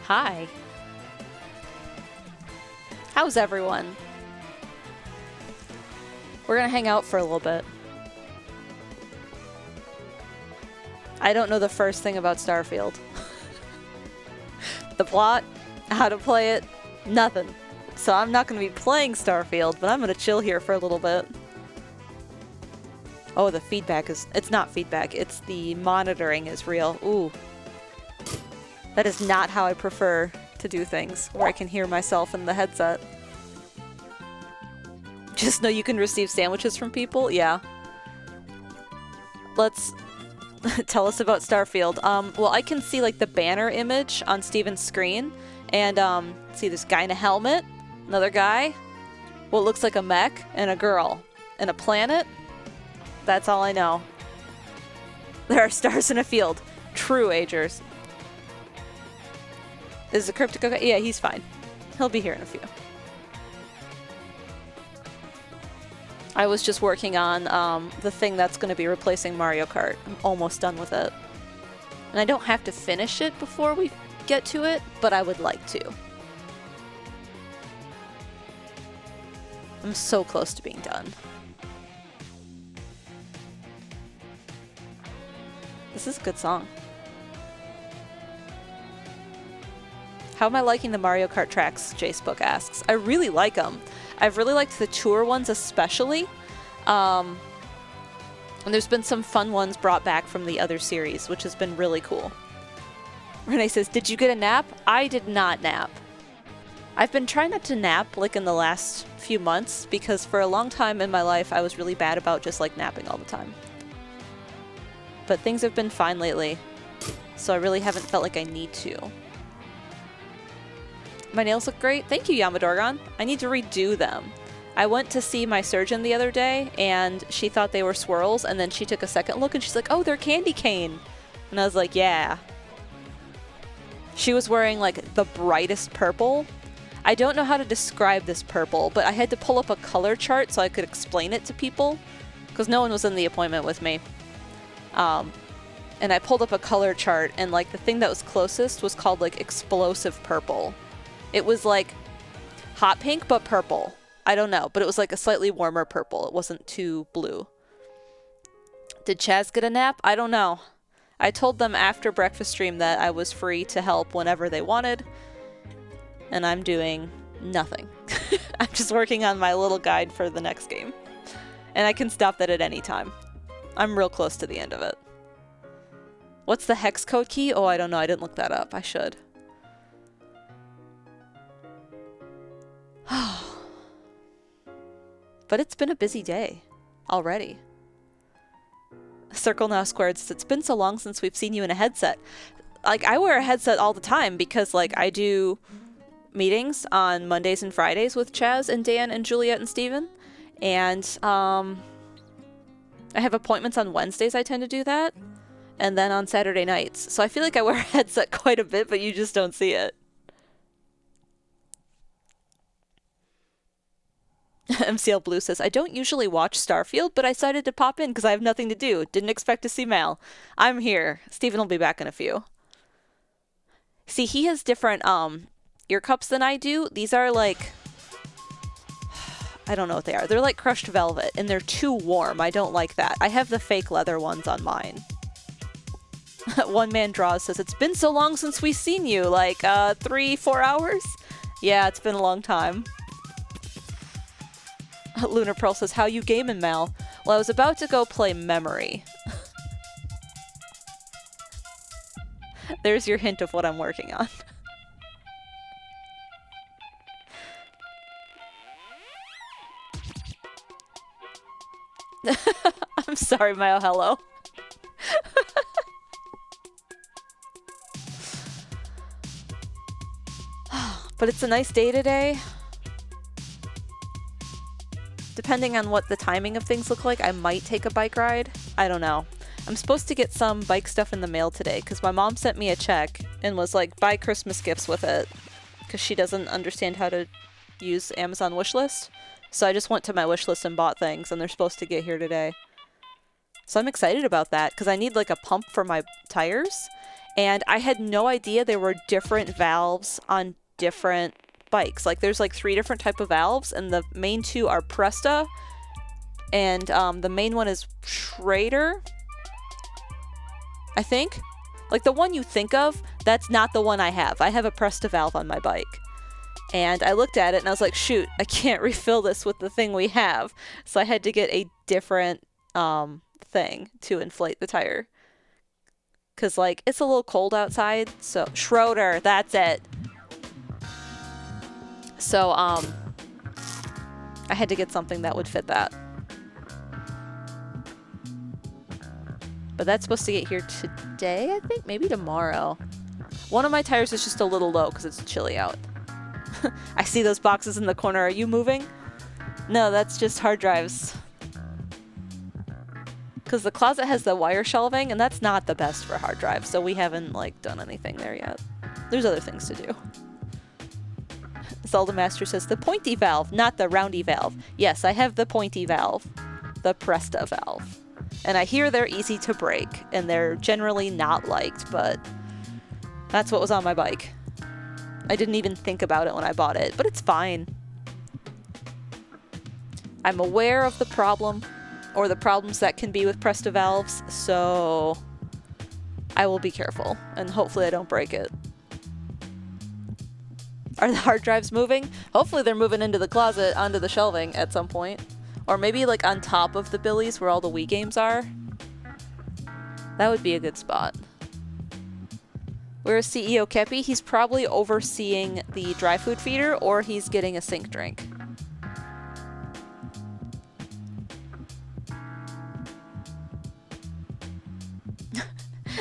Hi. How's everyone? We're gonna hang out for a little bit. I don't know the first thing about Starfield. The plot, how to play it, nothing. So I'm not gonna be playing Starfield, but I'm gonna chill here for a little bit. Oh, the feedback is... It's not feedback, it's the monitoring is real. Ooh. That is not how I prefer to do things, where I can hear myself in the headset. Just know you can receive sandwiches from people? Yeah. Let's... tell us about Starfield. Well, I can see, like, the banner image on Steven's screen. And, see this guy in a helmet, another guy, what looks like a mech, and a girl. And a planet? That's all I know. There are stars in a field. True, Agers. Is the cryptic okay? Yeah, he's fine. He'll be here in a few. I was just working on the thing that's going to be replacing Mario Kart. I'm almost done with it. And I don't have to finish it before we get to it, but I would like to. I'm so close to being done. This is a good song. How am I liking the Mario Kart tracks? Jacebook asks. I really like them. I've really liked the tour ones especially. And there's been some fun ones brought back from the other series, which has been really cool. Renee says, did you get a nap? I did not nap. I've been trying not to nap like in the last few months because for a long time in my life I was really bad about just like napping all the time. But things have been fine lately, so I really haven't felt like I need to. My nails look great. Thank you, Yamadorgon. I need to redo them. I went to see my surgeon the other day, and she thought they were swirls, and then she took a second look, and she's like, oh, they're candy cane. And I was like, yeah. She was wearing, like, the brightest purple. I don't know how to describe this purple, but I had to pull up a color chart so I could explain it to people, because no one was in the appointment with me. And I pulled up a color chart, and, like, the thing that was closest was called, like, explosive purple. It was like hot pink, but purple. I don't know, but it was like a slightly warmer purple. It wasn't too blue. Did Chaz get a nap? I don't know. I told them after breakfast stream that I was free to help whenever they wanted. And I'm doing nothing. I'm just working on my little guide for the next game. And I can stop that at any time. I'm real close to the end of it. What's the hex code key? Oh, I don't know. I didn't look that up. I should. But it's been a busy day already. Circle Now Squared says, it's been so long since we've seen you in a headset. Like, I wear a headset all the time because, like, I do meetings on Mondays and Fridays with Chaz and Dan and Juliet and Steven. And I have appointments on Wednesdays. I tend to do that. And then on Saturday nights. So I feel like I wear a headset quite a bit, but you just don't see it. MCL Blue says, I don't usually watch Starfield, but I decided to pop in because I have nothing to do. Didn't expect to see Mal. I'm here. Steven will be back in a few. See, he has different ear cups than I do. These are like... I don't know what they are. They're like crushed velvet, and they're too warm. I don't like that. I have the fake leather ones on mine. One Man Draws says, it's been so long since we've seen you. Like, 3-4 hours? Yeah, it's been a long time. Lunar Pearl says, how you gaming, Mal? Well, I was about to go play Memory. There's your hint of what I'm working on. I'm sorry, Mile. Hello. But it's a nice day today. Depending on what the timing of things look like, I might take a bike ride. I don't know. I'm supposed to get some bike stuff in the mail today because my mom sent me a check and was like, buy Christmas gifts with it because she doesn't understand how to use Amazon wishlist. So I just went to my wishlist and bought things, and they're supposed to get here today. So I'm excited about that because I need like a pump for my tires. And I had no idea there were different valves on different bikes. Like there's like 3 different type of valves, and the main 2 are Presta, and the main one is Schrader, I think. Like the one you think of, that's not the one I have. I have a Presta valve on my bike. And I looked at it and I was like, shoot, I can't refill this with the thing we have. So I had to get a different thing to inflate the tire. Because, like, it's a little cold outside. So, Schroeder, that's it. So, I had to get something that would fit that. But that's supposed to get here today, I think? Maybe tomorrow. One of my tires is just a little low because it's chilly out. I see those boxes in the corner. Are you moving? No, that's just hard drives. Because the closet has the wire shelving, and that's not the best for hard drives, so we haven't, like, done anything there yet. There's other things to do. Zelda Master says, the pointy valve, not the roundy valve. Yes, I have the pointy valve. The Presta valve. And I hear they're easy to break, and they're generally not liked, but that's what was on my bike. I didn't even think about it when I bought it, but it's fine. I'm aware of the problem, or the problems that can be with Presta valves, so I will be careful, and hopefully I don't break it. Are the hard drives moving? Hopefully they're moving into the closet, onto the shelving at some point. Or maybe like on top of the Billies where all the Wii games are. That would be a good spot. Where is CEO Kepi? He's probably overseeing the dry food feeder, or he's getting a sink drink.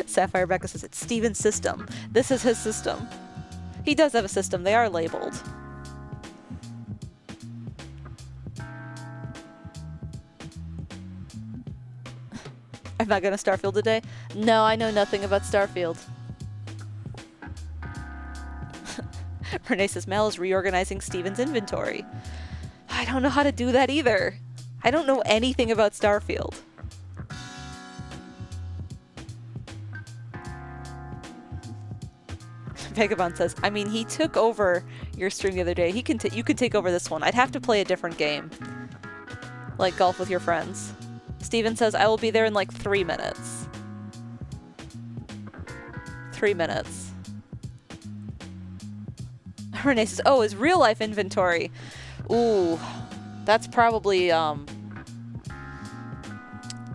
Sapphire Becca says it's Steven's system. This is his system. He does have a system. They are labeled. I'm not going to Starfield today. No, I know nothing about Starfield. Renee says Mel is reorganizing Steven's inventory. I don't know how to do that either. I don't know anything about Starfield. Vagabond says, I mean, he took over your stream the other day. You can take over this one. I'd have to play a different game. Like golf with your friends. Steven says, I will be there in like 3 minutes. 3 minutes. Renee says, oh, his real life inventory. Ooh, that's probably, I'm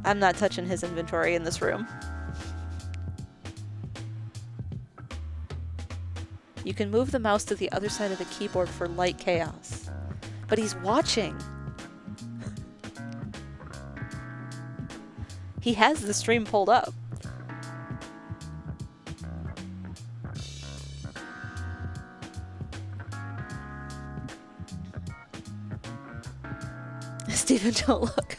not touching his inventory in this room. You can move the mouse to the other side of the keyboard for light chaos. But he's watching. He has the stream pulled up. Steven, don't look.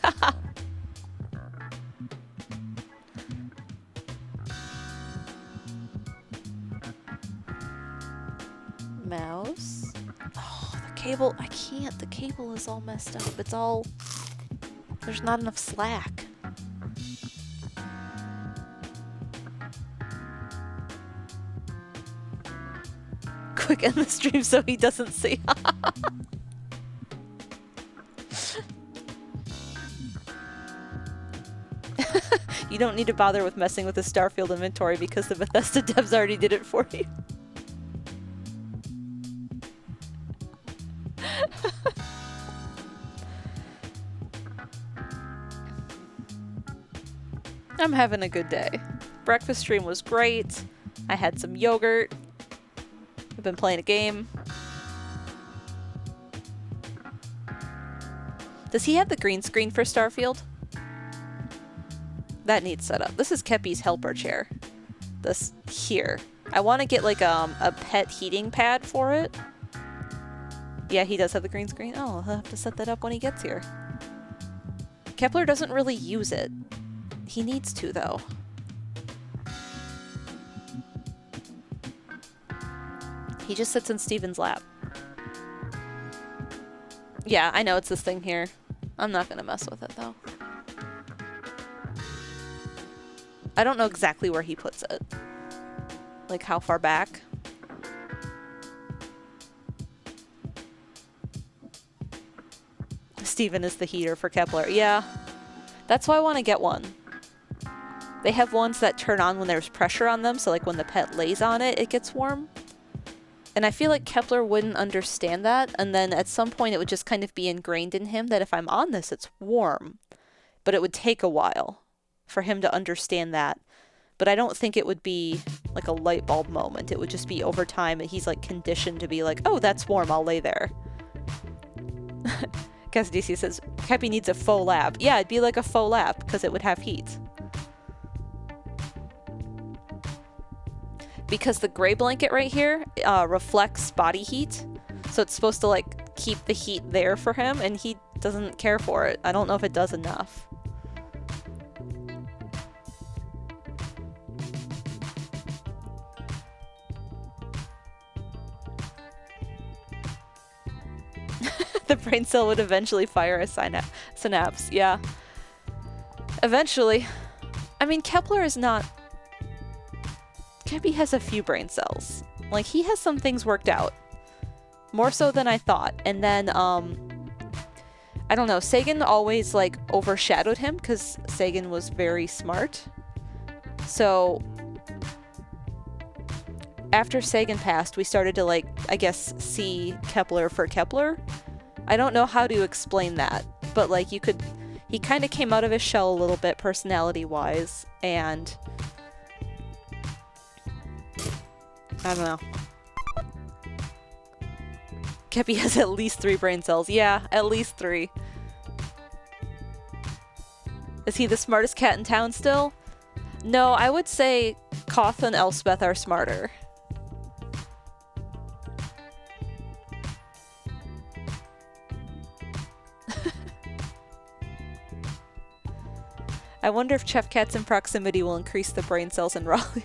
Mouse. Oh, the cable. I can't. The cable is all messed up. It's all... There's not enough slack. Quick end the stream so he doesn't see. You don't need to bother with messing with the Starfield inventory because the Bethesda devs already did it for you. I'm having a good day. Breakfast stream was great. I had some yogurt. I've been playing a game. Does he have the green screen for Starfield? That needs set up. This is Kepi's helper chair. This here. I want to get like a pet heating pad for it. Yeah, he does have the green screen. Oh, I'll have to set that up when he gets here. Kepler doesn't really use it. He needs to, though. He just sits in Steven's lap. Yeah, I know it's this thing here. I'm not gonna mess with it, though. I don't know exactly where he puts it. Like how far back? Steven is the heater for Kepler. Yeah. That's why I want to get one. They have ones that turn on when there's pressure on them, so like when the pet lays on it, it gets warm. And I feel like Kepler wouldn't understand that, and then at some point it would just kind of be ingrained in him that if I'm on this, it's warm. But it would take a while for him to understand that. But I don't think it would be like a light bulb moment. It would just be over time, and he's like conditioned to be like, oh, that's warm, I'll lay there. DC says, Kepi needs a faux lap. Yeah, it'd be like a faux lap, because it would have heat. Because the gray blanket right here reflects body heat, so it's supposed to like keep the heat there for him, and he doesn't care for it. I don't know if it does enough. The brain cell would eventually fire a synapse. Yeah. Eventually. I mean, Kepler is not... Kepi has a few brain cells. Like, he has some things worked out. More so than I thought. And then, I don't know, Sagan always, like, overshadowed him, because Sagan was very smart. So, after Sagan passed, we started to, like, I guess, see Kepler for Kepler. I don't know how to explain that, but, like, you could... He kind of came out of his shell a little bit, personality-wise, and... I don't know. Kepi has at least 3 brain cells. Yeah, at least 3. Is he the smartest cat in town still? No, I would say Koth and Elspeth are smarter. I wonder if Chef Cats in proximity will increase the brain cells in Raleigh.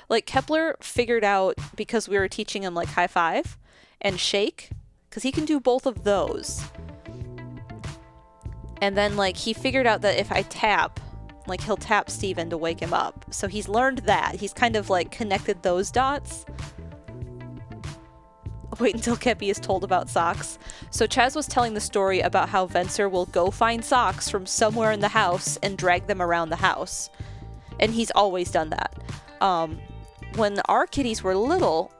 Like, Kepler figured out, because we were teaching him, like, high five and shake, because he can do both of those. And then, like, he figured out that if I tap, like, he'll tap Steven to wake him up. So he's learned that. He's kind of, like, connected those dots. Wait until Kepi is told about socks. So Chaz was telling the story about how Venser will go find socks from somewhere in the house and drag them around the house. And he's always done that. When our kitties were little,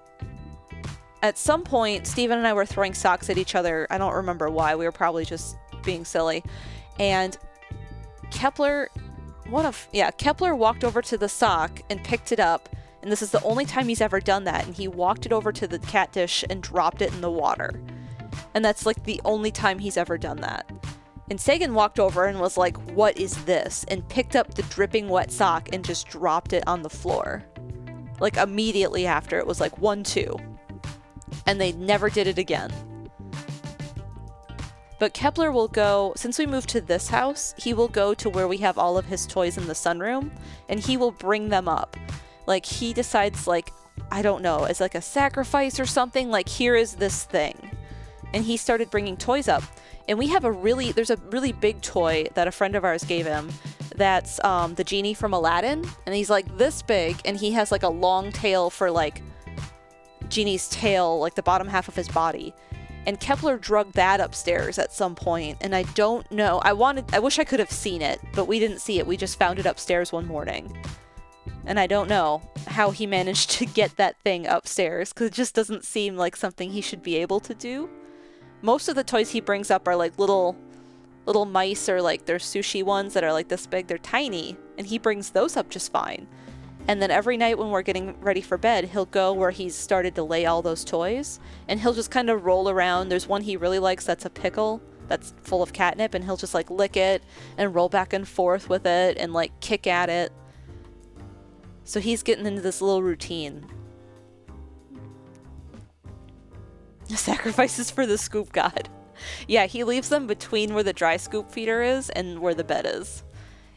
at some point, Steven and I were throwing socks at each other. I don't remember why. We were probably just being silly. And Kepler walked over to the sock and picked it up. And this is the only time he's ever done that. And he walked it over to the cat dish and dropped it in the water. And that's like the only time he's ever done that. And Sagan walked over and was like, what is this? And picked up the dripping wet sock and just dropped it on the floor. Like immediately after, it was like 1-2. And they never did it again. But Kepler will go, since we moved to this house, he will go to where we have all of his toys in the sunroom, and he will bring them up. Like, he decides, like, I don't know, as like a sacrifice or something, like, here is this thing. And he started bringing toys up. And we have there's a really big toy that a friend of ours gave him that's the genie from Aladdin. And he's like this big, and he has like a long tail for like Genie's tail, like the bottom half of his body. And Kepler drugged that upstairs at some point, and I don't know. I wish I could have seen it, but we didn't see it. We just found it upstairs one morning. And I don't know how he managed to get that thing upstairs, because it just doesn't seem like something he should be able to do. Most of the toys he brings up are like little mice, or like they're sushi ones that are like this big. They're tiny, and he brings those up just fine. And then every night when we're getting ready for bed, he'll go where he's started to lay all those toys, and he'll just kind of roll around. There's one he really likes that's a pickle that's full of catnip, and he'll just like lick it and roll back and forth with it and like kick at it. So he's getting into this little routine. Sacrifices for the scoop god. Yeah, he leaves them between where the dry scoop feeder is and where the bed is.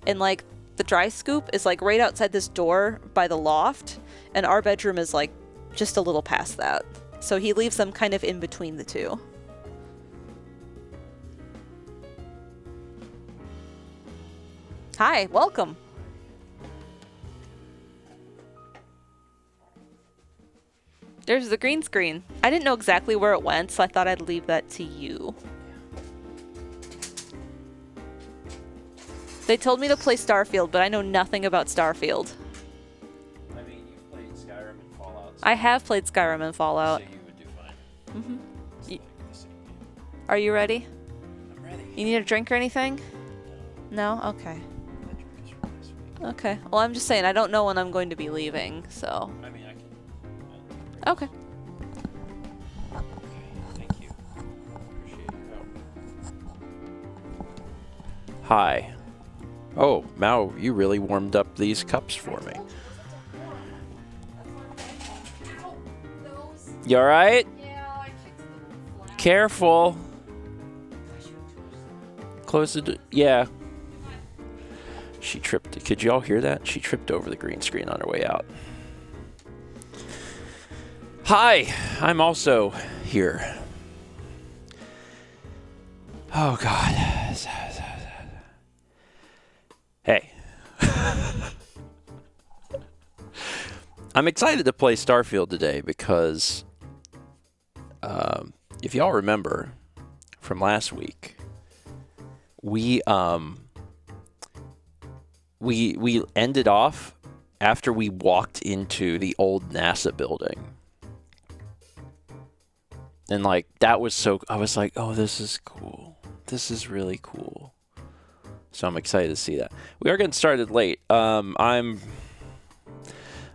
And like, the dry scoop is like right outside this door by the loft, and our bedroom is like just a little past that. So he leaves them kind of in between the two. Hi, welcome. There's the green screen. I didn't know exactly where it went, so I thought I'd leave that to you. They told me to play Starfield, but I know nothing about Starfield. I mean, you've played Skyrim and Fallout. So I have played Skyrim and Fallout. So you would do fine. Mm-hmm. It's like the same game. Are you ready? I'm ready. You need a drink or anything? No? Okay. That drink is from this week. Okay. Well, I'm just saying, I don't know when I'm going to be leaving, so... I mean, I can... Okay. Okay, thank you. Appreciate your help. Hi. Oh, Mao, you really warmed up these cups for me. You alright? Yeah, I kicked the Careful. Close the door. Yeah. She tripped. Could you all hear that? She tripped over the green screen on her way out. Hi, I'm also here. Oh, God. Hey. I'm excited to play Starfield today because if y'all remember from last week, we ended off after we walked into the old NASA building. And like that was so I was like, "Oh, this is cool. This is really cool." So I'm excited to see that. We are getting started late. I'm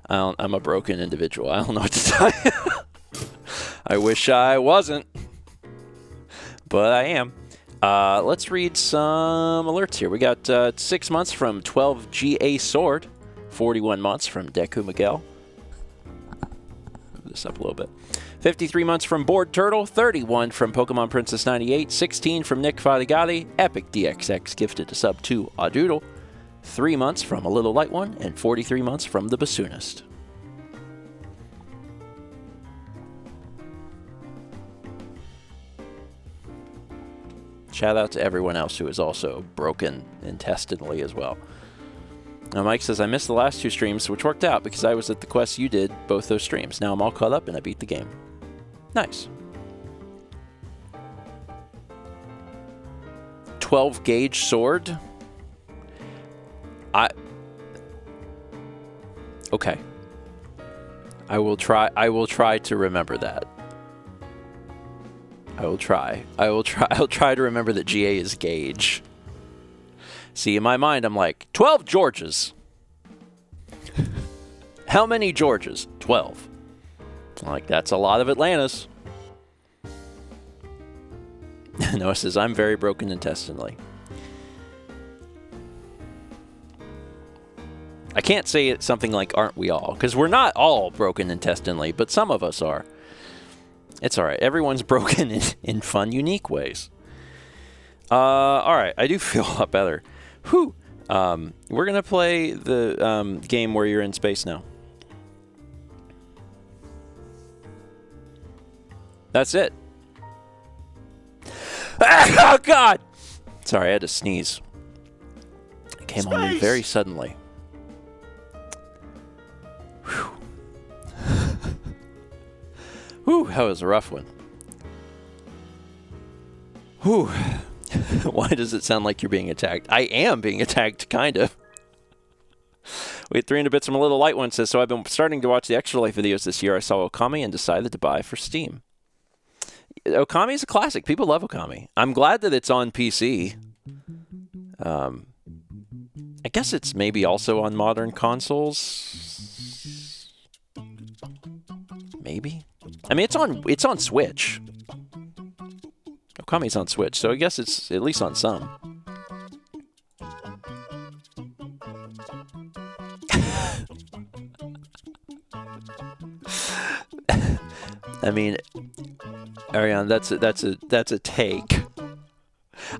a broken individual. I don't know what to tell you. I wish I wasn't, but I am. Let's read some alerts here. We got 6 months from 12GA Sword, 41 months from Deku Miguel. Move this up a little bit. 53 months from Bored Turtle, 31 from Pokemon Princess 98, 16 from Nick Fadigati, Epic DXX gifted a sub to Adoodle, 3 months from A Little Light One, and 43 months from The Bassoonist. Shout out to everyone else who is also broken intestinally as well. Now Mike says, I missed the last 2 streams, which worked out because I was at the quest you did both those streams. Now I'm all caught up and I beat the game. Nice. 12 gauge sword. Okay. I will try to remember that. I'll try to remember that GA is gauge. See, in my mind, I'm like, 12 Georges. How many Georges? 12. Like, that's a lot of Atlantis. Noah says, I'm very broken intestinally. I can't say it's something like, aren't we all? Because we're not all broken intestinally, but some of us are. It's all right. Everyone's broken in fun, unique ways. All right. I do feel a lot better. Whew. We're going to play the game where you're in space now. That's it. Oh, God. Sorry, I had to sneeze. It came on me very suddenly. Whew. Whew, that was a rough one. Whew. Why does it sound like you're being attacked? I am being attacked, kind of. We had 300 bits from a Little Light One says, so I've been starting to watch the Extra Life videos this year. I saw Okami and decided to buy for Steam. Okami is a classic. People love Okami. I'm glad that it's on PC. I guess it's maybe also on modern consoles. Maybe. I mean, it's on Switch. Okami's on Switch, so I guess it's at least on some. I mean, Ariane, that's a take.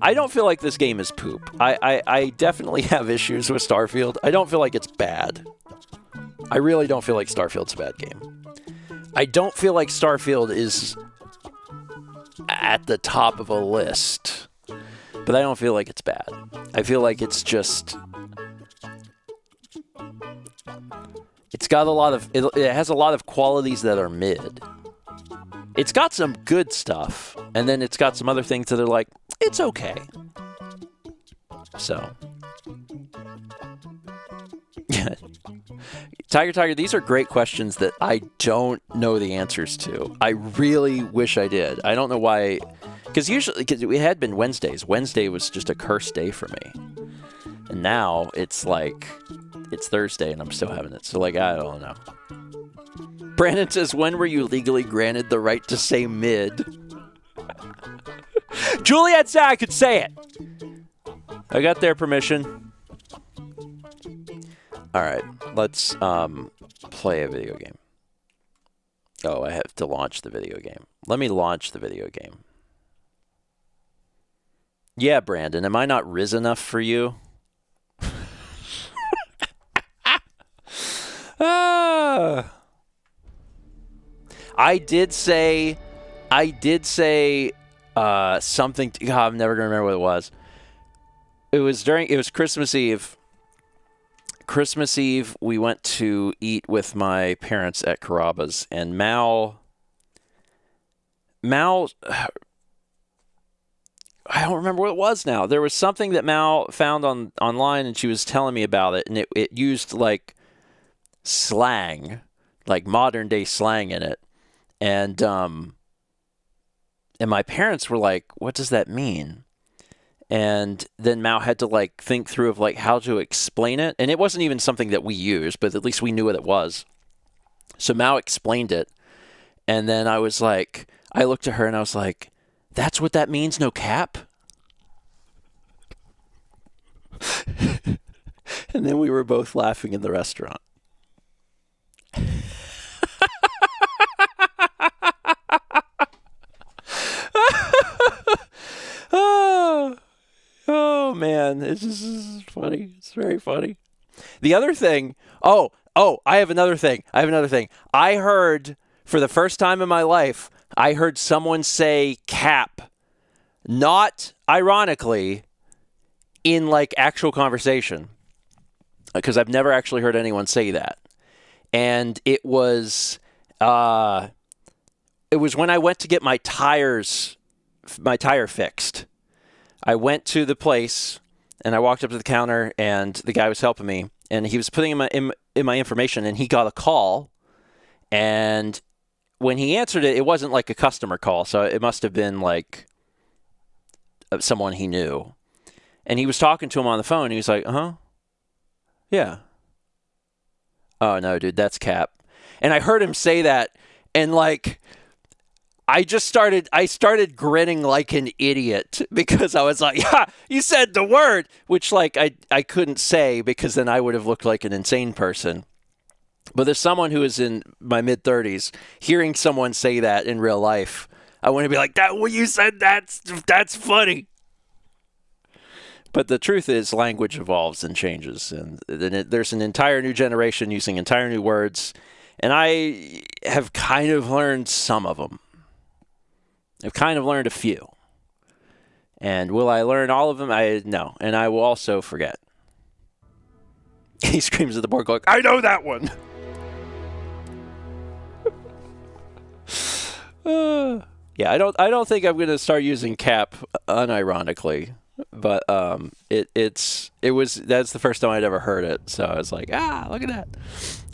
I don't feel like this game is poop. I definitely have issues with Starfield. I don't feel like it's bad. I really don't feel like Starfield's a bad game. I don't feel like Starfield is at the top of a list, but I don't feel like it's bad. I feel like it's just got a lot of it has a lot of qualities that are mid. It's got some good stuff, and then it's got some other things that are like, it's okay. So, Tiger, these are great questions that I don't know the answers to. I really wish I did. I don't know why, because it had been Wednesdays. Wednesday was just a cursed day for me, and now it's like it's Thursday and I'm still having it. So like, I don't know. Brandon says, when were you legally granted the right to say mid? Juliet said I could say it. I got their permission. All right, let's play a video game. Oh, I have to launch the video game. Let me launch the video game. Yeah, Brandon, am I not Riz enough for you? I did say something. God, I'm never gonna remember what it was. It was Christmas Eve. Christmas Eve, we went to eat with my parents at Carrabba's, and Mal, I don't remember what it was now. There was something that Mal found online, and she was telling me about it, and it used like slang, like modern day slang in it. And my parents were like, what does that mean? And then Mao had to like think through of like how to explain it. And it wasn't even something that we used, but at least we knew what it was. So Mao explained it. And then I was like, I looked at her and I was like, that's what that means, no cap? And then we were both laughing in the restaurant. Oh man, this is funny. It's very funny. The other thing, I have another thing. I heard, for the first time in my life, I heard someone say cap, not ironically, in like actual conversation, because I've never actually heard anyone say that. And it was when I went to get my tire fixed. I went to the place and I walked up to the counter and the guy was helping me and he was putting in my information and he got a call, and when he answered it, it wasn't like a customer call, so it must have been like someone he knew. And he was talking to him on the phone and he was like, yeah. Oh no, dude, that's cap. And I heard him say that, and like I started grinning like an idiot because I was like, yeah, you said the word, which like I couldn't say because then I would have looked like an insane person. But there's someone who is in my mid-30s, hearing someone say that in real life, I want to be like, that what you said, that's funny. But the truth is, language evolves and changes, and there's an entire new generation using entire new words, and I have kind of learned some of them. I've kind of learned a few. And will I learn all of them? No. And I will also forget. He screams at the board going, I know that one! Yeah, I don't think I'm going to start using cap unironically. But that's the first time I'd ever heard it. So I was like, look at that.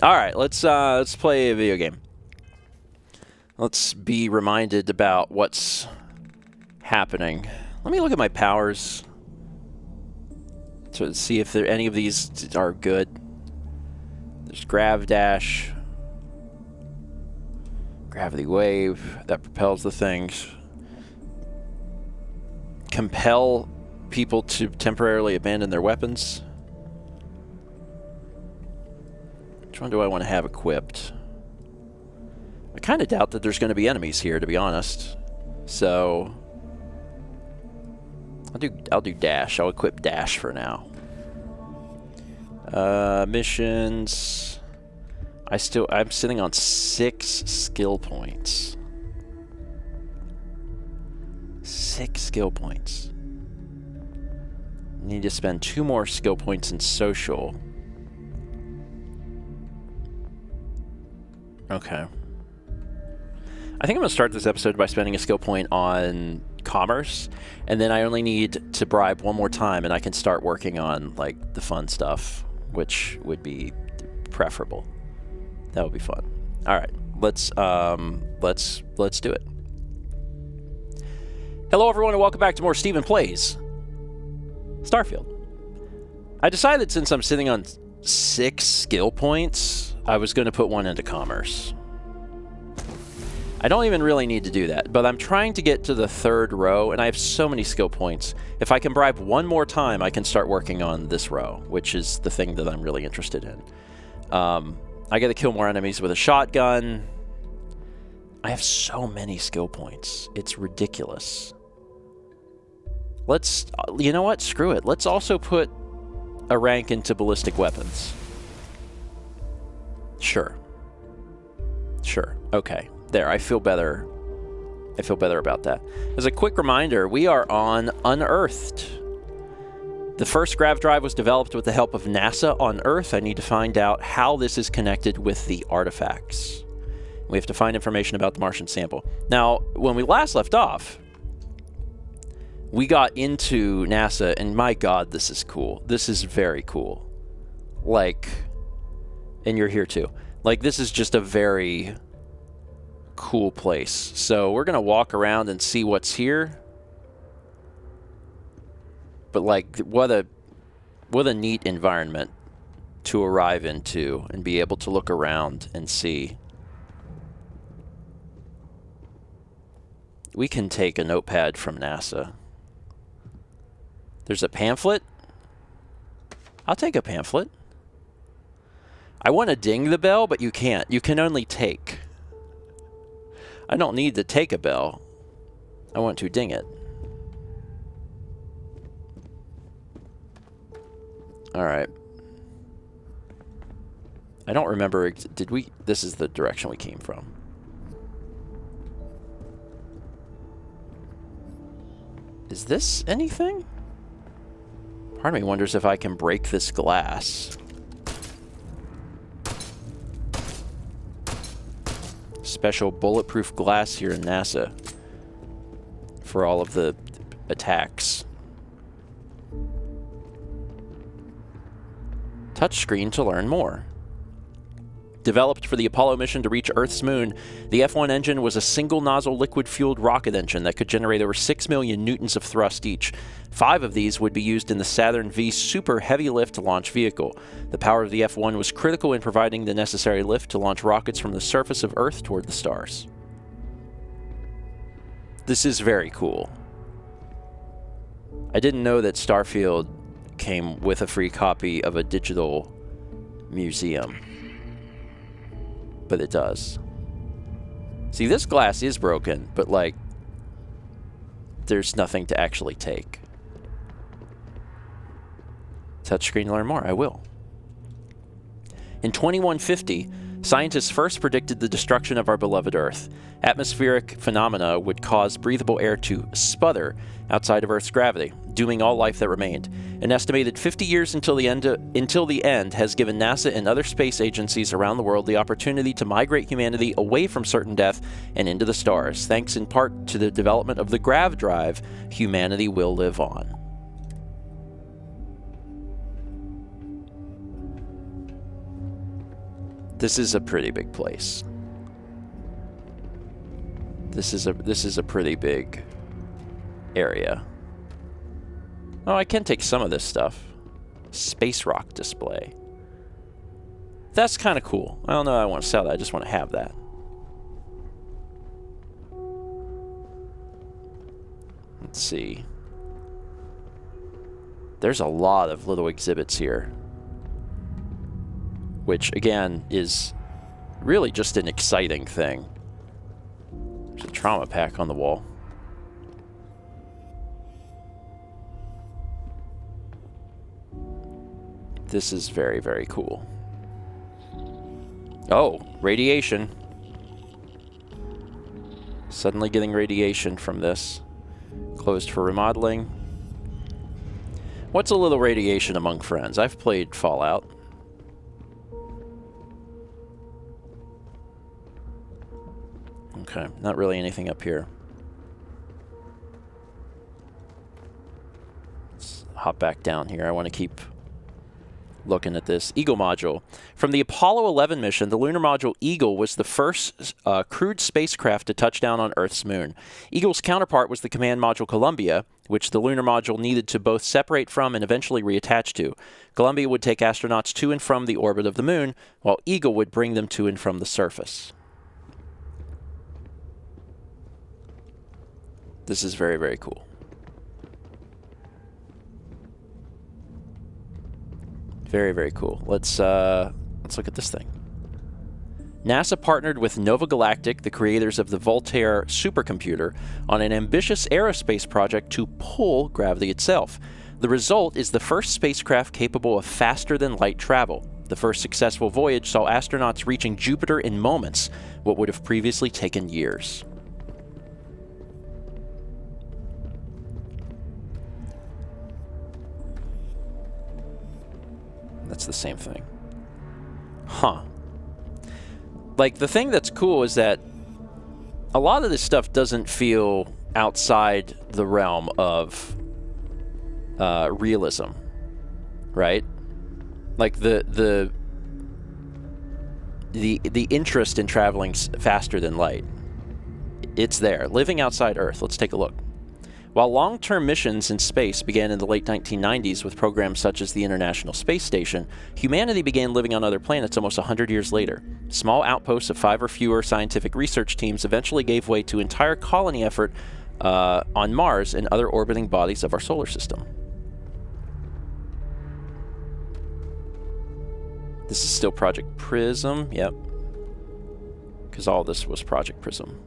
All right, let's play a video game. Let's be reminded about what's happening. Let me look at my powers to see if any of these are good. There's Grav Dash, Gravity Wave, that propels the things. Compel people to temporarily abandon their weapons. Which one do I want to have equipped? I kind of doubt that there's going to be enemies here, to be honest. So I'll do dash. I'll equip dash for now. Missions. I'm sitting on 6 skill points. 6 skill points. Need to spend 2 more skill points in social. Okay. I think I'm going to start this episode by spending a skill point on commerce, and then I only need to bribe one more time, and I can start working on, like, the fun stuff, which would be preferable. That would be fun. All right, let's do it. Hello, everyone, and welcome back to more Steven Plays Starfield. I decided since I'm sitting on 6 skill points, I was going to put one into commerce. I don't even really need to do that, but I'm trying to get to the 3rd row, and I have so many skill points. If I can bribe one more time, I can start working on this row, which is the thing that I'm really interested in. I got to kill more enemies with a shotgun. I have so many skill points. It's ridiculous. Let's, you know what? Screw it. Let's also put a rank into ballistic weapons. Sure. Sure. Okay. There, I feel better. I feel better about that. As a quick reminder, we are on Unearthed. The first grav drive was developed with the help of NASA on Earth. I need to find out how this is connected with the artifacts. We have to find information about the Martian sample. Now, when we last left off, we got into NASA, and my God, this is cool. This is very cool. Like, and you're here too. Like, this is just a very cool place. So we're gonna walk around and see what's here. But like, what a neat environment to arrive into and be able to look around and see. We can take a notepad from NASA. There's a pamphlet. I'll take a pamphlet. I want to ding the bell, but you can't. You can only take. I don't need to take a bell. I want to ding it. All right. I don't remember. Did we? This is the direction we came from. Is this anything? Part of me wonders if I can break this glass. Special bulletproof glass here in NASA for all of the attacks. Touchscreen to learn more. Developed for the Apollo mission to reach Earth's moon, the F1 engine was a single-nozzle liquid-fueled rocket engine that could generate over 6 million newtons of thrust each. 5 of these would be used in the Saturn V super heavy-lift launch vehicle. The power of the F1 was critical in providing the necessary lift to launch rockets from the surface of Earth toward the stars. This is very cool. I didn't know that Starfield came with a free copy of a digital museum. But it does. See, this glass is broken, but, like, there's nothing to actually take. Touchscreen to learn more. I will. In 2150, scientists first predicted the destruction of our beloved Earth. Atmospheric phenomena would cause breathable air to sputter outside of Earth's gravity, dooming all life that remained. An estimated 50 years until the end has given NASA and other space agencies around the world the opportunity to migrate humanity away from certain death and into the stars. Thanks in part to the development of the grav drive, humanity will live on. This is a pretty big place. This is a pretty big area. Oh, I can take some of this stuff. Space rock display. That's kind of cool. I don't know I want to sell that. I just want to have that. Let's see. There's a lot of little exhibits here. Which, again, is really just an exciting thing. There's a trauma pack on the wall. This is very, very cool. Oh, radiation. Suddenly getting radiation from this. Closed for remodeling. What's a little radiation among friends? I've played Fallout. Okay, not really anything up here. Let's hop back down here. I want to keep looking at this. Eagle module. From the Apollo 11 mission, the lunar module Eagle was the first crewed spacecraft to touch down on Earth's moon. Eagle's counterpart was the command module Columbia, which the lunar module needed to both separate from and eventually reattach to. Columbia would take astronauts to and from the orbit of the moon, while Eagle would bring them to and from the surface. This is very, very cool. Very, very cool. Let's look at this thing. NASA partnered with Nova Galactic, the creators of the Voltaire supercomputer, on an ambitious aerospace project to pull gravity itself. The result is the first spacecraft capable of faster-than-light travel. The first successful voyage saw astronauts reaching Jupiter in moments, what would have previously taken years. That's the same thing. Huh. Like, the thing that's cool is that a lot of this stuff doesn't feel outside the realm of realism, right? Like, the interest in traveling faster than light. It's there. Living outside Earth. Let's take a look. While long-term missions in space began in the late 1990s with programs such as the International Space Station, humanity began living on other planets almost 100 years later. Small outposts of 5 or fewer scientific research teams eventually gave way to entire colony effort on Mars and other orbiting bodies of our solar system. This is still Project Prism, yep. Because all this was Project Prism.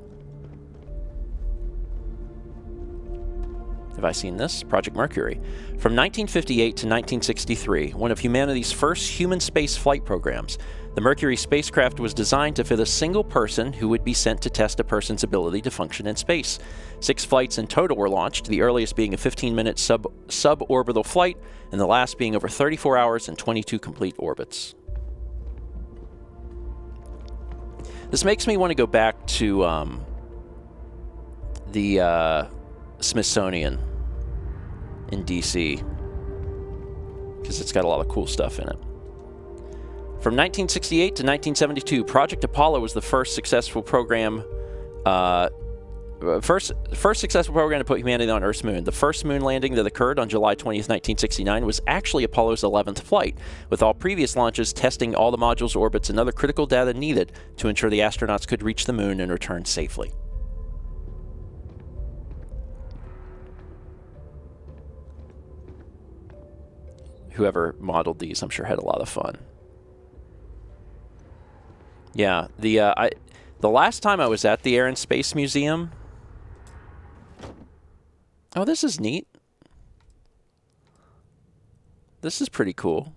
Have I seen this? Project Mercury. From 1958 to 1963, one of humanity's first human space flight programs, the Mercury spacecraft was designed to fit a single person who would be sent to test a person's ability to function in space. 6 flights in total were launched, the earliest being a 15-minute suborbital flight, and the last being over 34 hours and 22 complete orbits. This makes me want to go back to the Smithsonian in DC, because it's got a lot of cool stuff in it. From 1968 to 1972, Project Apollo was the first successful program, first successful program to put humanity on Earth's moon. The first moon landing that occurred on July 20th, 1969 was actually Apollo's 11th flight, with all previous launches testing all the module's orbits and other critical data needed to ensure the astronauts could reach the moon and return safely. Whoever modeled these, I'm sure, had a lot of fun. Yeah, the last time I was at the Air and Space Museum. Oh, this is neat. This is pretty cool.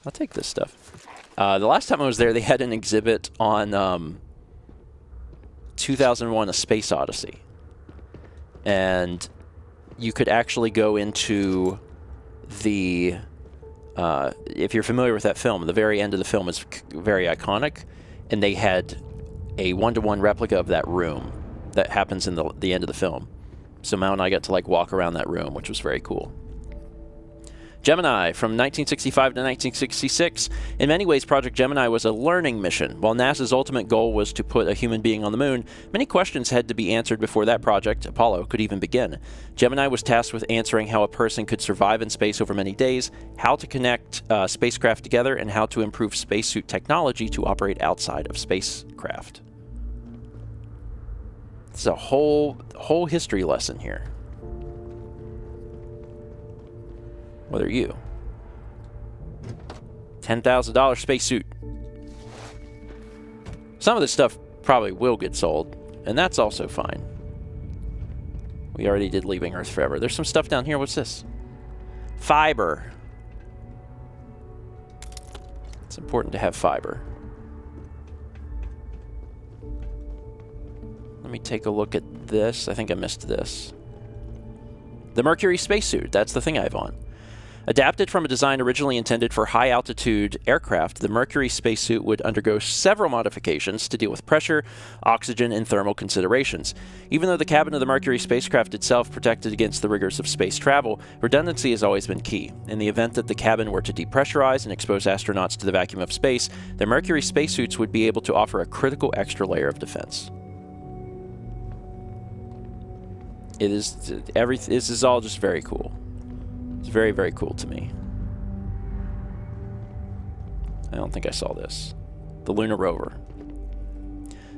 I'll take this stuff. The last time I was there, they had an exhibit on 2001: A Space Odyssey, and you could actually go into the if you're familiar with that film, the very end of the film is very iconic, and they had a one-to-one replica of that room that happens in the end of the film. So Mel and I got to like walk around that room, which was very cool. Gemini, from 1965 to 1966. In many ways, Project Gemini was a learning mission. While NASA's ultimate goal was to put a human being on the moon, many questions had to be answered before that project, Apollo, could even begin. Gemini was tasked with answering how a person could survive in space over many days, how to connect spacecraft together, and how to improve spacesuit technology to operate outside of spacecraft. It's a whole history lesson here. What are you? $10,000 spacesuit. Some of this stuff probably will get sold, and that's also fine. We already did Leaving Earth Forever. There's some stuff down here. What's this? Fiber. It's important to have fiber. Let me take a look at this. I think I missed this. The Mercury spacesuit. That's the thing I have on. Adapted from a design originally intended for high-altitude aircraft, the Mercury spacesuit would undergo several modifications to deal with pressure, oxygen, and thermal considerations. Even though the cabin of the Mercury spacecraft itself protected against the rigors of space travel, redundancy has always been key. In the event that the cabin were to depressurize and expose astronauts to the vacuum of space, the Mercury spacesuits would be able to offer a critical extra layer of defense. This is all just very cool. It's very, very cool to me. I don't think I saw this. The Lunar Rover.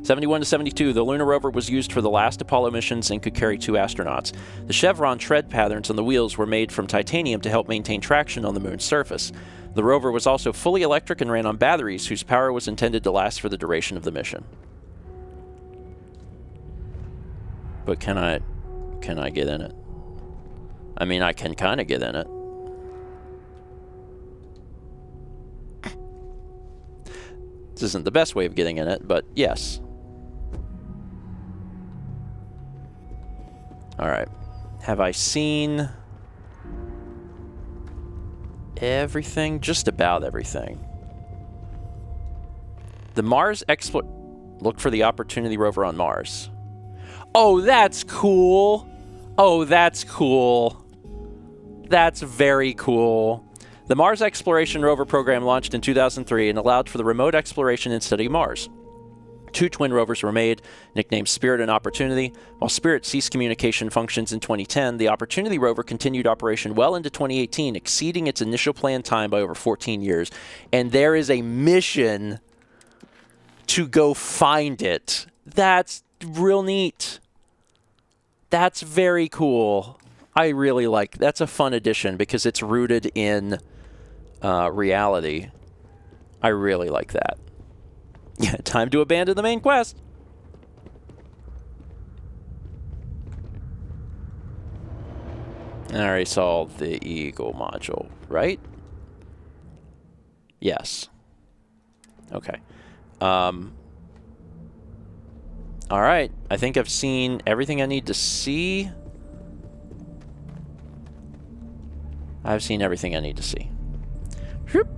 71 to 72, the Lunar Rover was used for the last Apollo missions and could carry 2 astronauts. The chevron tread patterns on the wheels were made from titanium to help maintain traction on the moon's surface. The rover was also fully electric and ran on batteries whose power was intended to last for the duration of the mission. But can I get in it? I mean, I can kind of get in it. This isn't the best way of getting in it, but yes. Alright. Have I seen everything? Just about everything. The Mars Look for the Opportunity rover on Mars. Oh, that's cool! Oh, that's cool. That's very cool. The Mars Exploration Rover program launched in 2003 and allowed for the remote exploration and study of Mars. 2 twin rovers were made, nicknamed Spirit and Opportunity. While Spirit ceased communication functions in 2010, the Opportunity rover continued operation well into 2018, exceeding its initial planned time by over 14 years. And there is a mission to go find it. That's real neat. That's very cool. I really like. That's a fun addition because it's rooted in reality. I really like that. Yeah, time to abandon the main quest. I already saw the Eagle module, right? Yes. Okay. All right. I think I've seen everything I need to see. I've seen everything I need to see. Whoop.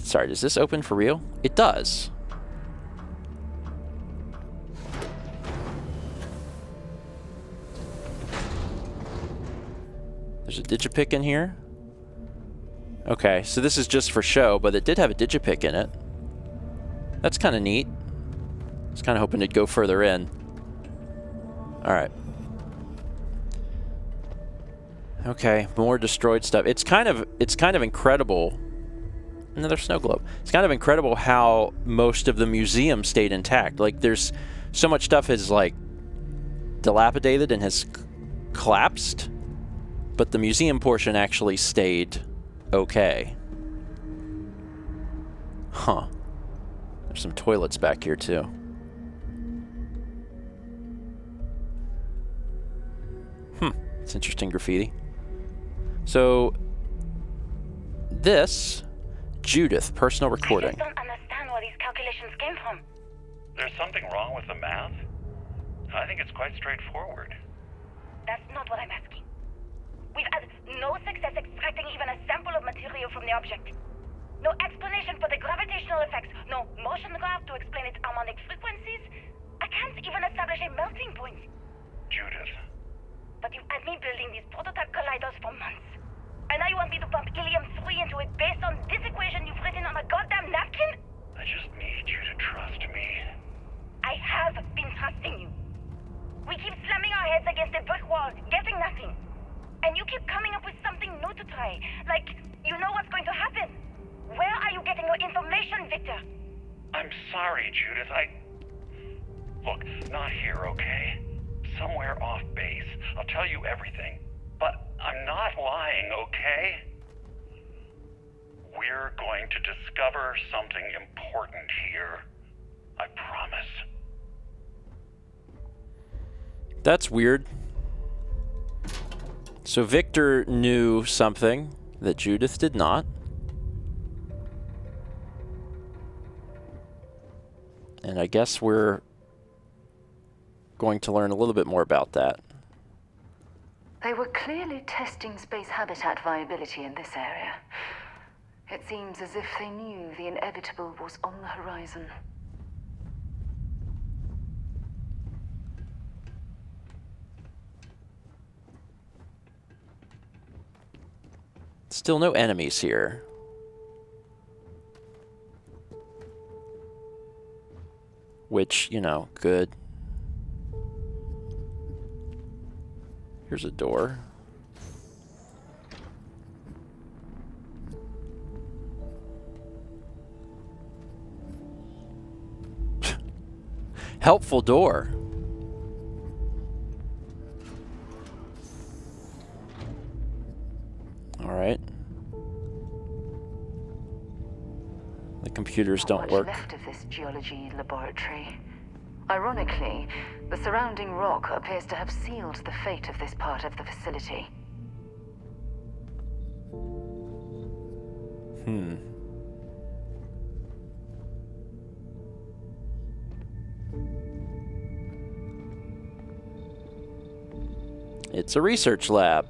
Sorry, does this open for real? It does. There's a digipick in here. Okay, so this is just for show, but it did have a digipick in it. That's kind of neat. I was kind of hoping it'd go further in. All right. Okay, more destroyed stuff. It's kind of incredible. Another snow globe. It's kind of incredible how most of the museum stayed intact. Like, there's so much stuff is like dilapidated and has collapsed, but the museum portion actually stayed okay. Huh. There's some toilets back here too. It's interesting graffiti. So, this, Judith, personal recording. I just don't understand where these calculations came from. There's something wrong with the math? I think it's quite straightforward. That's not what I'm asking. We've had no success extracting even a sample of material from the object. No explanation for the gravitational effects. No motion graph to explain its harmonic frequencies. I can't even establish a melting point. Judith. But you've had me building these prototype colliders for months. And now you want me to pump helium-3 into it based on this equation you've written on a goddamn napkin? I just need you to trust me. I have been trusting you. We keep slamming our heads against a brick wall, getting nothing. And you keep coming up with something new to try. Like, you know what's going to happen. Where are you getting your information, Victor? I'm sorry, Judith. Look, not here, okay? Somewhere off base. I'll tell you everything. But I'm not lying, okay? We're going to discover something important here. I promise. That's weird. So Victor knew something that Judith did not. And I guess we're going to learn a little bit more about that. They were clearly testing space habitat viability in this area. It seems as if they knew the inevitable was on the horizon. Still no enemies here. Which, you know, good. Here's a door. Helpful door. All right. The computers don't work. Not much left of this geology laboratory. Ironically, the surrounding rock appears to have sealed the fate of this part of the facility. It's a research lab.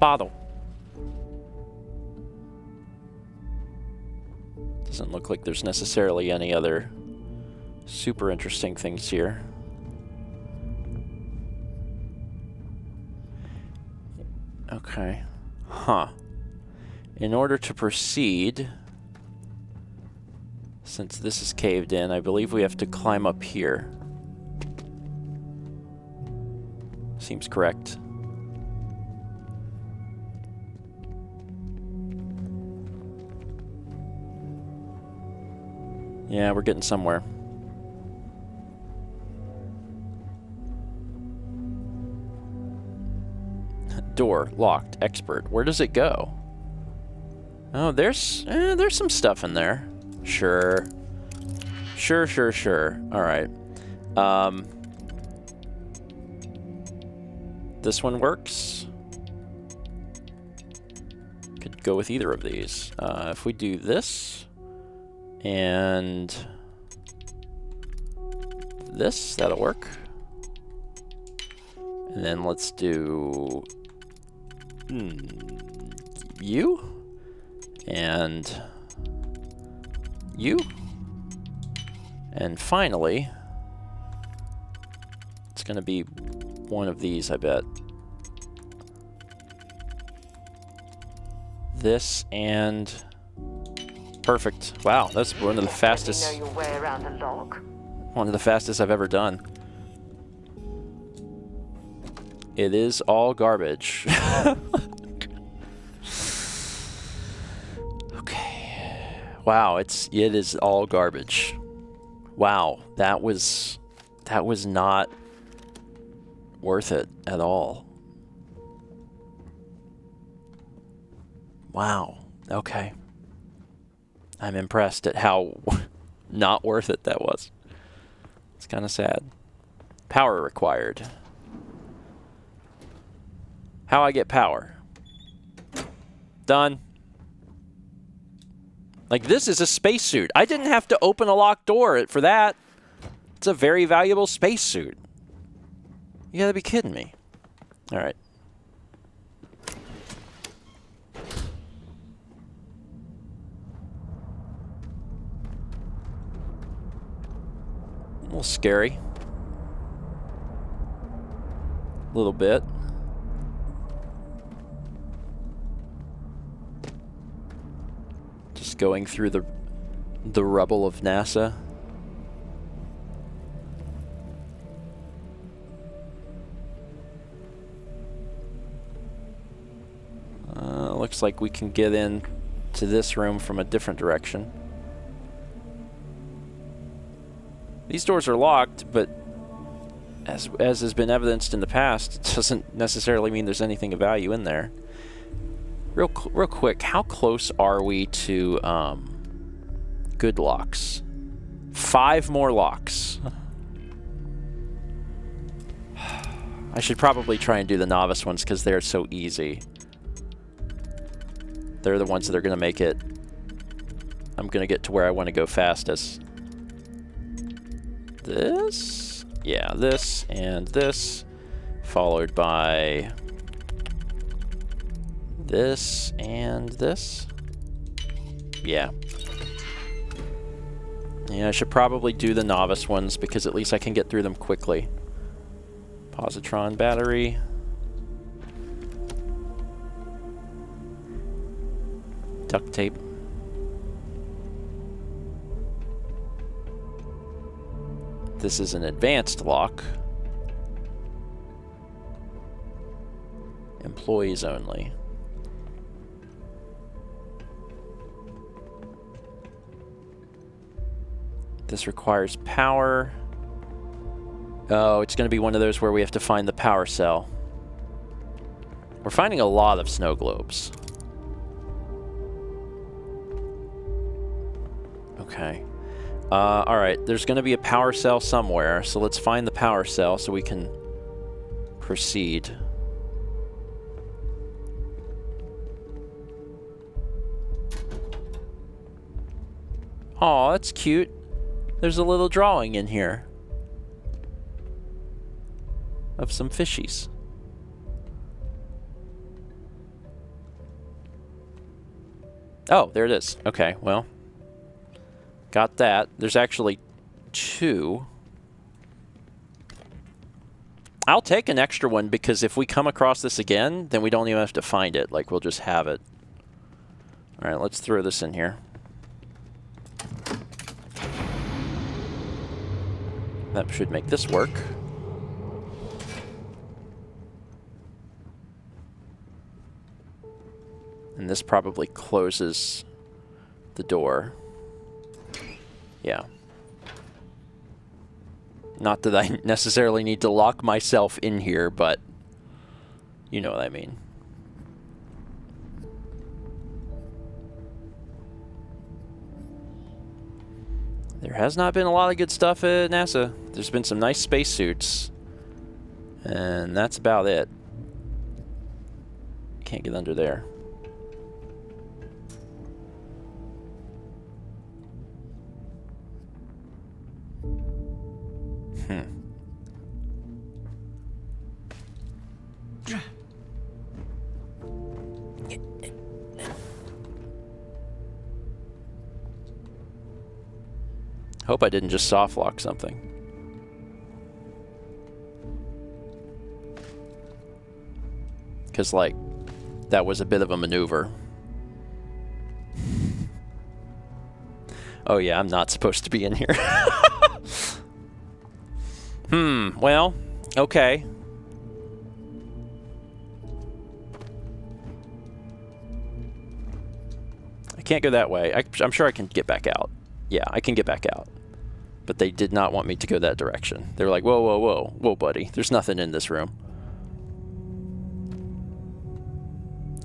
Bottle. Doesn't look like there's necessarily any other super interesting things here. Okay. Huh. In order to proceed, since this is caved in, I believe we have to climb up here. Seems correct. Yeah, we're getting somewhere. Door locked. Expert. Where does it go? Oh, there's some stuff in there. Sure. Sure. All right. This one works. Could go with either of these. If we do this and this, that'll work. And then let's do you and you. And finally, it's going to be one of these, I bet. This and perfect. Wow, that's one of the fastest. You know your way around a lock. One of the fastest I've ever done. It is all garbage. Okay. Wow, it is all garbage. Wow, that was not worth it at all. Wow. Okay. I'm impressed at how not worth it that was. It's kind of sad. Power required. How I get power? Done. Like, this is a spacesuit. I didn't have to open a locked door for that. It's a very valuable spacesuit. You gotta be kidding me. All right. A little scary. A little bit. Just going through the rubble of NASA. Looks like we can get in to this room from a different direction. These doors are locked, but as has been evidenced in the past, it doesn't necessarily mean there's anything of value in there. Real quick, how close are we to good locks? 5 more locks. I should probably try and do the novice ones because they're so easy. They're the ones that are going to make it. I'm going to get to where I want to go fastest. this. Yeah, this and this. Followed by this and this. Yeah. Yeah, I should probably do the novice ones because at least I can get through them quickly. Positron battery. Duct tape. This is an advanced lock. Employees only. This requires power. Oh, it's going to be one of those where we have to find the power cell. We're finding a lot of snow globes. Okay. Alright, there's going to be a power cell somewhere, so let's find the power cell so we can proceed. Aw, that's cute. There's a little drawing in here of some fishies. Oh, there it is. Okay, well. Got that. There's actually 2. I'll take an extra one because if we come across this again, then we don't even have to find it. Like, we'll just have it. Alright, let's throw this in here. That should make this work. And this probably closes the door. Yeah. Not that I necessarily need to lock myself in here, but you know what I mean. There has not been a lot of good stuff at NASA. There's been some nice spacesuits, and that's about it. Can't get under there. Hope I didn't just soft lock something. Because, like, that was a bit of a maneuver. Oh yeah, I'm not supposed to be in here. Well, okay. I can't go that way. I'm sure I can get back out. Yeah, I can get back out. But they did not want me to go that direction. They were like, whoa, whoa, whoa. Whoa, buddy. There's nothing in this room.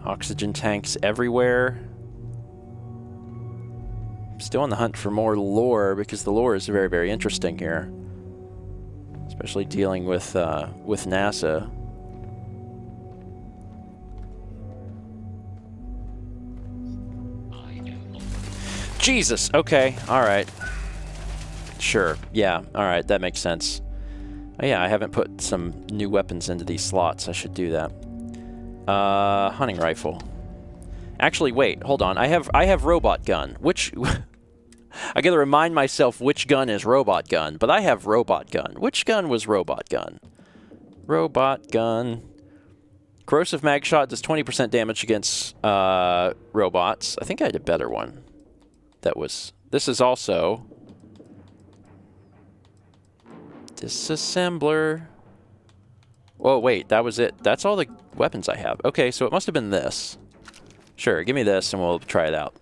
Oxygen tanks everywhere. Still on the hunt for more lore, because the lore is very, very interesting here. Especially dealing with NASA. Jesus! Okay, alright. Sure, yeah, alright, that makes sense. Oh yeah, I haven't put some new weapons into these slots. I should do that. Hunting rifle. Actually, wait, hold on. I have robot gun. Which... I gotta remind myself which gun is robot gun, but I have robot gun. Which gun was robot gun? Robot gun. Corrosive mag shot does 20% damage against robots. I think I had a better one. That was... This is also... Disassembler. Oh, wait, that was it. That's all the weapons I have. Okay, so it must have been this. Sure, give me this and we'll try it out.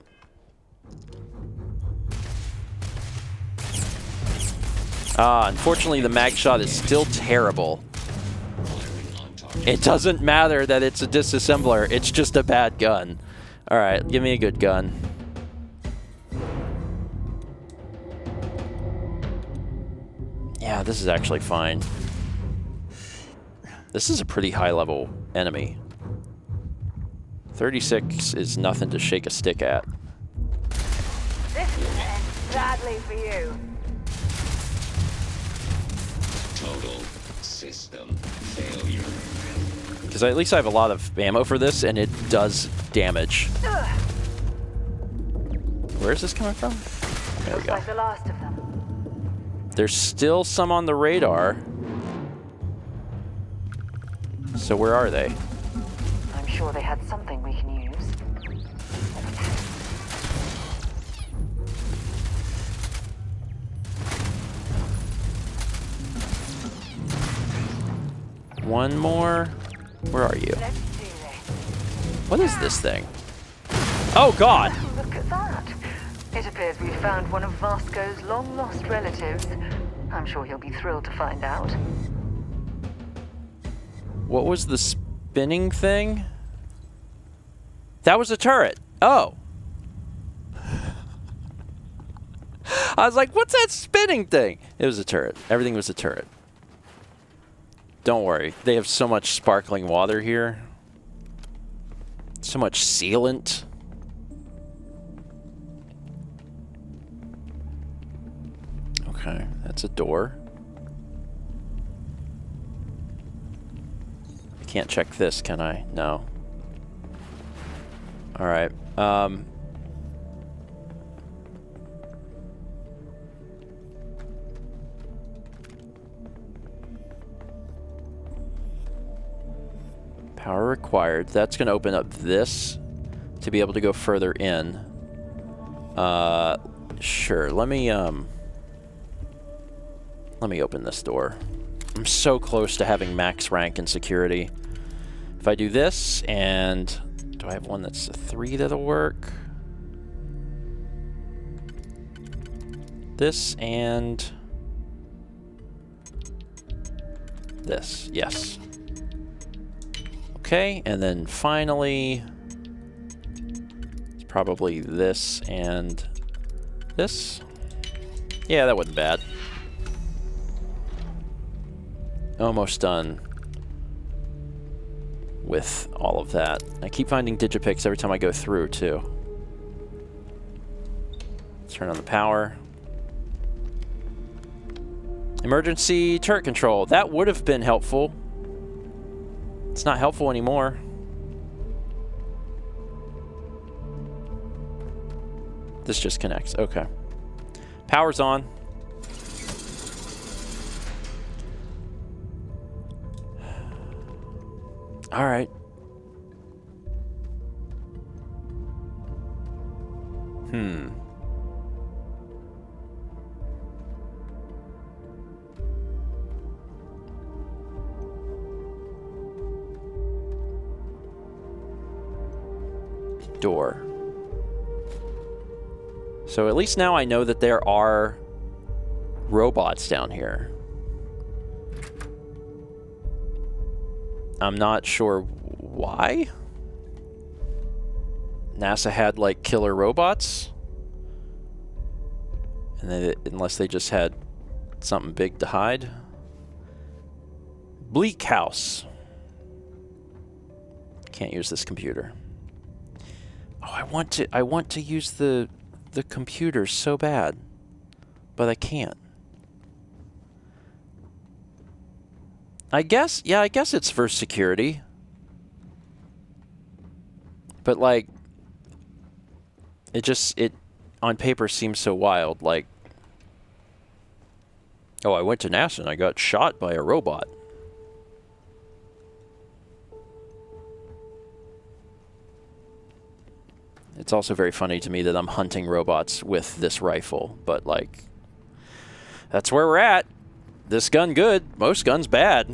Unfortunately, the mag shot is still terrible. It doesn't matter that it's a disassembler. It's just a bad gun. Alright, give me a good gun. Yeah, this is actually fine. This is a pretty high-level enemy. 36 is nothing to shake a stick at. This ends badly for you. Total system failure. Because at least I have a lot of ammo for this, and it does damage. Where is this coming from? There we Looks go. like the last of them. There's still some on the radar. So where are they? I'm sure they had something we can use. One more. Where are you? Let's do this. What is this thing? Oh, God! Look at that. It appears we found one of Vasco's long-lost relatives. I'm sure he'll be thrilled to find out. What was the spinning thing? That was a turret. Oh. I was like, what's that spinning thing? It was a turret. Everything was a turret. Don't worry. They have so much sparkling water here. So much sealant. Okay, that's a door. I can't check this, can I? No. Alright. Power required. That's going to open up this to be able to go further in. Sure. Let me open this door. I'm so close to having max rank in security. If I do this, and do I have one that's a 3 that'll work? This and this. Yes. Okay, and then finally, it's probably this and this. Yeah, that wasn't bad. Almost done with all of that. I keep finding digipicks every time I go through, too. Turn on the power. Emergency turret control. That would have been helpful. It's not helpful anymore. This just connects. Okay. Power's on. All right. Door. So at least now I know that there are robots down here. I'm not sure why. NASA had like killer robots, and unless they just had something big to hide. Bleak House. Can't use this computer. Oh, I want to use the computer so bad, but I can't. I guess it's for security. But like it on paper seems so wild, like, oh, I went to NASA and I got shot by a robot. It's also very funny to me that I'm hunting robots with this rifle, but like, that's where we're at. This gun good, most guns bad.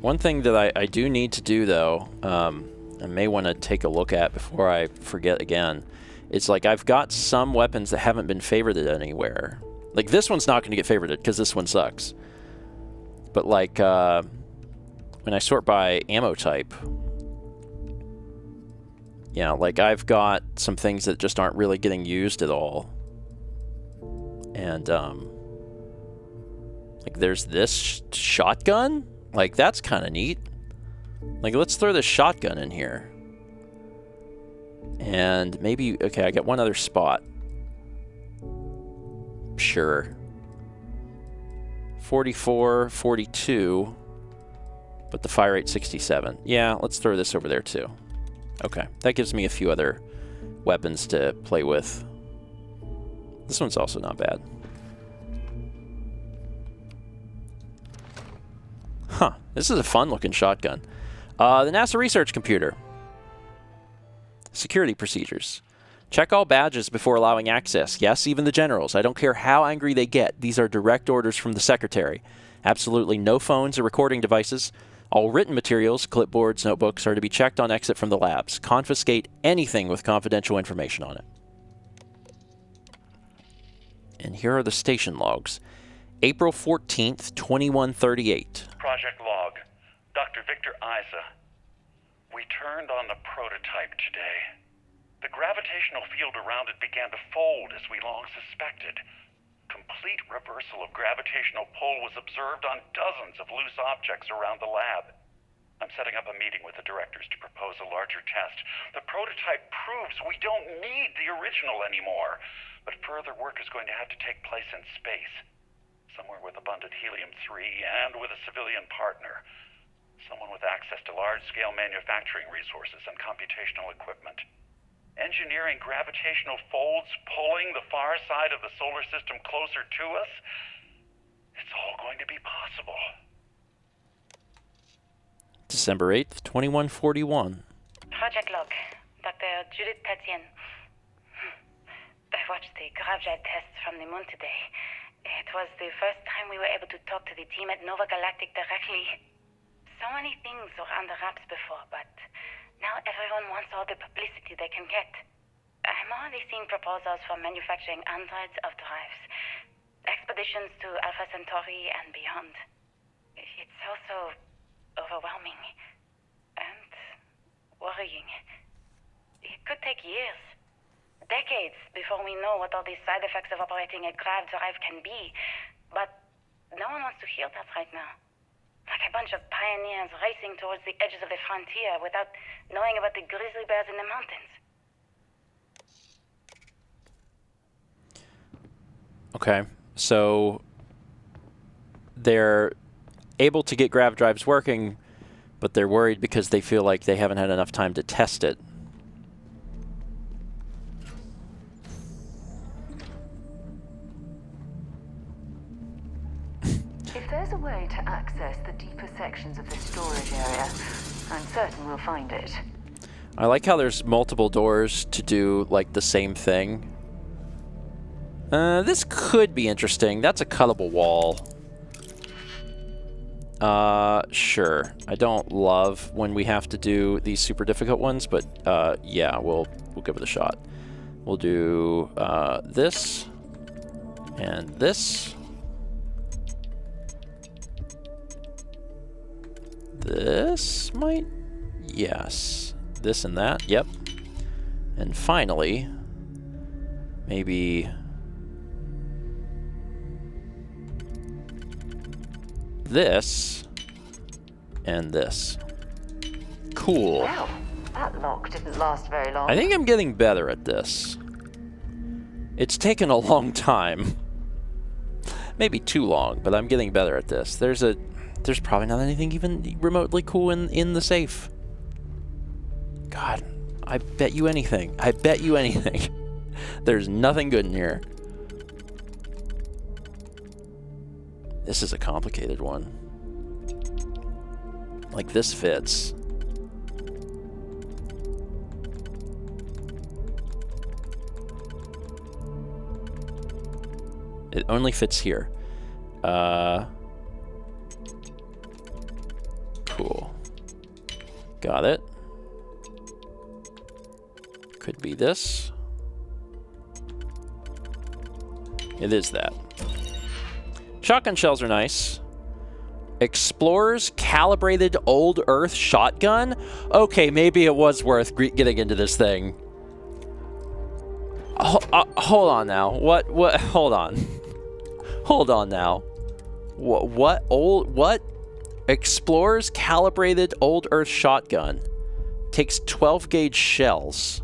One thing that I do need to do though, I may want to take a look at before I forget again, it's like I've got some weapons that haven't been favorited anywhere. Like this one's not going to get favorited because this one sucks. But like when I sort by ammo type, yeah, like I've got some things that just aren't really getting used at all. And like there's this shotgun. Like that's kind of neat. Like let's throw this shotgun in here. And maybe, okay, I got one other spot. Sure. 44, 42, but the fire rate 67. Yeah, let's throw this over there too. Okay, that gives me a few other weapons to play with. This one's also not bad. Huh, this is a fun-looking shotgun. The NASA research computer. Security procedures. Check all badges before allowing access. Yes, even the generals. I don't care how angry they get. These are direct orders from the secretary. Absolutely no phones or recording devices. All written materials, clipboards, notebooks are to be checked on exit from the labs. Confiscate anything with confidential information on it. And here are the station logs. April 14th, 2138. Project log. Dr. Victor Isa. We turned on the prototype today. The gravitational field around it began to fold as we long suspected. Complete reversal of gravitational pull was observed on dozens of loose objects around the lab. I'm setting up a meeting with the directors to propose a larger test. The prototype proves we don't need the original anymore, but further work is going to have to take place in space. Somewhere with abundant helium-3 and with a civilian partner. Someone with access to large-scale manufacturing resources and computational equipment. Engineering gravitational folds, pulling the far side of the solar system closer to us. It's all going to be possible. December 8th, 2141. Project log. Dr. Judith Tatien. I watched the gravjet tests from the moon today. It was the first time we were able to talk to the team at Nova Galactic directly. So many things were under wraps before, but now everyone wants all the publicity they can get. I'm already seeing proposals for manufacturing androids of drives. Expeditions to Alpha Centauri and beyond. It's also overwhelming and worrying. It could take years, decades, before we know what all these side effects of operating a grav drive can be. But no one wants to hear that right now. Like a bunch of pioneers racing towards the edges of the frontier without knowing about the grizzly bears in the mountains. Okay, so they're able to get grav drives working, but they're worried because they feel like they haven't had enough time to test it. If there's a way to access the deeper sections of the storage area, I'm certain we'll find it. I like how there's multiple doors to do, like, the same thing. This could be interesting. That's a cuttable wall. Sure. I don't love when we have to do these super difficult ones, but, yeah, we'll give it a shot. We'll do, this, and this. This might... Yes. This and that. Yep. And finally, maybe... this and this. Cool. Well, that lock didn't last very long. I think I'm getting better at this. It's taken a long time. Maybe too long, but I'm getting better at this. There's probably not anything even remotely cool in the safe. God, I bet you anything. I bet you anything. There's nothing good in here. This is a complicated one. Like, this fits. It only fits here. Cool. Got it. Could be this. It is that. Shotgun shells are nice. Explorer's calibrated old Earth shotgun? Okay, maybe it was worth getting into this thing. Hold on now. What? Hold on. Hold on now. What? Explorer's calibrated old Earth shotgun takes 12 gauge shells.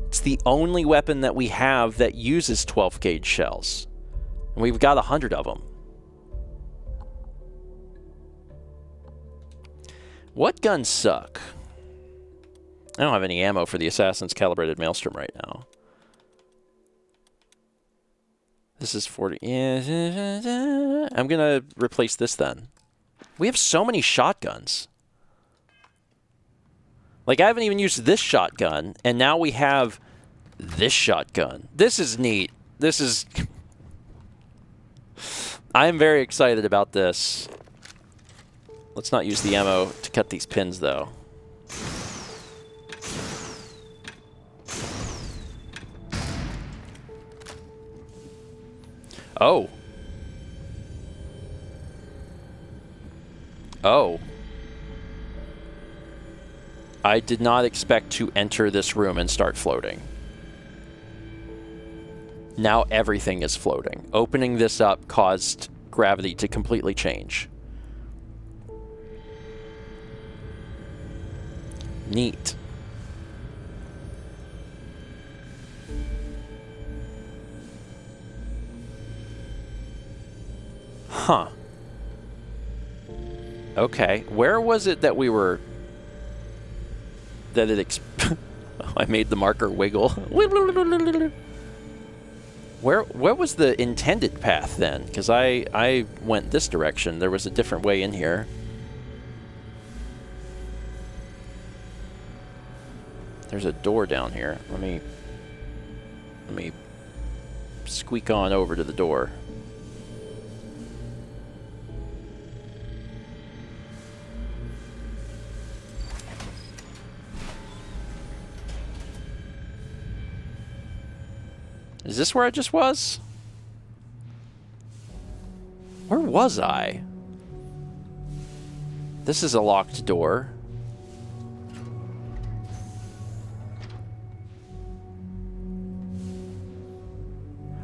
It's the only weapon that we have that uses 12 gauge shells. And we've got 100 of them. What guns suck? I don't have any ammo for the Assassin's Calibrated Maelstrom right now. This is 40. I'm going to replace this then. We have so many shotguns. Like, I haven't even used this shotgun, and now we have this shotgun. This is neat. This is... I'm very excited about this. Let's not use the ammo to cut these pins, though. Oh. Oh. I did not expect to enter this room and start floating. Now everything is floating. Opening this up caused gravity to completely change. Neat. Huh. Okay. Where was it that we were... that it... I made the marker wiggle. Where was the intended path then? Because I went this direction. There was a different way in here. There's a door down here. Let me squeak on over to the door. Is this where I just was? Where was I? This is a locked door.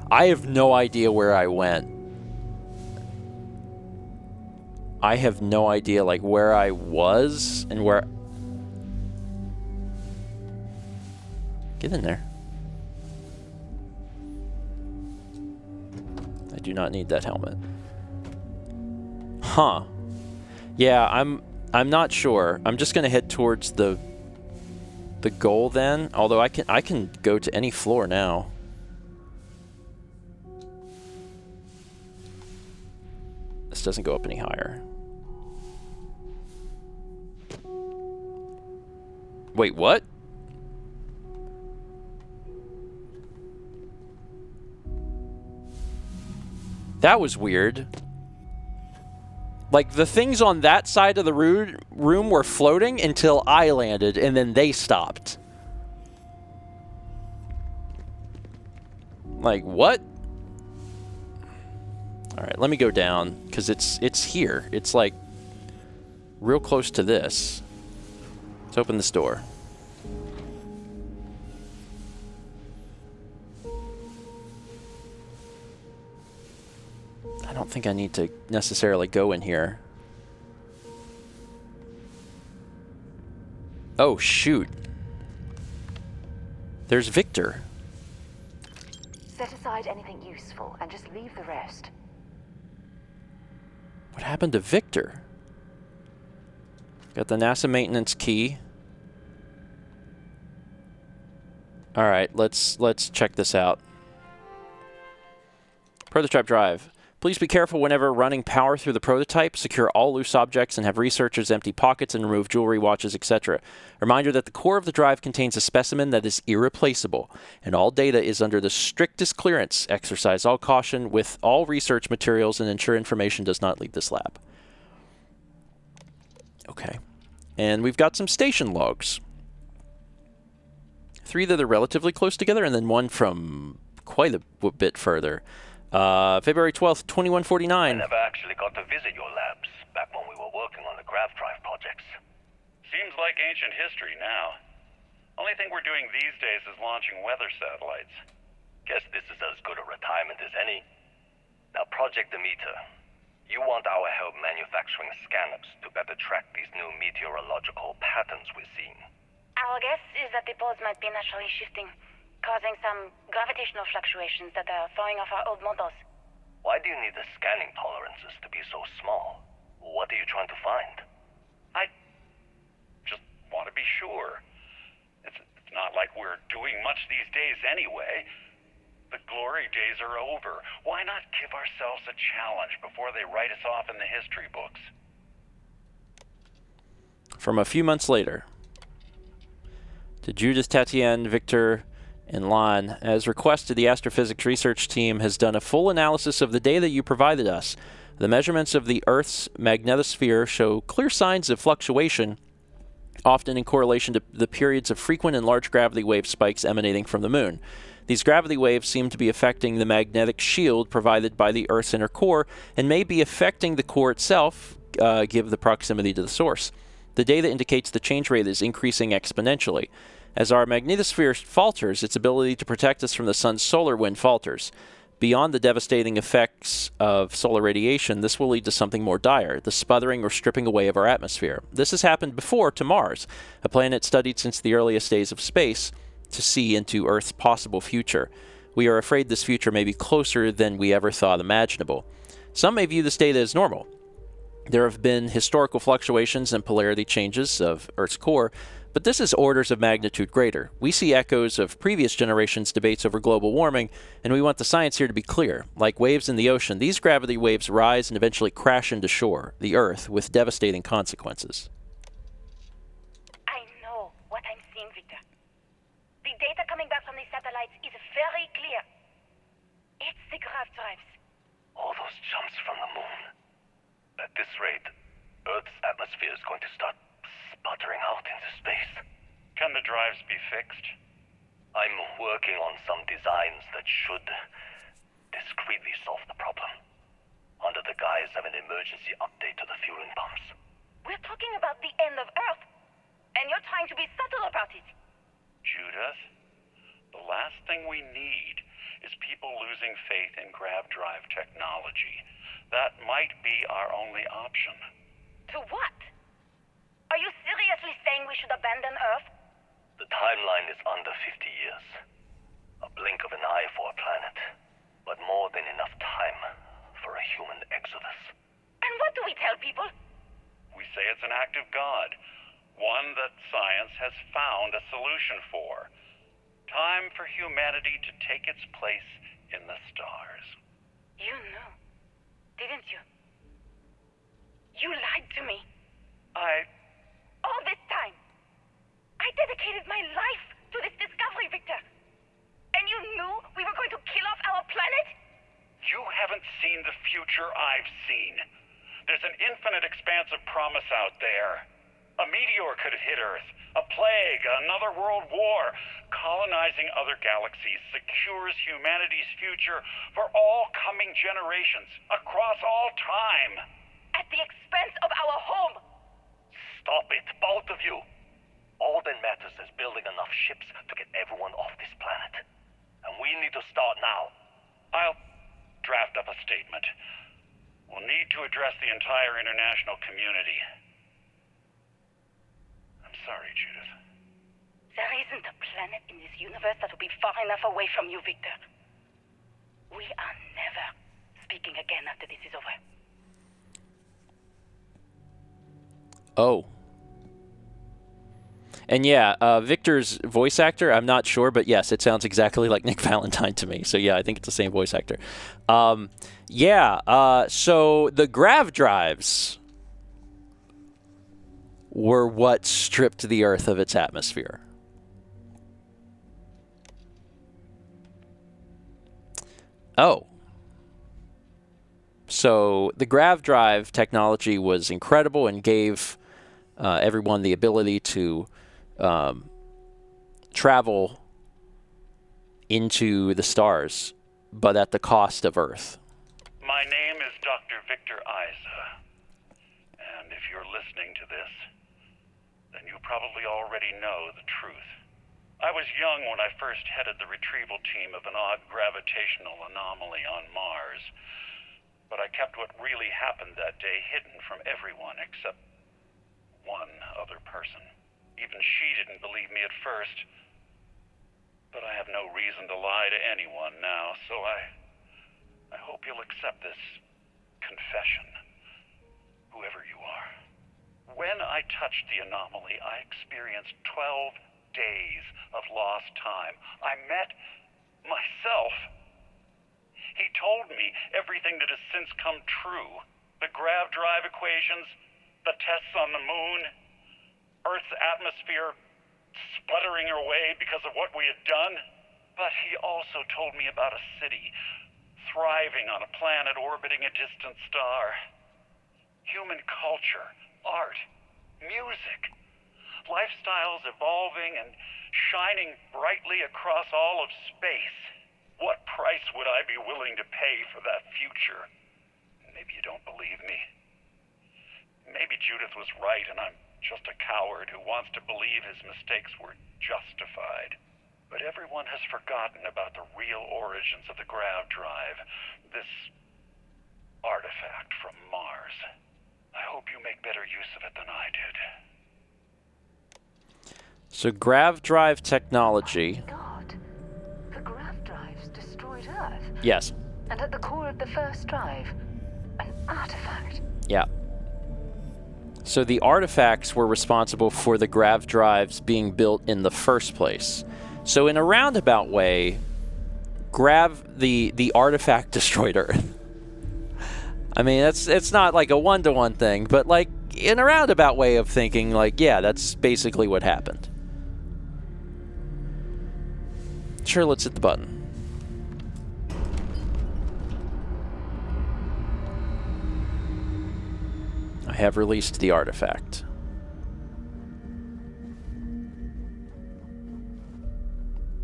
I have no idea where I went. I have no idea, like, where I was and where... Get in there. I do not need that helmet. Huh. Yeah, I'm not sure. I'm just gonna head towards the goal then. Although I can go to any floor now. This doesn't go up any higher. Wait, what? That was weird. Like, the things on that side of the room were floating until I landed, and then they stopped. Like, what? Alright, let me go down, because it's here. It's, like, real close to this. Let's open this door. I don't think I need to necessarily go in here. Oh, shoot. There's Victor. Set aside anything useful and just leave the rest. What happened to Victor? Got the NASA maintenance key. All right, let's check this out. Prototype drive. Please be careful whenever running power through the prototype. Secure all loose objects and have researchers empty pockets and remove jewelry, watches, etc. Reminder that the core of the drive contains a specimen that is irreplaceable, and all data is under the strictest clearance. Exercise all caution with all research materials and ensure information does not leave this lab. Okay. And we've got some station logs. 3 that are relatively close together, and then 1 from quite a bit further. February 12th, 2149. I never actually got to visit your labs back when we were working on the grav drive projects. Seems like ancient history now. Only thing we're doing these days is launching weather satellites. Guess this is as good a retirement as any. Now, Project Demeter, you want our help manufacturing scanners to better track these new meteorological patterns we're seeing. Our guess is that the poles might be naturally shifting. causing some gravitational fluctuations that are throwing off our old models. Why do you need the scanning tolerances to be so small? What are you trying to find? I just want to be sure. It's not like we're doing much these days anyway. The glory days are over. Why not give ourselves a challenge before they write us off in the history books? From a few months later, to Judith, Tatienne, Victor, and Lon, as requested, the astrophysics research team has done a full analysis of the data you provided us. The measurements of the Earth's magnetosphere show clear signs of fluctuation, often in correlation to the periods of frequent and large gravity wave spikes emanating from the moon. These gravity waves seem to be affecting the magnetic shield provided by the Earth's inner core and may be affecting the core itself, given the proximity to the source. The data indicates the change rate is increasing exponentially. As our magnetosphere falters, its ability to protect us from the sun's solar wind falters. Beyond the devastating effects of solar radiation, this will lead to something more dire, the sputtering or stripping away of our atmosphere. This has happened before to Mars, a planet studied since the earliest days of space, to see into Earth's possible future. We are afraid this future may be closer than we ever thought imaginable. Some may view this data as normal. There have been historical fluctuations and polarity changes of Earth's core, but this is orders of magnitude greater. We see echoes of previous generations' debates over global warming, and we want the science here to be clear. Like waves in the ocean, these gravity waves rise and eventually crash into shore, the Earth, with devastating consequences. I know what I'm seeing, Victor. The data coming back from the satellites is very clear. It's the grav drives. All those jumps from the moon. At this rate, Earth's atmosphere is going to start sputtering out into space. Can the drives be fixed? I'm working on some designs that should discreetly solve the problem, under the guise of an emergency update to the fueling pumps. We're talking about the end of Earth, and you're trying to be subtle about it. Judith, the last thing we need is people losing faith in grav drive technology. That might be our only option. To what? Are you seriously saying we should abandon Earth? The timeline is under 50 years. A blink of an eye for a planet, but more than enough time for a human exodus. And what do we tell people? We say it's an act of God, one that science has found a solution for. Time for humanity to take its place in the stars. You knew, didn't you? You lied to me. All this time, I dedicated my life to this discovery, Victor. And you knew we were going to kill off our planet? You haven't seen the future I've seen. There's an infinite expanse of promise out there. A meteor could hit Earth, a plague, another world war. Colonizing other galaxies secures humanity's future for all coming generations, across all time. At the expense of our home. Stop it, both of you. All that matters is building enough ships to get everyone off this planet. And we need to start now. I'll draft up a statement. We'll need to address the entire international community. I'm sorry, Judith. There isn't a planet in this universe that will be far enough away from you, Victor. We are never speaking again after this is over. Oh. And yeah, Victor's voice actor, I'm not sure, but yes, it sounds exactly like Nick Valentine to me. So yeah, I think it's the same voice actor. So the grav drives were what stripped the Earth of its atmosphere. Oh. So the grav drive technology was incredible and gave everyone the ability to travel into the stars, but at the cost of Earth. My name is Dr. Victor Isa, and if you're listening to this, then you probably already know the truth. I was young when I first headed the retrieval team of an odd gravitational anomaly on Mars, but I kept what really happened that day hidden from everyone except one other person. Even she didn't believe me at first. But I have no reason to lie to anyone now, so I hope you'll accept this confession, whoever you are. When I touched the anomaly, I experienced 12 days of lost time. I met myself. He told me everything that has since come true. The grav drive equations, the tests on the moon, Earth's atmosphere sputtering away because of what we had done. But he also told me about a city thriving on a planet orbiting a distant star. Human culture, art, music, lifestyles evolving and shining brightly across all of space. What price would I be willing to pay for that future? Maybe you don't believe me. Maybe Judith was right and I'm just a coward who wants to believe his mistakes were justified. But everyone has forgotten about the real origins of the grav drive, this artifact from Mars. I hope you make better use of it than I did. So grav drive technology. God, the grav drives destroyed Earth. Yes. And at the core of the first drive, an artifact. Yeah. So the artifacts were responsible for the grav drives being built in the first place. So in a roundabout way, the artifact destroyed Earth. I mean, it's not like a one-to-one thing, but like in a roundabout way of thinking, like, yeah, that's basically what happened. Sure, let's hit the button. I have released the artifact.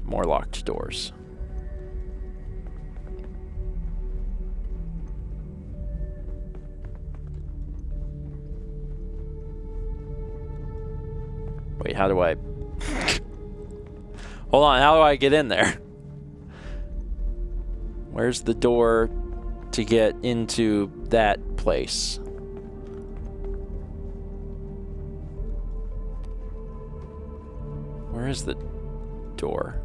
More locked doors. Wait, how do I... Hold on, how do I get in there? Where's the door to get into that place? Where is the door?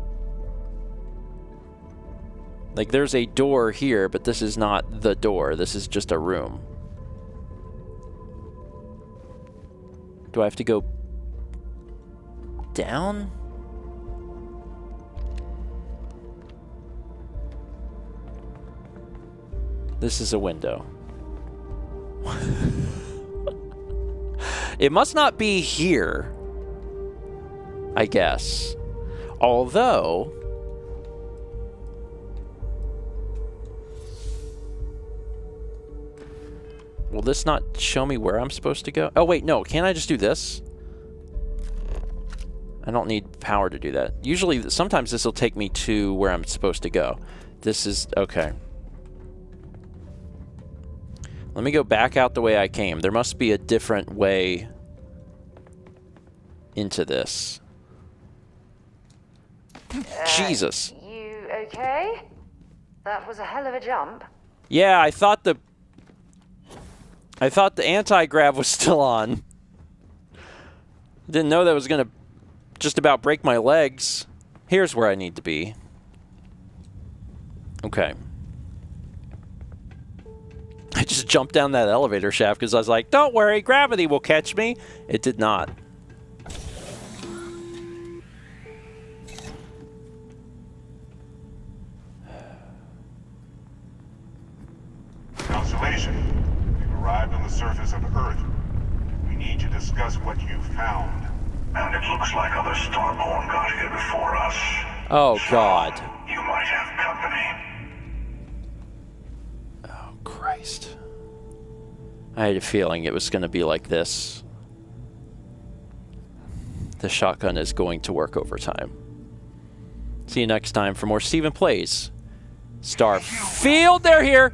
Like, there's a door here, but this is not the door. This is just a room. Do I have to go down? This is a window. It must not be here, I guess. Although... Will this not show me where I'm supposed to go? Oh, wait, no. Can't I just do this? I don't need power to do that. Usually, sometimes this will take me to where I'm supposed to go. This is... Okay. Let me go back out the way I came. There must be a different way into this. Jesus. You okay? That was a hell of a jump. Yeah, I thought the anti-grav was still on. Didn't know that was going to just about break my legs. Here's where I need to be. Okay. I just jumped down that elevator shaft because I was like, don't worry, gravity will catch me. It did not. Constellation, you've arrived on the surface of Earth. We need to discuss what you found. And it looks like other Starborn got here before us. Oh, God. You might have company. Oh, Christ. I had a feeling it was going to be like this. The shotgun is going to work overtime. See you next time for more Steven Plays Starfield. They're here!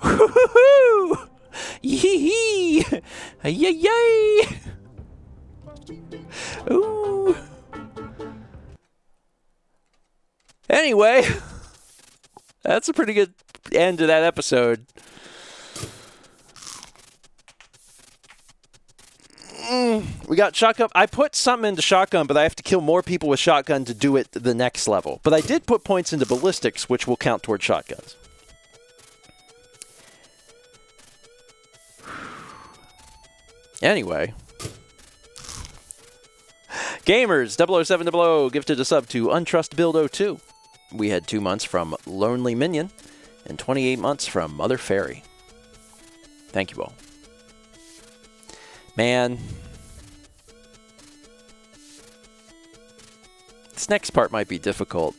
Woo-hoo-hoo! Yee-hee! Yay-yay! Ooh. Anyway, that's a pretty good end to that episode. We got shotgun. I put something into shotgun, but I have to kill more people with shotgun to do it the next level. But I did put points into ballistics, which will count towards shotguns. Anyway. Gamers, 00700 gifted a sub to Untrustbuild02. We had 2 months from Lonely Minion and 28 months from Mother Fairy. Thank you all. Man. This next part might be difficult.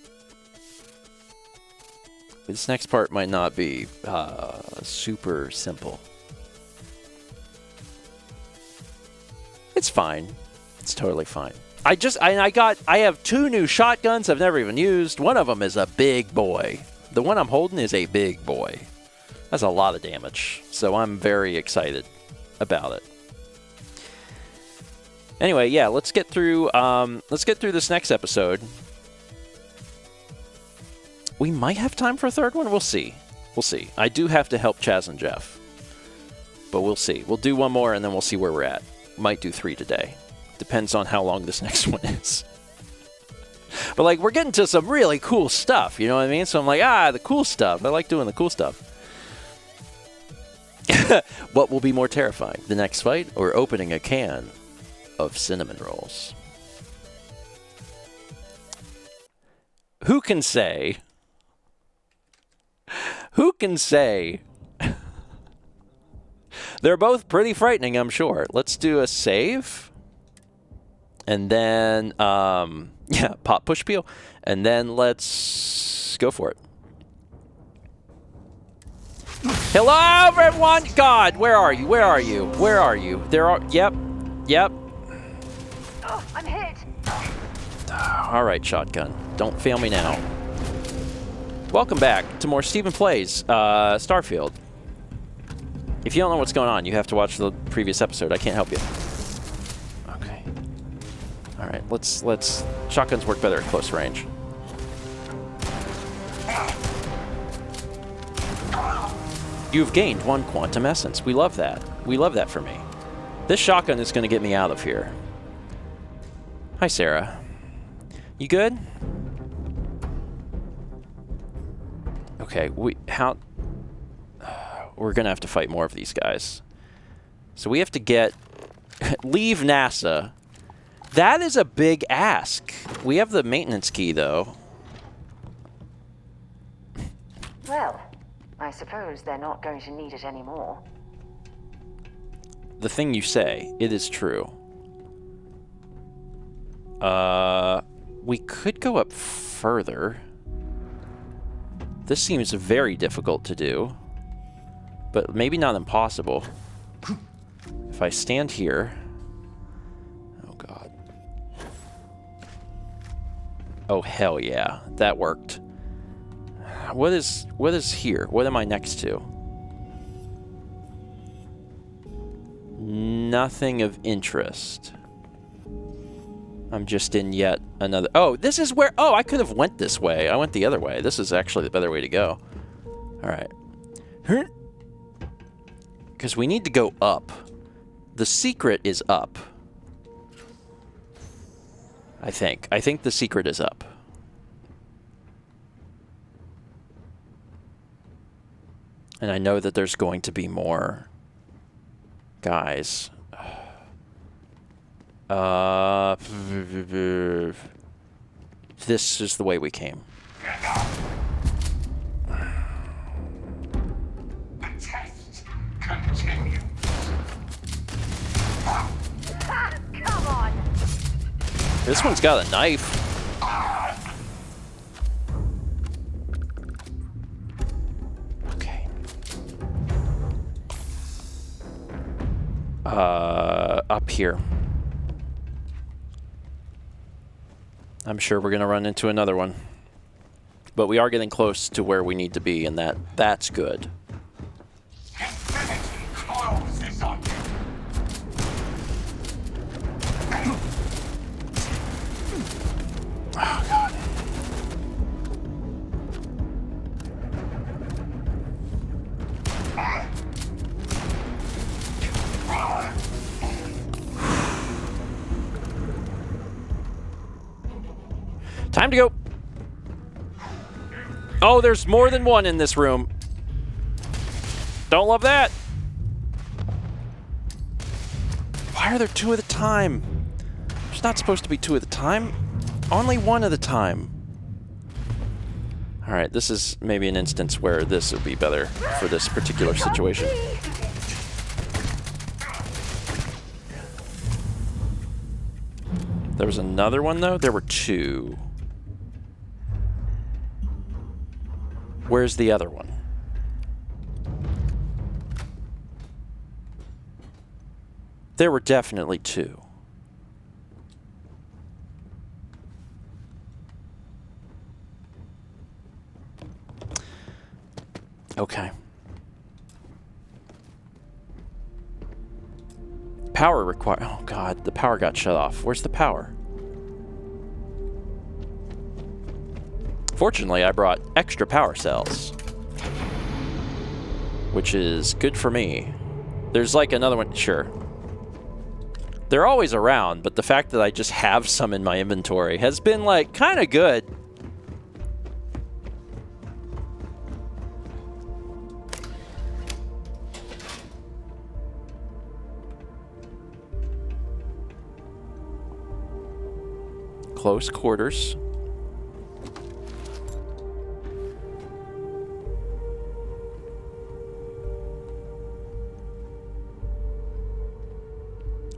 This next part might not be super simple. It's fine. It's totally fine. I have 2 new shotguns I've never even used. One of them is a big boy. The one I'm holding is a big boy. That's a lot of damage. So I'm very excited about it. Anyway, yeah, let's get through this next episode. We might have time for a third one. We'll see. We'll see. I do have to help Chaz and Jeff. But we'll see. We'll do one more and then we'll see where we're at. Might do 3 today. Depends on how long this next one is. But, like, we're getting to some really cool stuff, you know what I mean? So I'm like, the cool stuff. I like doing the cool stuff. What will be more terrifying, the next fight or opening a can of cinnamon rolls? Who can say? Who can say? They're both pretty frightening, I'm sure. Let's do a save. And then, yeah, pop, push, peel. And then let's go for it. Hello, everyone! God, where are you? Where are you? Where are you? There are, yep. Oh, I'm hit. All right, shotgun. Don't fail me now. Welcome back to more Stephen Plays Starfield. If you don't know what's going on, you have to watch the previous episode. I can't help you. Okay. All right, let's shotguns work better at close range. You've gained 1 quantum essence. We love that. We love that for me. This shotgun is going to get me out of here. Hi, Sarah. You good? Okay, we're going to have to fight more of these guys. So we have to get... leave NASA. That is a big ask. We have the maintenance key, though. Well, I suppose they're not going to need it anymore. The thing you say, it is true. We could go up further. This seems very difficult to do, but maybe not impossible. If I stand here... Oh, God. Oh, hell yeah. That worked. What is here? What am I next to? Nothing of interest. I'm just in yet another... Oh, this is where... Oh, I could have went this way. I went the other way. This is actually the better way to go. All right. Because we need to go up. The secret is up. I think. I think the secret is up. And I know that there's going to be more guys. This is the way we came. The test continues. Come on! This one's got a knife. Okay. Up here. I'm sure we're going to run into another one. But we are getting close to where we need to be, and that's good. Infinity closes on you. Oh, God. Time to go. Oh, there's more than one in this room. Don't love that. Why are there two at a time? There's not supposed to be two at a time. Only one at a time. All right, this is maybe an instance where this would be better for this particular situation. There was another one, though? There were two. Where's the other one? There were definitely two. Okay. Power required. Oh, God. The power got shut off. Where's the power? Fortunately, I brought extra power cells, which is good for me. There's like another one. Sure. They're always around, but the fact that I just have some in my inventory has been, like, kind of good. Close quarters.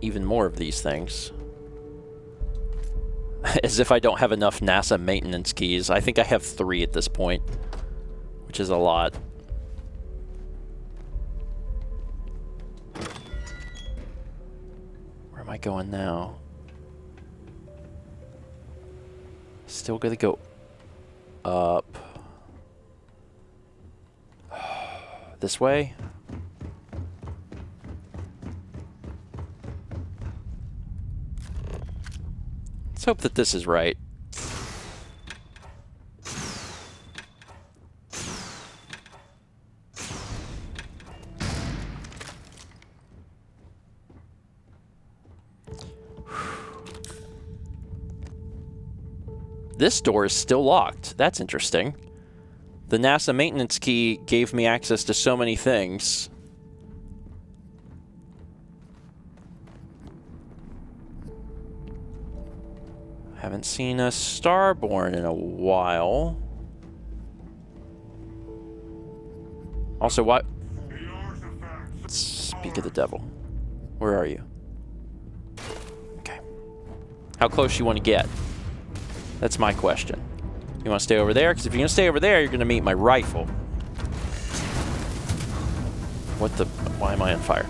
Even more of these things. As if I don't have enough NASA maintenance keys. I think I have 3 at this point, which is a lot. Where am I going now? Still gonna go up. This way? Let's hope that this is right. This door is still locked. That's interesting. The NASA maintenance key gave me access to so many things. Haven't seen a Starborn in a while. Also, what? Speak of the devil. Where are you? Okay. How close you want to get? That's my question. You want to stay over there? Because if you're going to stay over there, you're going to meet my rifle. What the? Why am I on fire?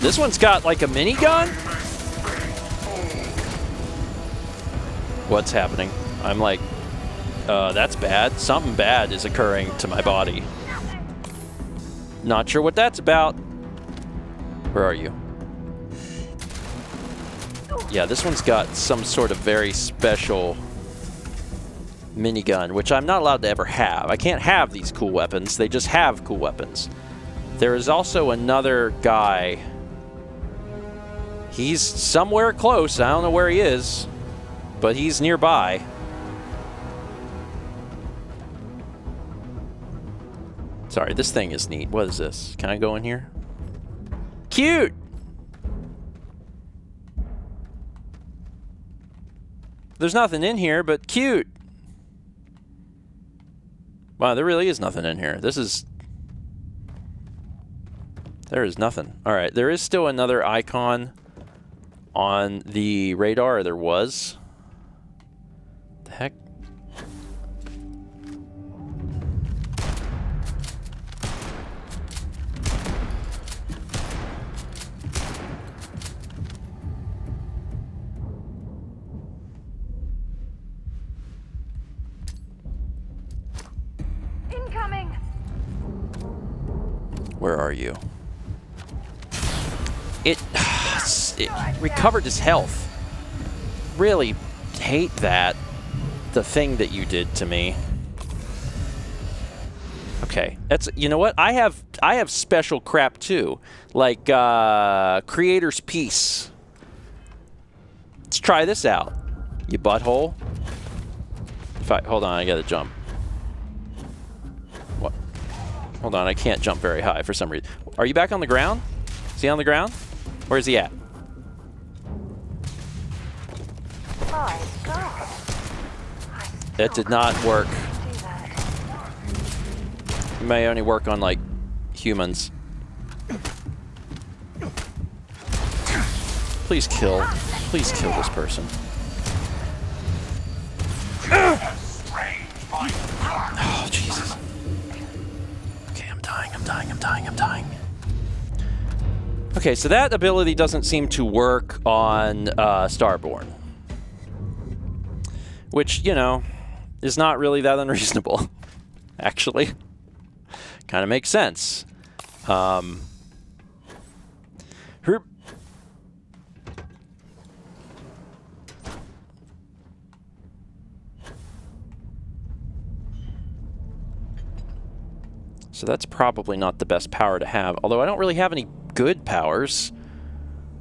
This one's got like a minigun? What's happening? I'm like, that's bad. Something bad is occurring to my body. Not sure what that's about. Where are you? Yeah, this one's got some sort of very special minigun, which I'm not allowed to ever have. I can't have these cool weapons. They just have cool weapons. There is also another guy. He's somewhere close. I don't know where he is, but he's nearby. Sorry, this thing is neat. What is this? Can I go in here? Cute! There's nothing in here, but cute. Wow, there really is nothing in here. This is... There is nothing. All right, there is still another icon on the radar. There was. The heck? Incoming. Where are you? It recovered his health. Really hate that. The thing that you did to me. Okay, that's, you know what? I have special crap too, like Creator's Piece. try this out, you butthole. Hold on, I gotta jump. What? Hold on, I can't jump very high for some reason. Are you back on the ground? Is he on the ground? Where's he at? My God. That did not work. It may only work on, like, humans. Please kill this person. Oh, Jesus. Okay, I'm dying. Okay, so that ability doesn't seem to work on Starborn. Which, you know, is not really that unreasonable, actually. Kind of makes sense. So that's probably not the best power to have, although I don't really have any good powers.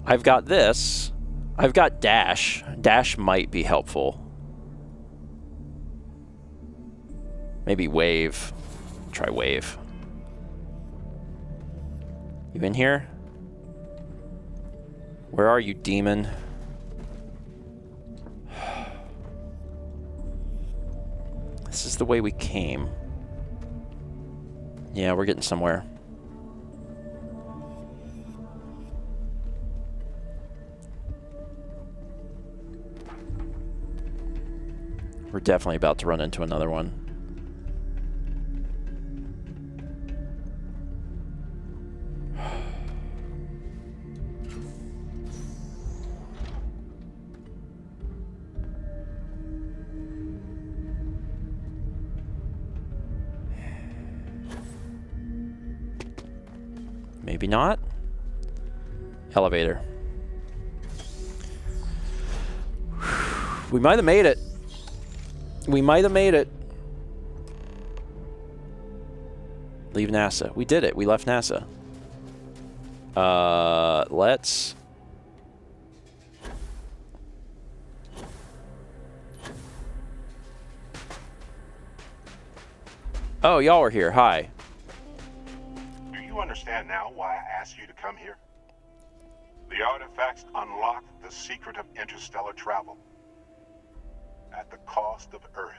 I've got this. I've got dash. Dash might be helpful. Maybe wave. Try wave. You in here? Where are you, demon? This is the way we came. Yeah, we're getting somewhere. We're definitely about to run into another one. Maybe not. Elevator. We might have made it. We might have made it. Leave NASA. We did it. We left NASA. Let's... Oh, y'all are here. Hi. Do you understand now why I asked you to come here? The artifacts unlock the secret of interstellar travel. At the cost of Earth.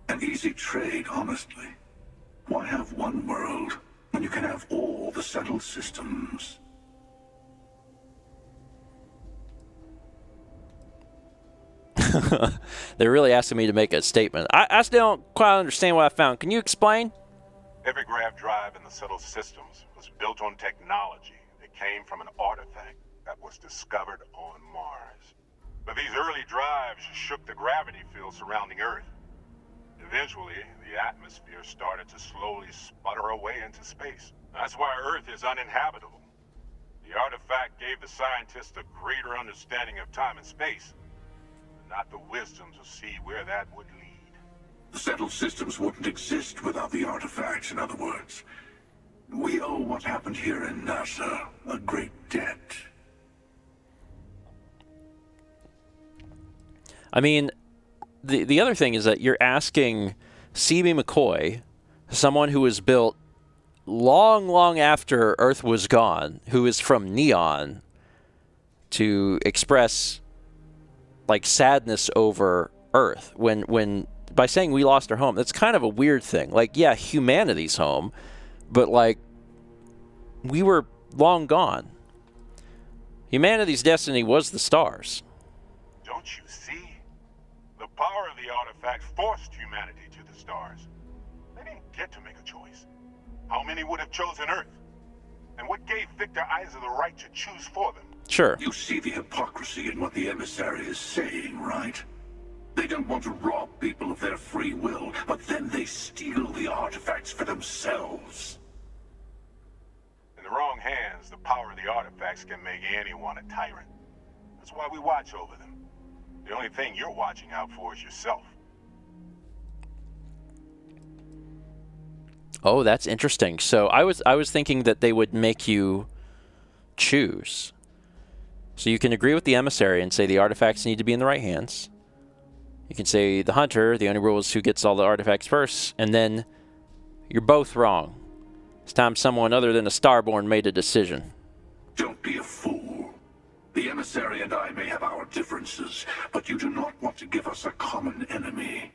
An easy trade, honestly. Why have one world when you can have all the settled systems? They're really asking me to make a statement. I still don't quite understand what I found. Can you explain? Every grav drive in the settled systems was built on technology that came from an artifact that was discovered on Mars. But these early drives shook the gravity field surrounding Earth. Eventually, the atmosphere started to slowly sputter away into space. That's why Earth is uninhabitable. The artifact gave the scientists a greater understanding of time and space, but not the wisdom to see where that would lead. The settled systems wouldn't exist without the artifacts, in other words. We owe what happened here in NASA a great debt. I mean, the other thing is that you're asking C.B. McCoy, someone who was built long, long after Earth was gone, who is from Neon, to express, like, sadness over Earth when by saying we lost our home. That's kind of a weird thing. Like, yeah, humanity's home, but, like, we were long gone. Humanity's destiny was the stars. Don't you see? The power of the artifact forced humanity to the stars. They didn't get to make a choice. How many would have chosen Earth? And what gave Victor Isa the right to choose for them? Sure. You see the hypocrisy in what the emissary is saying, right? They don't want to rob people of their free will, but then they steal the artifacts for themselves. In the wrong hands, the power of the artifacts can make anyone a tyrant. That's why we watch over them. The only thing you're watching out for is yourself. Oh, that's interesting. So I was thinking that they would make you choose. So you can agree with the emissary and say the artifacts need to be in the right hands. You can say the hunter, the only rule is who gets all the artifacts first, and then you're both wrong. It's time someone other than a Starborn made a decision. Don't be a fool. The emissary and I may have our differences, but you do not want to give us a common enemy.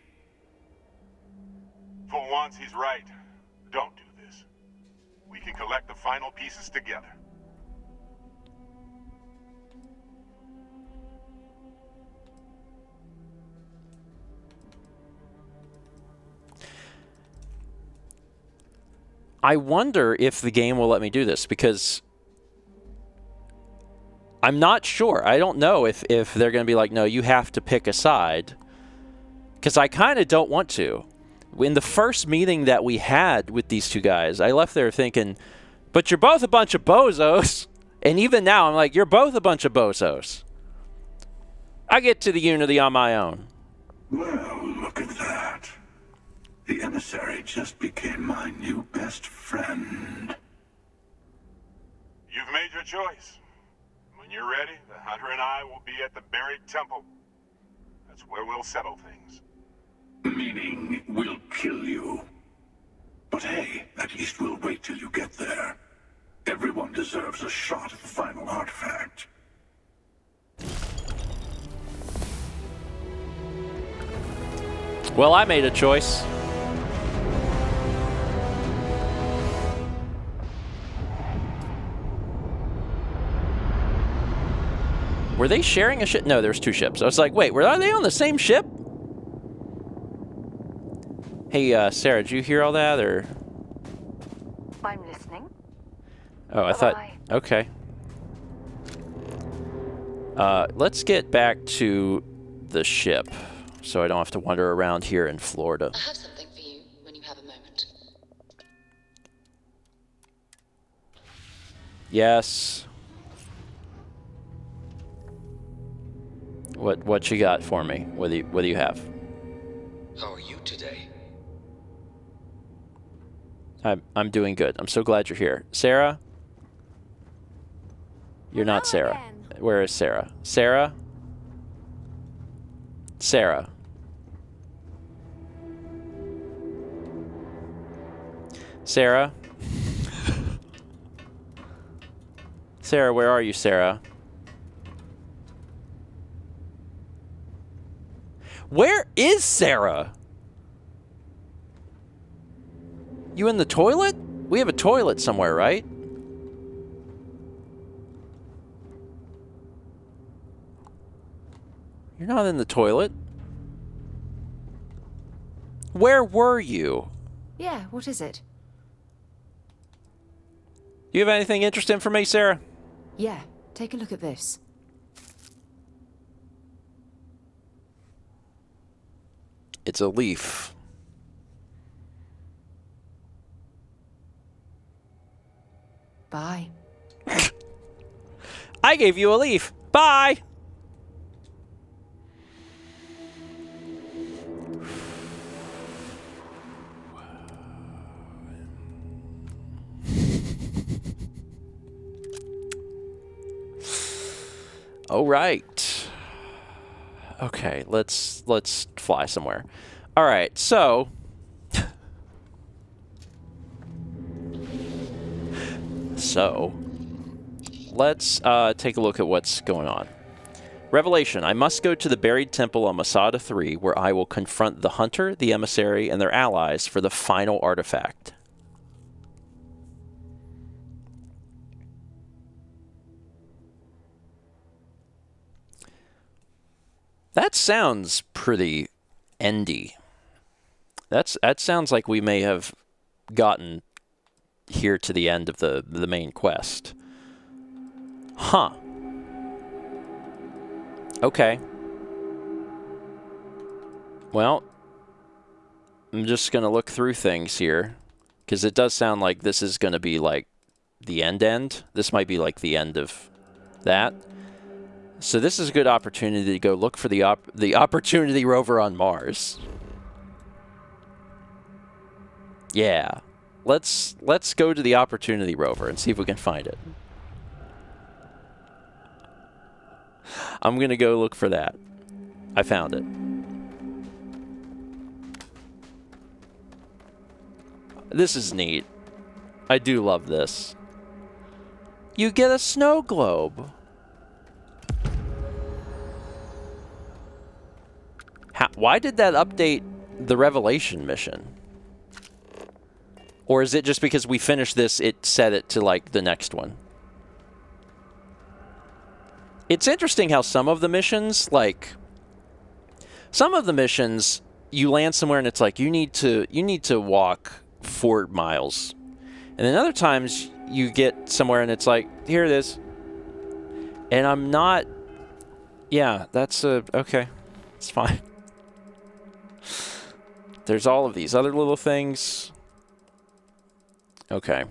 For once, he's right. Don't do this. We can collect the final pieces together. I wonder if the game will let me do this, because I'm not sure. I don't know if they're going to be like, no, you have to pick a side, because I kind of don't want to. In the first meeting that we had with these two guys, I left there thinking, but you're both a bunch of bozos. And even now, I'm like, you're both a bunch of bozos. I get to the Unity on my own. Well, look at that. The emissary just became my new best friend. You've made your choice. When you're ready, the hunter and I will be at the buried temple. That's where we'll settle things. Meaning, we'll kill you. But hey, at least we'll wait till you get there. Everyone deserves a shot at the final artifact. Well, I made a choice. Were they sharing a ship? No, there's two ships. I was like, wait, are they on the same ship? Hey, Sarah, did you hear all that, or? I'm listening. Oh, I thought. Bye. Okay. Let's get back to the ship, so I don't have to wander around here in Florida. I have something for you when you have a moment. Yes. What you got for me? What do you have? How are you today? I'm doing good. I'm so glad you're here. Sarah? You're not Sarah. Where is Sarah? Sarah? Sarah. Sarah? Sarah, where are you, Sarah? Where is Sarah? You in the toilet? We have a toilet somewhere, right? You're not in the toilet. Where were you? Yeah, what is it? Do you have anything interesting for me, Sarah? Yeah, take a look at this. It's a leaf. Bye. I gave you a leaf. Bye! All right. Okay, let's fly somewhere. All right, so let's take a look at what's going on. Revelation: I must go to the buried temple on Masada 3, where I will confront the hunter, the emissary, and their allies for the final artifact. That sounds pretty endy. That sounds like we may have gotten here to the end of the main quest. Huh. Okay. Well, I'm just going to look through things here, because it does sound like this is going to be like the end. This might be like the end of that. So this is a good opportunity to go look for the Opportunity rover on Mars. Yeah. Let's go to the Opportunity rover and see if we can find it. I'm going to go look for that. I found it. This is neat. I do love this. You get a snow globe. Why did that update the Revelation mission? Or is it just because we finished this, it set it to, like, the next one? It's interesting how some of the missions, like... Some of the missions, you land somewhere and it's like, you need to walk 4 miles. And then other times, you get somewhere and it's like, here it is. And I'm not... Yeah, that's okay. It's fine. There's all of these other little things. Okay.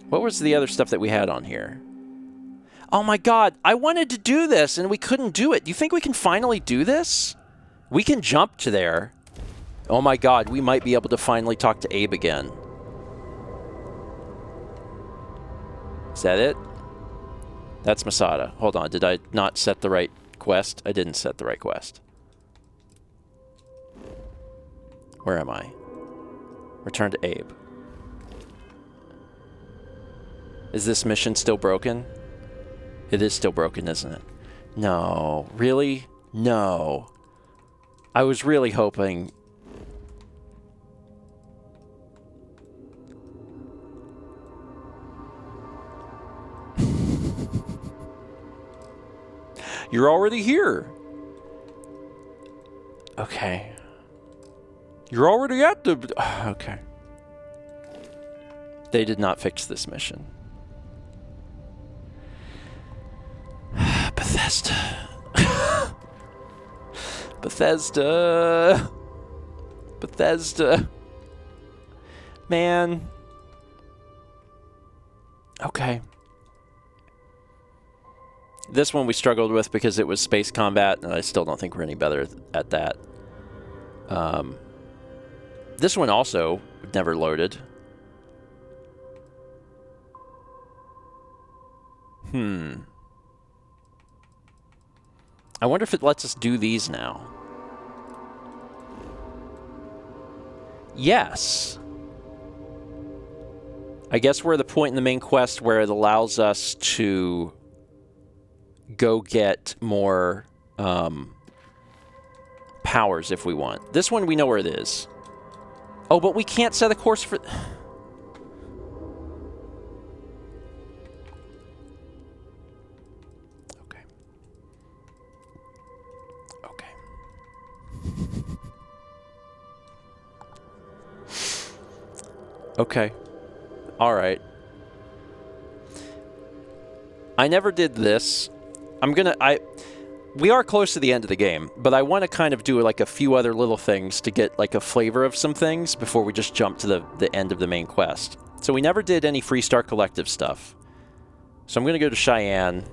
What was the other stuff that we had on here? Oh my god, I wanted to do this and we couldn't do it. Do you think we can finally do this? We can jump to there. Oh my god, we might be able to finally talk to Abe again. Is that it? That's Masada. Hold on, did I not set the right quest? I didn't set the right quest. Where am I? Return to Abe. Is this mission still broken? It is still broken, isn't it? No. Really? No. I was really hoping... You're already here. Okay. You're already at the... Okay. They did not fix this mission. Bethesda. Bethesda. Bethesda. Man. Okay. This one we struggled with because it was space combat, and I still don't think we're any better at that. This one also never loaded. I wonder if it lets us do these now. Yes. I guess we're at the point in the main quest where it allows us to go get more powers if we want. This one we know where it is. Oh, but we can't set a course for... Okay. Okay. Okay. All right. I never did this. We are close to the end of the game, but I want to kind of do like a few other little things to get like a flavor of some things before we just jump to the end of the main quest. So we never did any Freestar Collective stuff. So I'm going to go to Cheyenne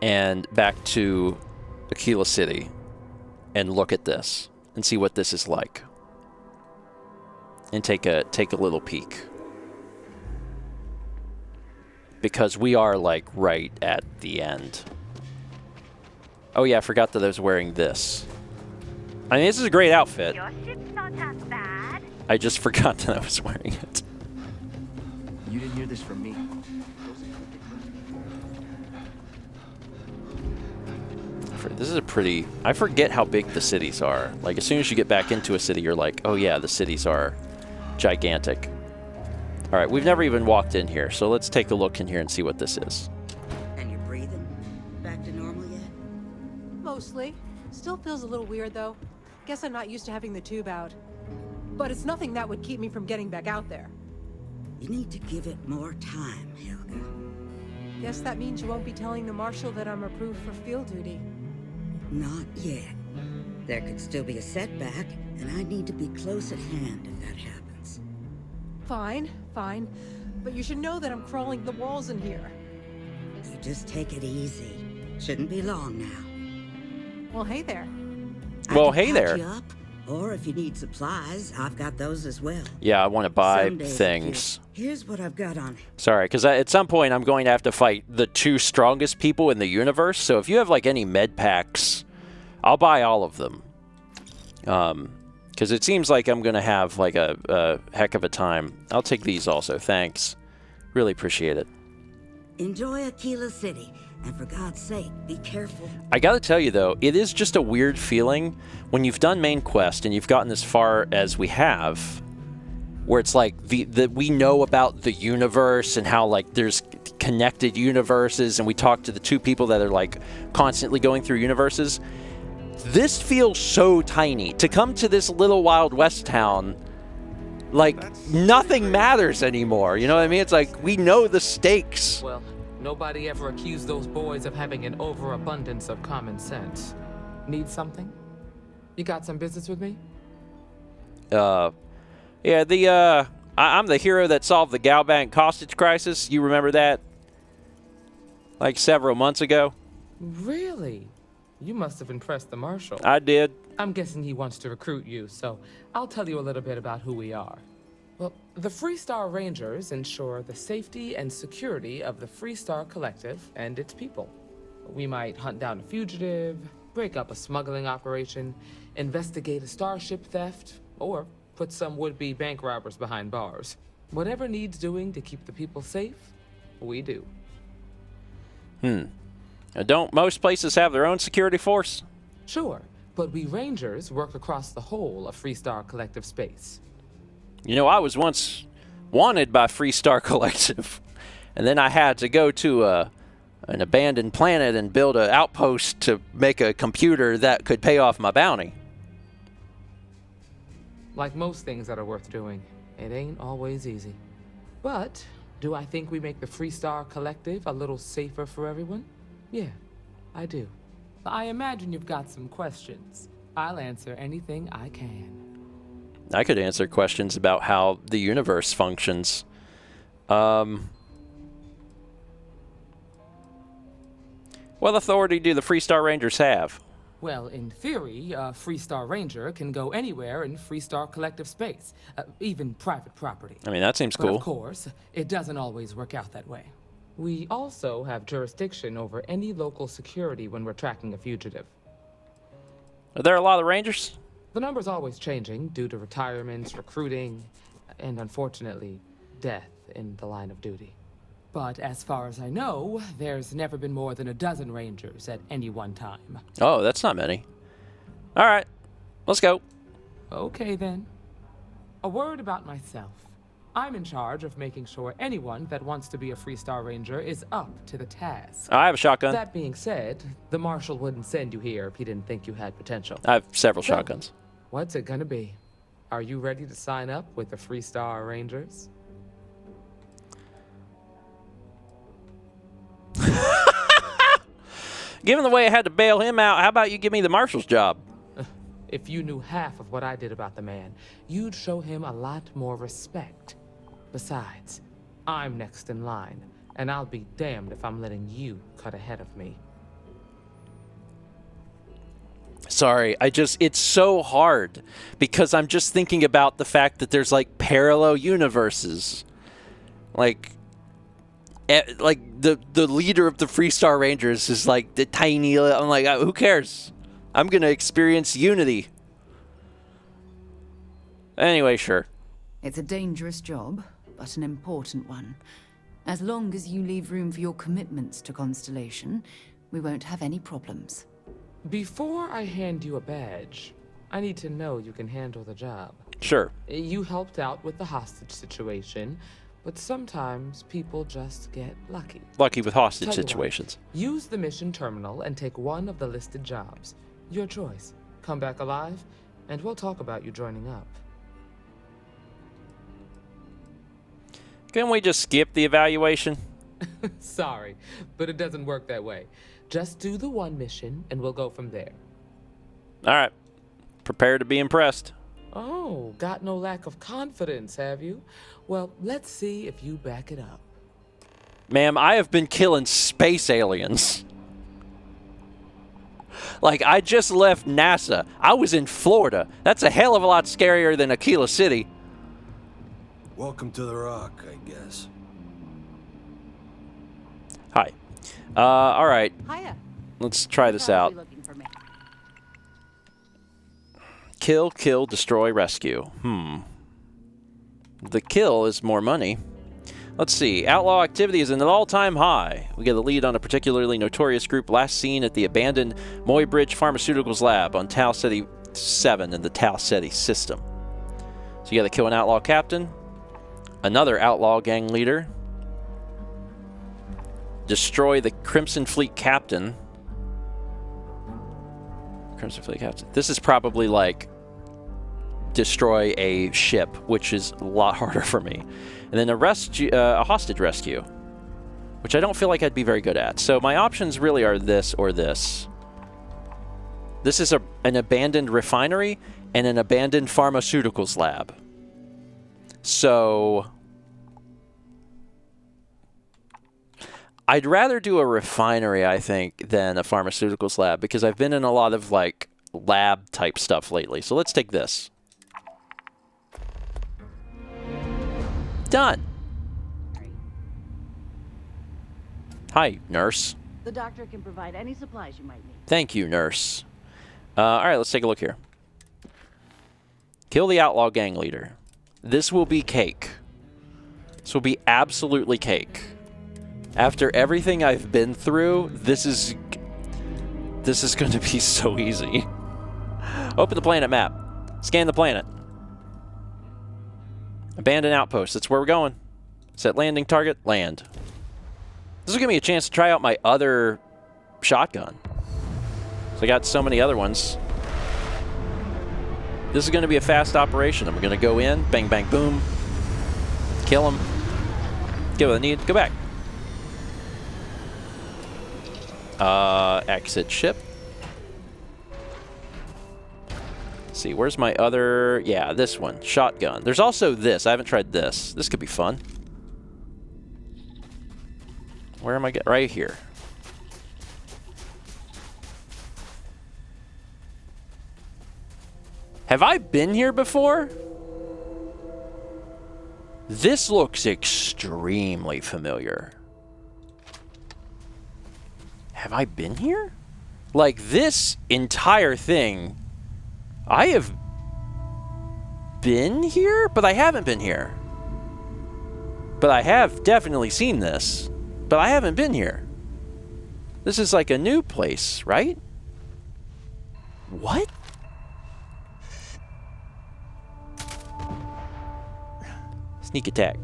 and back to Aquila City and look at this and see what this is like. And take a little peek. Because we are, like, right at the end. Oh, yeah, I forgot that I was wearing this. I mean, this is a great outfit. Your ship's not half bad. I just forgot that I was wearing it. You didn't hear this from me. This is a pretty... I forget how big the cities are. Like, as soon as you get back into a city, you're like, oh, yeah, the cities are gigantic. All right, we've never even walked in here, so let's take a look in here and see what this is. And you're breathing? Back to normal yet? Mostly. Still feels a little weird, though. Guess I'm not used to having the tube out. But it's nothing that would keep me from getting back out there. You need to give it more time, Helga. Guess that means you won't be telling the Marshal that I'm approved for field duty. Not yet. There could still be a setback, and I need to be close at hand if that happens. Fine, fine. But you should know that I'm crawling the walls in here. You just take it easy. Shouldn't be long now. Well, hey there. Well, hey there. You up, Or if you need supplies, I've got those as well. Yeah, I want to buy Some days, things. kid. Here's what I've got on. Sorry, because at some point I'm going to have to fight the 2 strongest people in the universe. So if you have like any med packs, I'll buy all of them. Because it seems like I'm going to have like a heck of a time. I'll take these also. Thanks. Really appreciate it. Enjoy Aquila City. And for God's sake, be careful. I gotta tell you though, it is just a weird feeling when you've done main quest and you've gotten as far as we have, where it's like we know about the universe and how like there's connected universes, and we talk to the 2 people that are like constantly going through universes. This feels so tiny. To come to this little Wild West town, like nothing matters anymore. You know what I mean? It's like we know the stakes. Well, nobody ever accused those boys of having an overabundance of common sense. Need something? You got some business with me? Yeah, I'm the hero that solved the Galbank hostage crisis. You remember that? Like several months ago? Really? You must have impressed the Marshal. I did. I'm guessing he wants to recruit you, so I'll tell you a little bit about who we are. Well, the Freestar Rangers ensure the safety and security of the Freestar Collective and its people. We might hunt down a fugitive, break up a smuggling operation, investigate a starship theft, or put some would-be bank robbers behind bars. Whatever needs doing to keep the people safe, we do. Don't most places have their own security force? Sure, but we Rangers work across the whole of Freestar Collective space. You know, I was once wanted by Freestar Collective, and then I had to go to an abandoned planet and build an outpost to make a computer that could pay off my bounty. Like most things that are worth doing, it ain't always easy. But do I think we make the Freestar Collective a little safer for everyone? Yeah, I do. I imagine you've got some questions. I'll answer anything I can. I could answer questions about how the universe functions. What authority do the Freestar Rangers have? Well, in theory, a Freestar Ranger can go anywhere in Freestar Collective space, even private property. I mean, that seems But cool. of course, it doesn't always work out that way. We also have jurisdiction over any local security when we're tracking a fugitive. Are there a lot of Rangers? The number's always changing due to retirements, recruiting, and unfortunately, death in the line of duty. But as far as I know, there's never been more than a dozen Rangers at any one time. Oh, that's not many. All right, let's go. Okay, then. A word about myself. I'm in charge of making sure anyone that wants to be a Freestar Ranger is up to the task. I have a shotgun. That being said, the Marshal wouldn't send you here if he didn't think you had potential. I have several shotguns. What's it gonna be? Are you ready to sign up with the Freestar Rangers? Given the way I had to bail him out, how about you give me the Marshal's job? If you knew half of what I did about the man, you'd show him a lot more respect. Besides, I'm next in line, and I'll be damned if I'm letting you cut ahead of me. Sorry, it's so hard because I'm just thinking about the fact that there's like parallel universes. Like the leader of the Freestar Rangers is like the tiny, I'm like, who cares? I'm going to experience unity. Anyway, sure. It's a dangerous job, but an important one. As long as you leave room for your commitments to Constellation, we won't have any problems. Before I hand you a badge, I need to know you can handle the job. Sure. You helped out with the hostage situation, but sometimes people just get lucky. Lucky with hostage Tell you what, situations. use the mission terminal and take one of the listed jobs. Your choice. Come back alive, and we'll talk about you joining up. Can we just skip the evaluation? Sorry, but it doesn't work that way. Just do the one mission, and we'll go from there. All right. Prepare to be impressed. Oh, got no lack of confidence, have you? Well, let's see if you back it up. Ma'am, I have been killing space aliens. Like, I just left NASA. I was in Florida. That's a hell of a lot scarier than Aquila City. Welcome to the Rock, I guess. Hi. All right. Hiya. Let's try this out. Kill, kill, destroy, rescue. The kill is more money. Let's see. Outlaw activity is at an all-time high. We get the lead on a particularly notorious group last seen at the abandoned Moybridge Pharmaceuticals lab on Tau Ceti 7 in the Tau Ceti system. So you got to kill an outlaw captain, another outlaw gang leader, destroy the Crimson Fleet captain. Crimson Fleet captain. This is probably like destroy a ship, which is a lot harder for me. And then a hostage rescue, which I don't feel like I'd be very good at. So my options really are this or this. This is an abandoned refinery and an abandoned pharmaceuticals lab. So I'd rather do a refinery, I think, than a pharmaceuticals lab, because I've been in a lot of like lab type stuff lately. So let's take this. Done. Hi, nurse. The doctor can provide any supplies you might need. Thank you, nurse. All right, let's take a look here. Kill the outlaw gang leader. This will be cake. This will be absolutely cake. After everything I've been through, this is going to be so easy. Open the planet map. Scan the planet. Abandoned outpost. That's where we're going. Set landing target. Land. This will give me a chance to try out my other shotgun. So I got so many other ones. This is going to be a fast operation. I'm going to go in, bang, bang, boom, kill him, get what I need, go back. Exit ship. Let's see, where's my other... Yeah, this one. Shotgun. There's also this. I haven't tried this. This could be fun. Where am I getting? Right here. Have I been here before? This looks extremely familiar. Have I been here? Like, this entire thing... I have been here, but I haven't been here. But I have definitely seen this, but I haven't been here. This is like a new place, right? What? Sneak attack.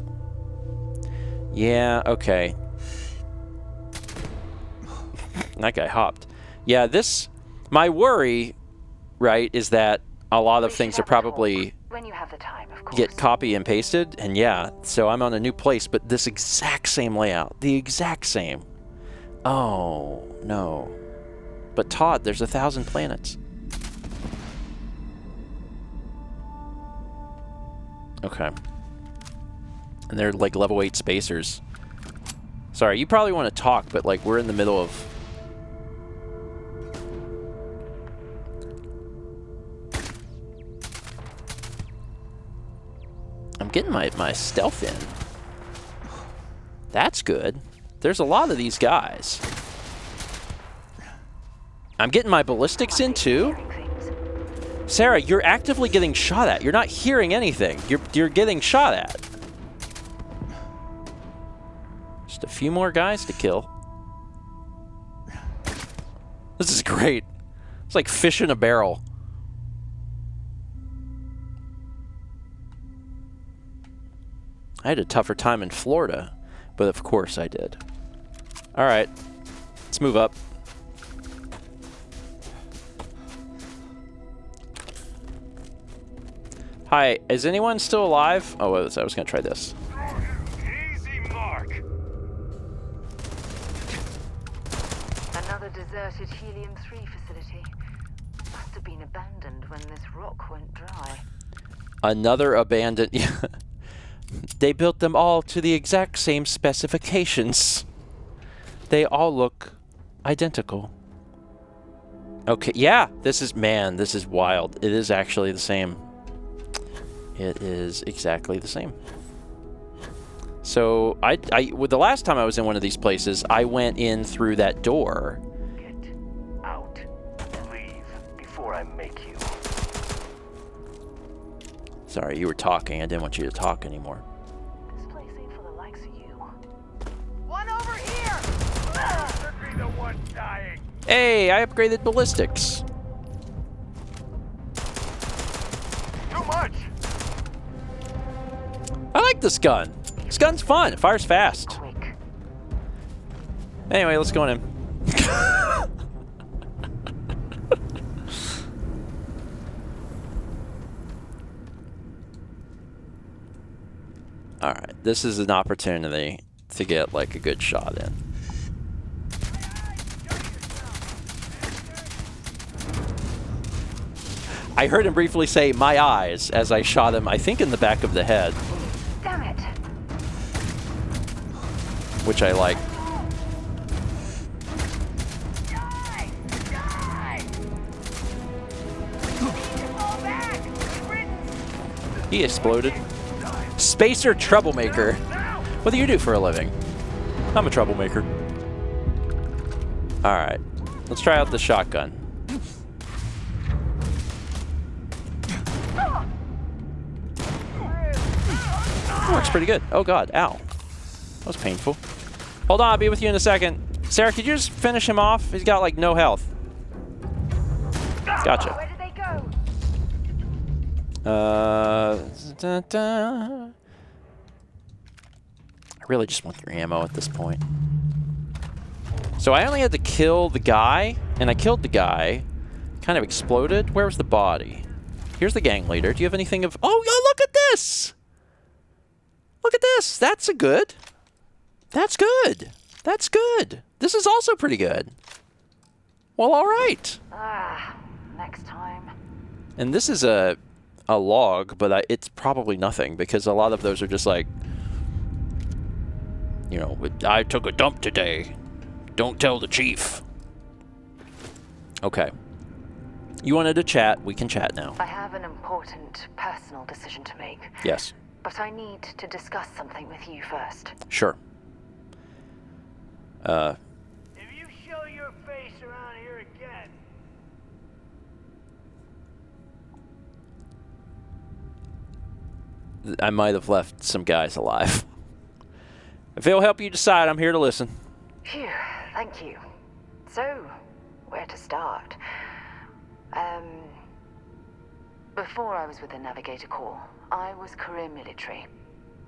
Yeah, okay. That guy hopped. Yeah, this... My worry... right, is that a lot of things are probably when you have the time, of course. Get copy and pasted, and yeah, so I'm on a new place, but this exact same layout, the exact same. Oh, no. But Todd, there's 1,000 planets. Okay. And they're like level 8 spacers. Sorry, you probably want to talk, but like we're in the middle of... I'm getting my stealth in. That's good. There's a lot of these guys. I'm getting my ballistics in too. Sarah, you're actively getting shot at. You're not hearing anything. You're getting shot at. Just a few more guys to kill. This is great. It's like fish in a barrel. I had a tougher time in Florida, but of course I did. All right, let's move up. Hi, is anyone still alive? Oh, I was gonna try this. Easy mark. Another deserted Helium-3 facility. Must have been abandoned when this rock went dry. Another abandoned... They built them all to the exact same specifications. They all look identical. Okay, yeah, this is wild. It is actually the same. It is exactly the same. So with the last time I was in one of these places, I went in through that door. Get out. Leave before I make you. Sorry, you were talking. I didn't want you to talk anymore. This place ain't for the likes of you. One over here! Should be the one dying. Hey, I upgraded ballistics. Too much! I like this gun. This gun's fun. It fires fast. Quick. Anyway, let's go on in. Alright, this is an opportunity to get like a good shot in. I heard him briefly say, "my eyes," as I shot him, I think in the back of the head. Damn it. Which I like. Die! Die! Fall back! He exploded. Spacer troublemaker. What do you do for a living? I'm a troublemaker. Alright. Let's try out the shotgun. Works pretty good. Oh god, ow. That was painful. Hold on, I'll be with you in a second. Sarah, could you just finish him off? He's got like no health. Gotcha. Where did they go? I really just want your ammo at this point. So I only had to kill the guy, and I killed the guy. Kind of exploded. Where was the body? Here's the gang leader. Do you have anything of... Oh, look at this! Look at this. That's a good. That's good. That's good. This is also pretty good. Well, all right. Next time. And this is a log, but it's probably nothing because a lot of those are just like, you know, I took a dump today. Don't tell the chief. Okay. You wanted to chat. We can chat now. I have an important personal decision to make. Yes. But I need to discuss something with you first. Sure. If you show your face around here again... I might have left some guys alive. If it'll help you decide, I'm here to listen. Phew, thank you. So, where to start? Before I was with the Navigator Corps, I was career military,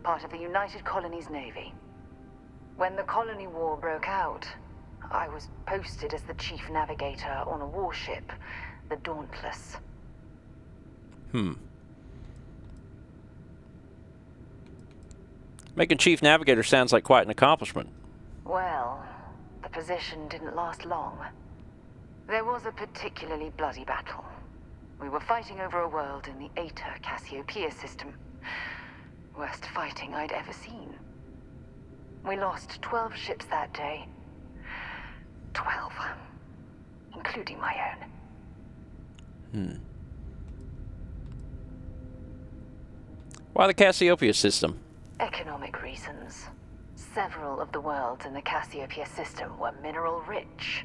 part of the United Colonies Navy. When the Colony War broke out, I was posted as the chief navigator on a warship, the Dauntless. Making chief navigator sounds like quite an accomplishment. Well, the position didn't last long. There was a particularly bloody battle. We were fighting over a world in the Eta Cassiopeia system. Worst fighting I'd ever seen. We lost 12 ships that day. 12. Including my own. Why the Cassiopeia system? Economic reasons. Several of the worlds in the Cassiopeia system were mineral rich.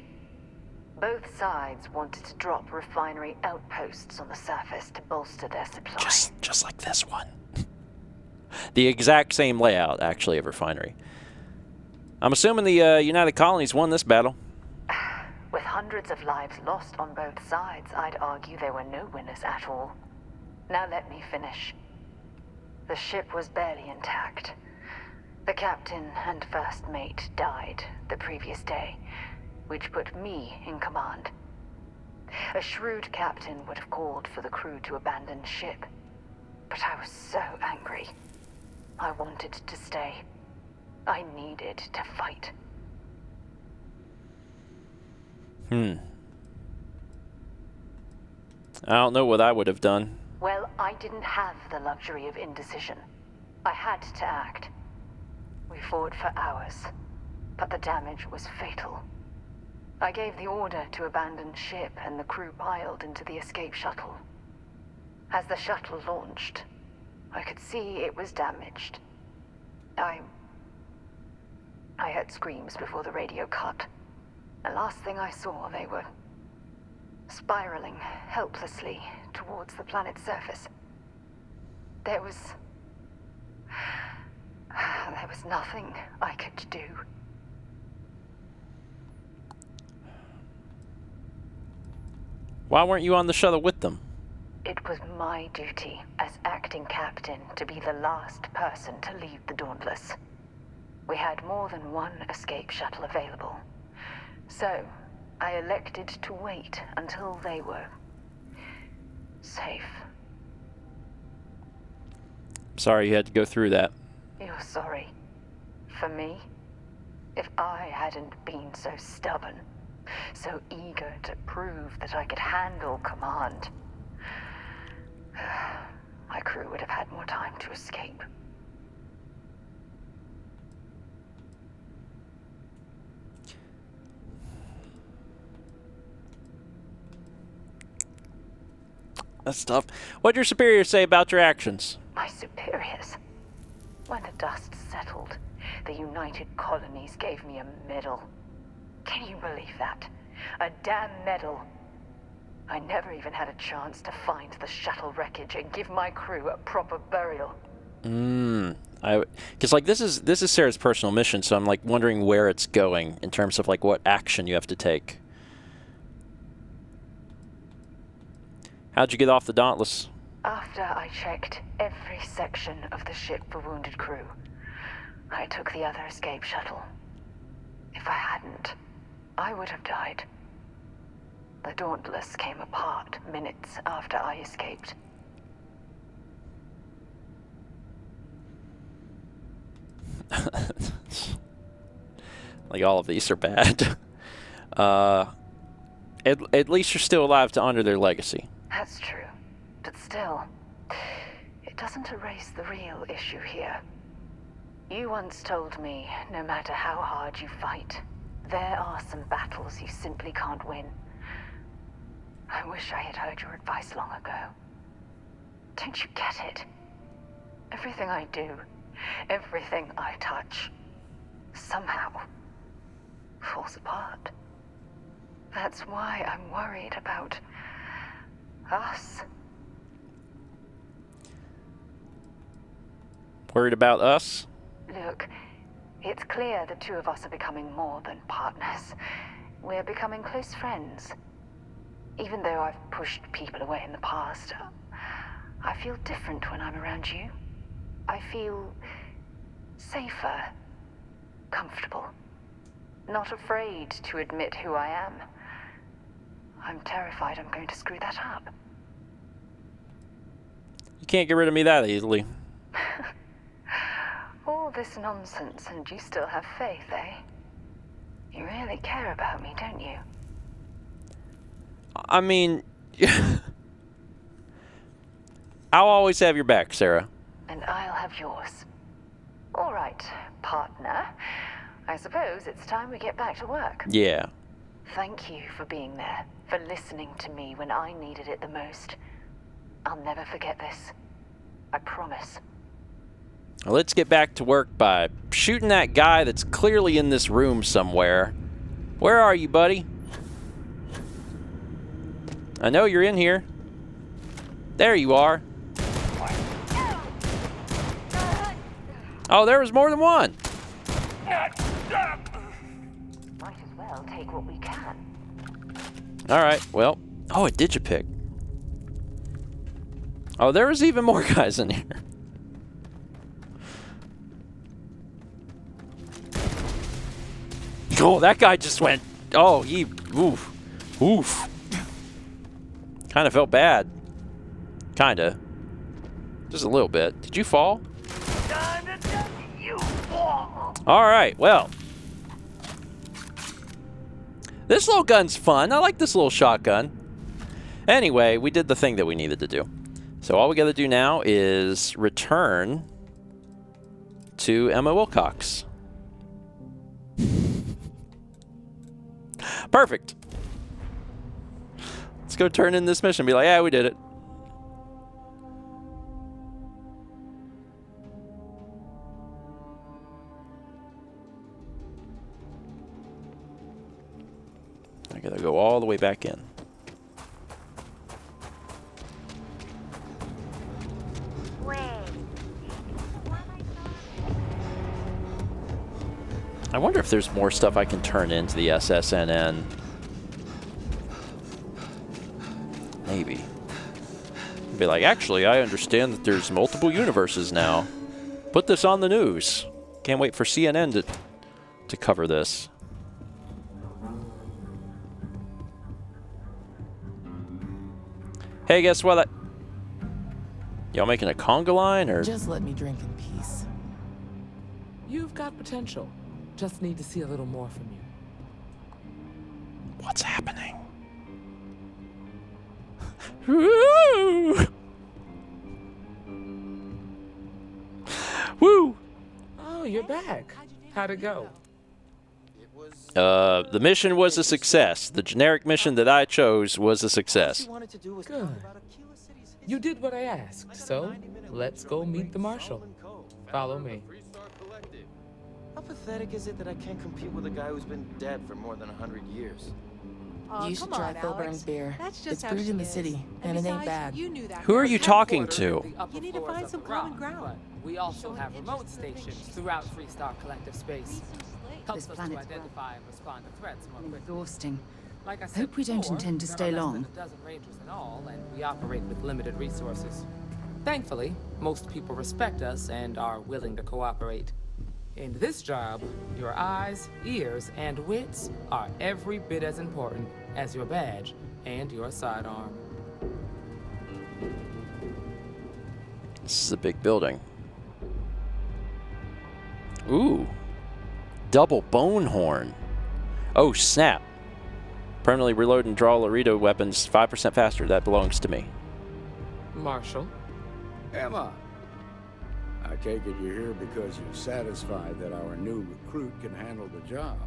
Both sides wanted to drop refinery outposts on the surface to bolster their supply. Just like this one. The exact same layout, actually, of refinery. I'm assuming the United Colonies won this battle. With hundreds of lives lost on both sides, I'd argue there were no winners at all. Now let me finish. The ship was barely intact. The captain and first mate died the previous day, which put me in command. A shrewd captain would have called for the crew to abandon ship, but I was so angry. I wanted to stay. I needed to fight. I don't know what I would have done. Well, I didn't have the luxury of indecision. I had to act. We fought for hours, but the damage was fatal. I gave the order to abandon ship and the crew piled into the escape shuttle. As the shuttle launched, I could see it was damaged. I heard screams before the radio cut. The last thing I saw, they were spiraling helplessly towards the planet's surface. There was nothing I could do. Why weren't you on the shuttle with them? It was my duty as acting captain to be the last person to leave the Dauntless. We had more than one escape shuttle available. So, I elected to wait until they were safe. Sorry you had to go through that. You're sorry. For me? If I hadn't been so stubborn, so eager to prove that I could handle command, my crew would have had more time to escape. That's tough. What'd your superiors say about your actions? My superiors? When the dust settled, the United Colonies gave me a medal. Can you believe that? A damn medal. I never even had a chance to find the shuttle wreckage and give my crew a proper burial. Because like this is Sarah's personal mission, so I'm like wondering where it's going in terms of like what action you have to take. How'd you get off the Dauntless? After I checked every section of the ship for wounded crew, I took the other escape shuttle. If I hadn't, I would have died. The Dauntless came apart minutes after I escaped. Like all of these are bad. At least you're still alive to honor their legacy. That's true. But still, it doesn't erase the real issue here. You once told me, no matter how hard you fight, there are some battles you simply can't win. I wish I had heard your advice long ago. Don't you get it? Everything I do, everything I touch, somehow falls apart. That's why I'm worried about us. Worried about us? Look, it's clear the two of us are becoming more than partners. We're becoming close friends. Even though I've pushed people away in the past, I feel different when I'm around you. I feel safer, comfortable, not afraid to admit who I am. I'm terrified I'm going to screw that up. You can't get rid of me that easily. All this nonsense and you still have faith, eh? You really care about me, don't you? I mean, I'll always have your back, Sarah. And I'll have yours. All right, partner. I suppose it's time we get back to work. Yeah. Thank you for being there, for listening to me when I needed it the most. I'll never forget this. I promise. Well, let's get back to work by shooting that guy that's clearly in this room somewhere. Where are you, buddy? I know you're in here. There you are. Oh, there was more than one. Might as well take what we can. All right, well. Oh, a digipick. Oh, there was even more guys in here. Oh, that guy just went. Oh, he. Oof. Oof. Kind of felt bad. Kinda. Just a little bit. Did you fall? Alright, well. This little gun's fun. I like this little shotgun. Anyway, we did the thing that we needed to do. So all we gotta do now is return to Emma Wilcox. Perfect. Let's go turn in this mission. Be like, yeah, we did it. I gotta go all the way back in. I wonder if there's more stuff I can turn into the SSNN. Maybe. Be like, actually, I understand that there's multiple universes now. Put this on the news. Can't wait for CNN to cover this. Hey, guess what? Y'all making a conga line, or? Just let me drink in peace. You've got potential. Just need to see a little more from you. What's happening? Woo! Woo! Oh, you're back. How'd it go? The mission was a success. The generic mission that I chose was a success. Good. You did what I asked, so let's go meet the Marshal. Follow me. How pathetic is it that I can't compete with a guy who's been dead for more than 100 years? You should try Philburn's beer. It's brewed in the city, and it ain't bad. Who are you talking to? You need to find some common ground. We also have remote stations throughout Freestar Collective space. Helps us to identify and respond to threats more quickly. Exhausting. Like I said Hope we don't before, intend to there stay are less long. than a dozen rangers in all, and we operate with limited resources. Thankfully, most people respect us and are willing to cooperate. In this job, your eyes, ears, and wits are every bit as important as your badge and your sidearm. This is a big building. Ooh. Double bone horn. Oh, snap. Permanently reload and draw Laredo weapons 5% faster. That belongs to me. Marshal? Emma, I take it you're here because you're satisfied that our new recruit can handle the job.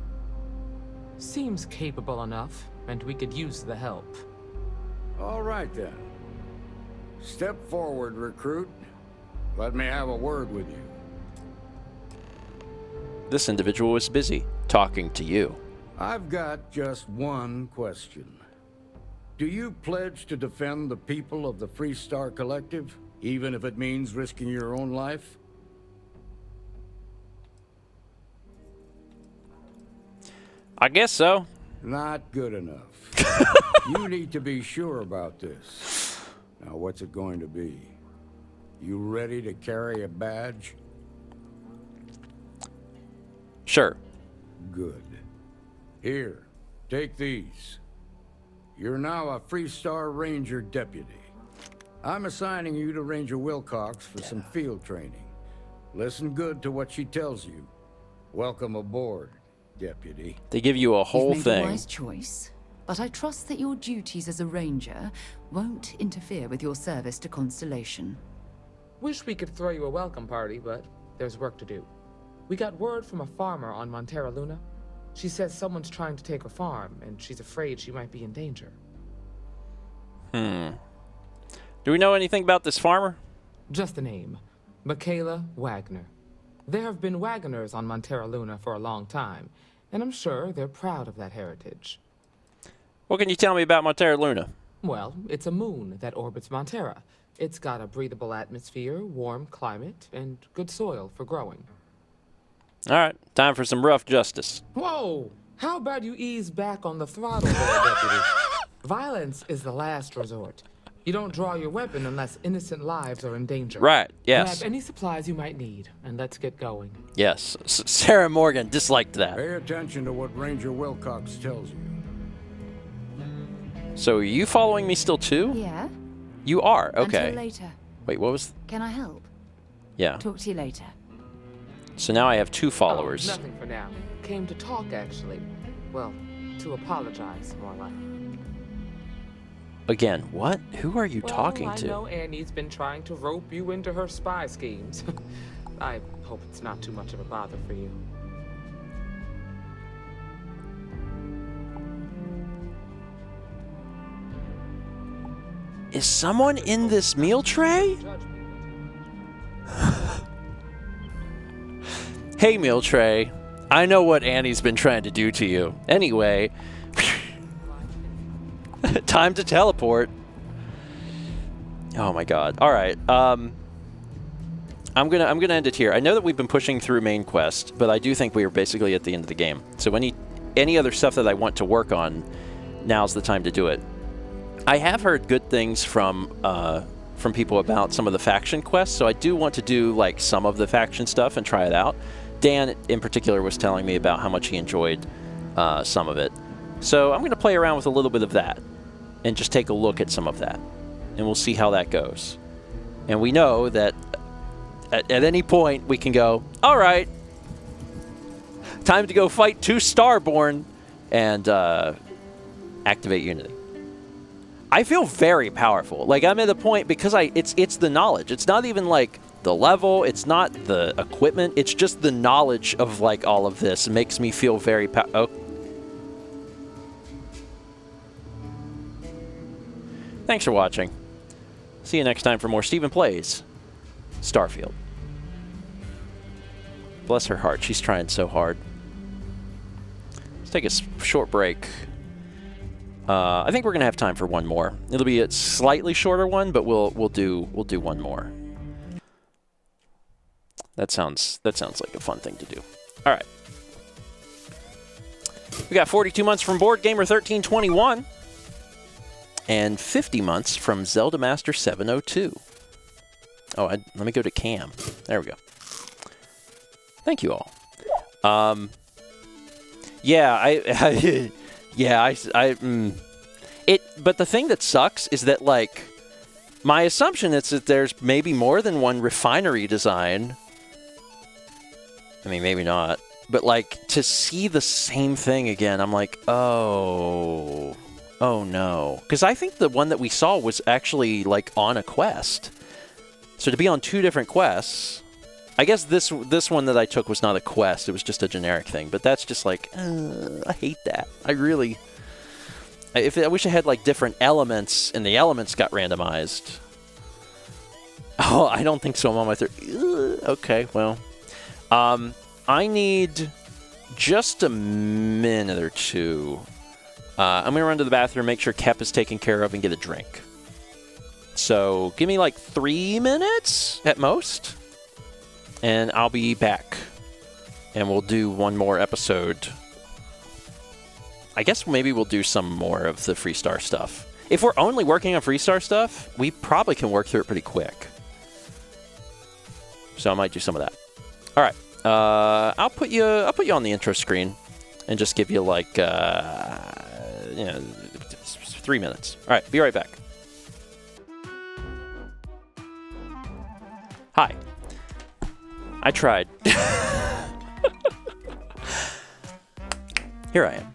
Seems capable enough, and we could use the help. All right, then. Step forward, recruit. Let me have a word with you. This individual is busy talking to you. I've got just one question. Do you pledge to defend the people of the Freestar Collective, even if it means risking your own life? I guess so. Not good enough. You need to be sure about this. Now, what's it going to be? You ready to carry a badge? Sure. Good. Here, take these. You're now a Freestar Ranger deputy. I'm assigning you to Ranger Wilcox for some field training. Listen good to what she tells you. Welcome aboard, deputy. They give you a whole You've made thing. a wise choice, but I trust that your duties as a ranger won't interfere with your service to Constellation. Wish we could throw you a welcome party, but there's work to do. We got word from a farmer on Montera Luna. She says someone's trying to take her farm, and she's afraid she might be in danger. Do we know anything about this farmer? Just a name. Michaela Wagner. There have been Wagoners on Montera Luna for a long time, and I'm sure they're proud of that heritage. What can you tell me about Montera Luna? Well, it's a moon that orbits Montera. It's got a breathable atmosphere, warm climate, and good soil for growing. All right, time for some rough justice. Whoa! How about you ease back on the throttle there, deputy? Violence is the last resort. You don't draw your weapon unless innocent lives are in danger. Right, yes. Grab any supplies you might need, and let's get going. Yes, Sarah Morgan disliked that. Pay attention to what Ranger Wilcox tells you. So are you following me still too? Yeah. You are, okay. Until later. Wait, what was... Can I help? Yeah. Talk to you later. So now I have 2 followers. Oh, nothing for now. Came to talk, actually. Well, to apologize, more like. Again, what? Who are you Well, talking I to? know Annie's been trying to rope you into her spy schemes. I hope it's not too much of a bother for you. Is someone in this meal tray? Hey, meal tray. I know what Annie's been trying to do to you. Anyway, time to teleport. Oh my god. All right. I'm gonna end it here. I know that we've been pushing through main quest, but I do think we are basically at the end of the game. So any other stuff that I want to work on, now's the time to do it. I have heard good things from people about some of the faction quests, so I do want to do like some of the faction stuff and try it out. Dan, in particular, was telling me about how much he enjoyed some of it. So I'm going to play around with a little bit of that and just take a look at some of that. And we'll see how that goes. And we know that at any point we can go, all right, time to go fight 2 Starborn and activate Unity. I feel very powerful. Like, I'm at a point because it's the knowledge. It's not even like the level, it's not the equipment, it's just the knowledge of like all of this. It makes me feel very Thanks for watching. See you next time for more Stephen Plays Starfield. Bless her heart, she's trying so hard. Let's take a short break. I think we're gonna have time for one more. It'll be a slightly shorter one, but we'll do one more. That sounds like a fun thing to do. All right. We got 42 months from Board Gamer 1321 and 50 months from Zelda Master 702. Oh, let me go to Cam. There we go. Thank you all. Yeah, but the thing that sucks is that, like, my assumption is that there's maybe more than one refinery design. I mean, maybe not. But, like, to see the same thing again, I'm like, oh no. Because I think the one that we saw was actually, like, on a quest. So to be on 2 different quests, I guess this one that I took was not a quest. It was just a generic thing. But that's just like, I hate that. I wish I had, like, different elements, and the elements got randomized. Oh, I don't think so. I'm on my third. Okay, well. I need just a minute or two. I'm going to run to the bathroom, make sure Kep is taken care of, and get a drink. So give me like 3 minutes at most, and I'll be back. And we'll do one more episode. I guess maybe we'll do some more of the Freestar stuff. If we're only working on Freestar stuff, we probably can work through it pretty quick. So I might do some of that. All right. I'll put you on the intro screen and just give you like 3 minutes. All right, be right back. Hi. I tried. Here I am.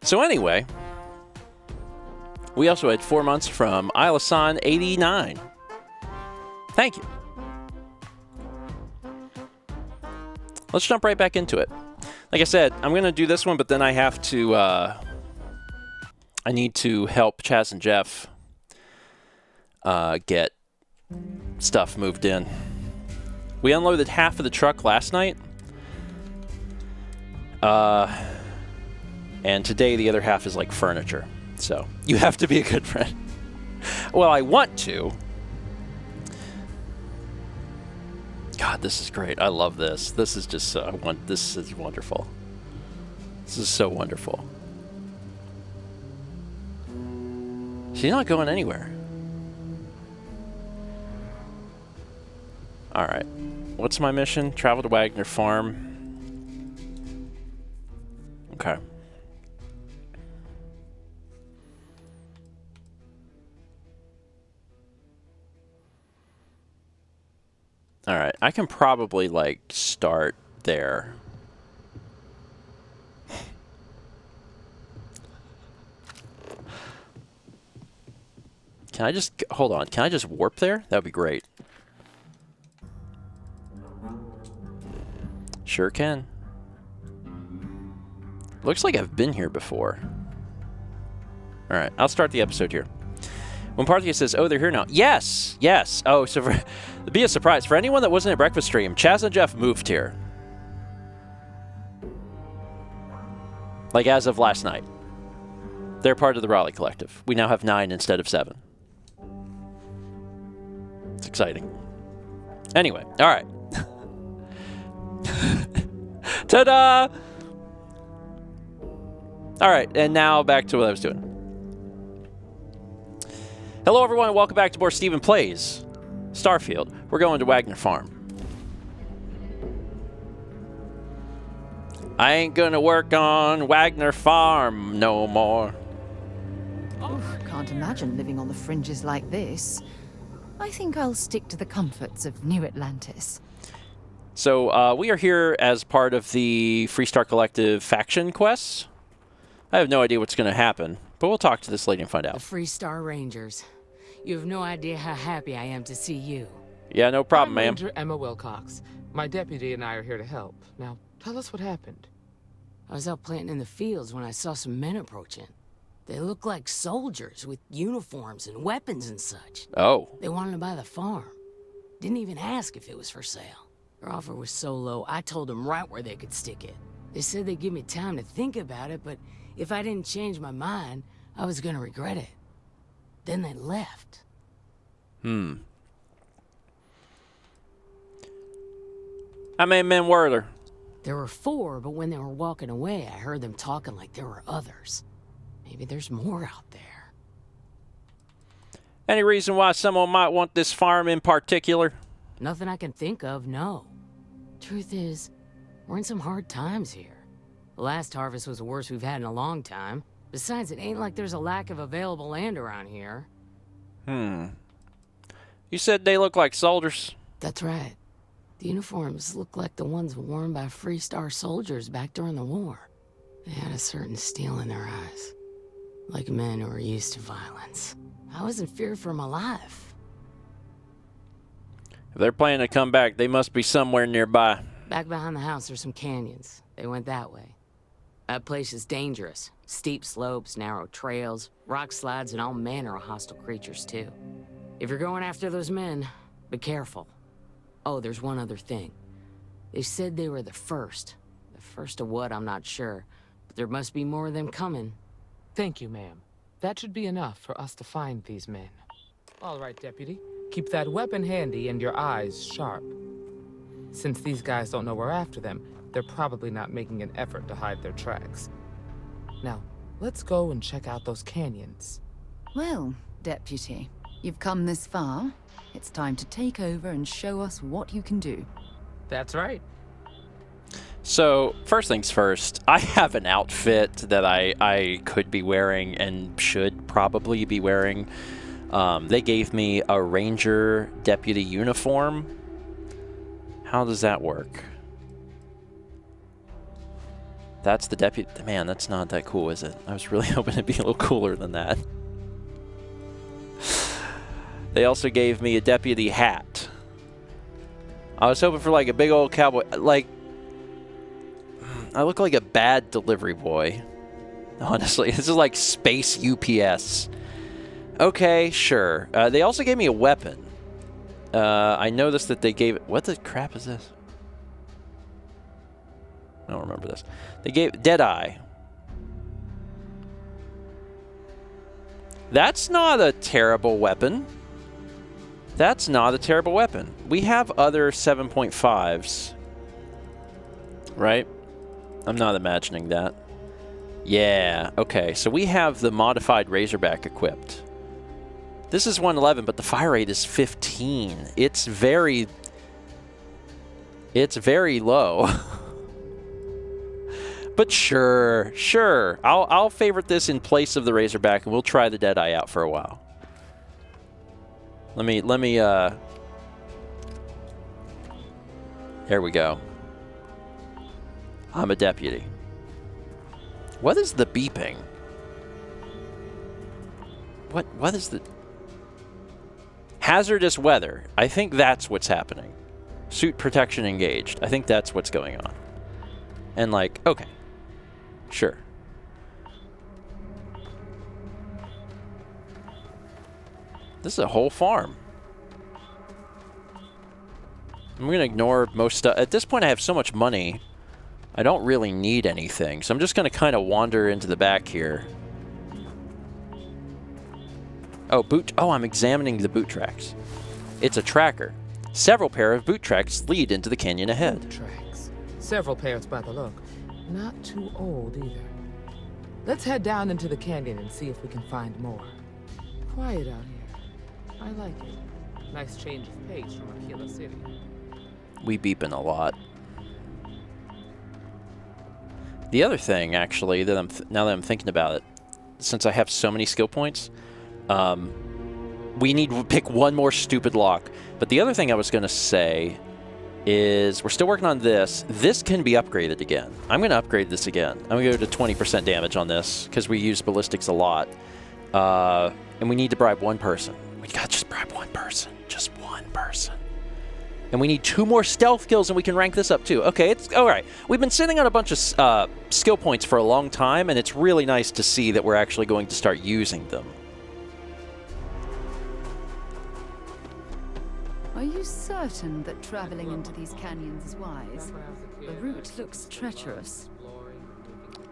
So anyway, we also had 4 months from Ilasan89. Thank you. Let's jump right back into it. Like I said, I'm going to do this one, but then I have to, I need to help Chaz and Jeff get stuff moved in. We unloaded half of the truck last night. And today the other half is like furniture. So you have to be a good friend. Well, I want to. God, this is great. I love this. This is just this is wonderful. This is so wonderful. She's not going anywhere. All right. What's my mission? Travel to Wagner Farm. Okay. All right, I can probably, like, start there. Can I just... Hold on. Can I just warp there? That would be great. Sure can. Looks like I've been here before. Alright, I'll start the episode here. When Parthia says, oh, they're here now. Yes! Yes! Oh, so for, be a surprise. For anyone that wasn't at breakfast stream, Chaz and Jeff moved here. Like, as of last night. They're part of the Raleigh Collective. We now have 9 instead of 7. It's exciting. Anyway, alright. Ta-da! Alright, and now back to what I was doing. Hello everyone, and welcome back to more Steven Plays Starfield. We're going to Wagner Farm. I ain't gonna work on Wagner Farm no more. Oof, can't imagine living on the fringes like this. I think I'll stick to the comforts of New Atlantis. So, we are here as part of the Freestar Collective faction quests. I have no idea what's going to happen, but we'll talk to this lady and find out. The Freestar Rangers. You have no idea how happy I am to see you. Yeah, no problem, I'm ma'am. Ranger Emma Wilcox. My deputy and I are here to help. Now, tell us what happened. I was out planting in the fields when I saw some men approaching. They looked like soldiers with uniforms and weapons and such. Oh. They wanted to buy the farm. Didn't even ask if it was for sale. Their offer was so low, I told them right where they could stick it. They said they'd give me time to think about it, but if I didn't change my mind, I was gonna regret it. Then they left. How many men were there? There were 4, but when they were walking away, I heard them talking like there were others. Maybe there's more out there. Any reason why someone might want this farm in particular? Nothing I can think of, no. Truth is, we're in some hard times here. The last harvest was the worst we've had in a long time. Besides, it ain't like there's a lack of available land around here. You said they look like soldiers. That's right. The uniforms look like the ones worn by Freestar soldiers back during the war. They had a certain steel in their eyes. Like men who are used to violence. I was in fear for my life. If they're planning to come back, they must be somewhere nearby. Back behind the house are some canyons. They went that way. That place is dangerous. Steep slopes, narrow trails, rock slides, and all manner of hostile creatures, too. If you're going after those men, be careful. Oh, there's one other thing. They said they were the first. The first of what, I'm not sure. But there must be more of them coming. Thank you, ma'am. That should be enough for us to find these men. All right, Deputy. Keep that weapon handy and your eyes sharp. Since these guys don't know we're after them, they're probably not making an effort to hide their tracks. Now, let's go and check out those canyons. Well, Deputy, you've come this far. It's time to take over and show us what you can do. That's right. So, first things first, I have an outfit that I could be wearing and should probably be wearing. They gave me a Ranger Deputy uniform. How does that work? That's the deputy. Man, that's not that cool, is it? I was really hoping it'd be a little cooler than that. They also gave me a deputy hat. I was hoping for like a big old cowboy. Like, I look like a bad delivery boy. Honestly, this is like space UPS. Okay, sure. They also gave me a weapon. I noticed that they gave... What the crap is this? I don't remember this. They gave... Deadeye. That's not a terrible weapon. That's not a terrible weapon. We have other 7.5s. Right? I'm not imagining that. Yeah, okay. So we have the modified Razorback equipped. This is 111, but the fire rate is 15. It's very low. But sure. I'll favorite this in place of the Razorback, and we'll try the Deadeye out for a while. Let me there we go. I'm a deputy. What is the beeping? What is the... hazardous weather. I think that's what's happening. Suit protection engaged. I think that's what's going on. And like, okay. Sure. This is a whole farm. I'm going to ignore most stuff. At this point, I have so much money. I don't really need anything. So I'm just going to kind of wander into the back here. Oh, boot. Oh, I'm examining the boot tracks. It's a tracker. Several pair of boot tracks lead into the canyon ahead. Boot tracks. Several pairs by the look. Not too old either. Let's head down into the canyon and see if we can find more. Quiet out here. I like it. Nice change of pace from Aquila City. We beeping a lot. The other thing, actually, that now that I'm thinking about it, since I have so many skill points, we need to pick one more stupid lock. But the other thing I was going to say is we're still working on this. This can be upgraded again. I'm going to upgrade this again. I'm going to go to 20% damage on this because we use ballistics a lot. And we need to bribe one person. We got to just bribe one person. Just one person. And we need 2 more stealth kills, and we can rank this up too. Okay, it's all right. We've been sitting on a bunch of skill points for a long time, and it's really nice to see that we're actually going to start using them. Are you certain that traveling into these canyons is wise? The route looks treacherous.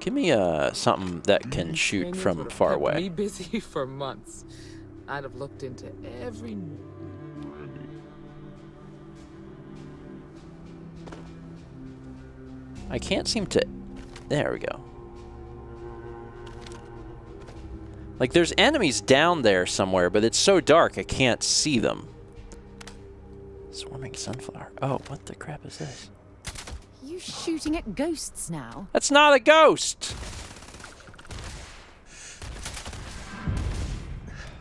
Give me something that can shoot from far away. Me busy for months. I'd have looked into every... I can't seem to... There we go. Like, there's enemies down there somewhere, but it's so dark I can't see them. Swarming sunflower. Oh, what the crap is this? You shooting at ghosts now? That's not a ghost!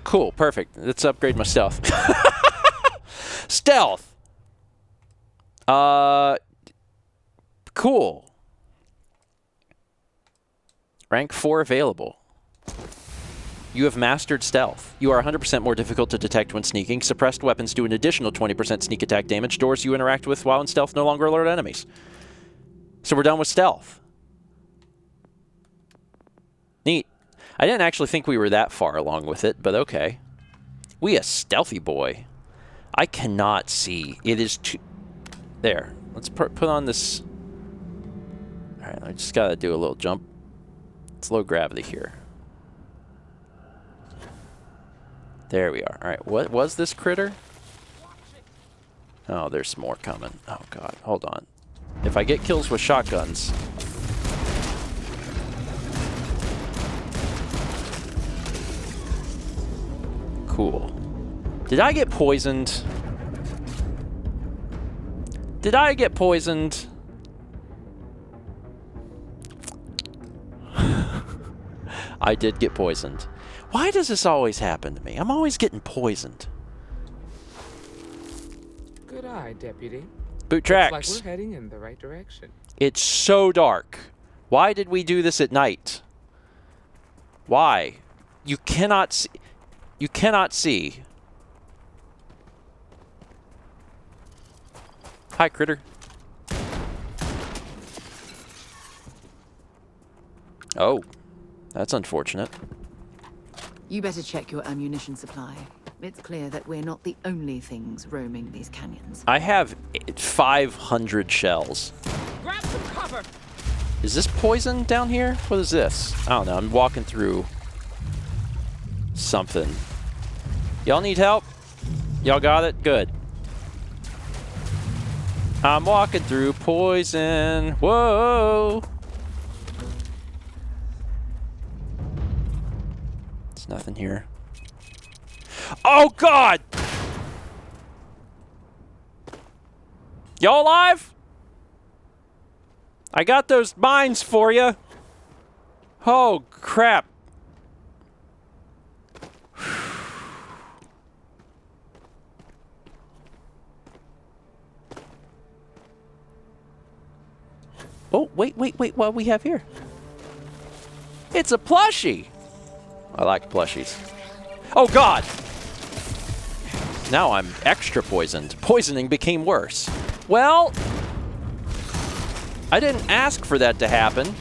Cool, perfect. Let's upgrade my stealth. Stealth! Cool. Rank 4 available. You have mastered stealth. You are 100% more difficult to detect when sneaking. Suppressed weapons do an additional 20% sneak attack damage. Doors you interact with while in stealth no longer alert enemies. So we're done with stealth. Neat. I didn't actually think we were that far along with it, but okay. We a stealthy boy. I cannot see. It is too... There. Let's put on this... Alright, I just gotta do a little jump. It's low gravity here. There we are. Alright, what was this critter? Oh, there's more coming. Oh god, hold on. If I get kills with shotguns... Cool. Did I get poisoned? Did I get poisoned? I did get poisoned. Why does this always happen to me? I'm always getting poisoned. Good eye, Deputy. Boot tracks. Looks like we're heading in the right direction. It's so dark. Why did we do this at night? Why? You cannot see. You cannot see. Hi, critter. Oh, that's unfortunate. You better check your ammunition supply. It's clear that we're not the only things roaming these canyons. I have 500 shells. Grab some cover. Is this poison down here? What is this? I don't know. I'm walking through something. Y'all need help? Y'all got it? Good. I'm walking through poison. Whoa! There's nothing here. Oh, God! Y'all alive? I got those mines for you. Oh, crap. Oh, wait, what do we have here? It's a plushie! I like plushies. Oh, God! Now I'm extra poisoned. Poisoning became worse. Well, I didn't ask for that to happen.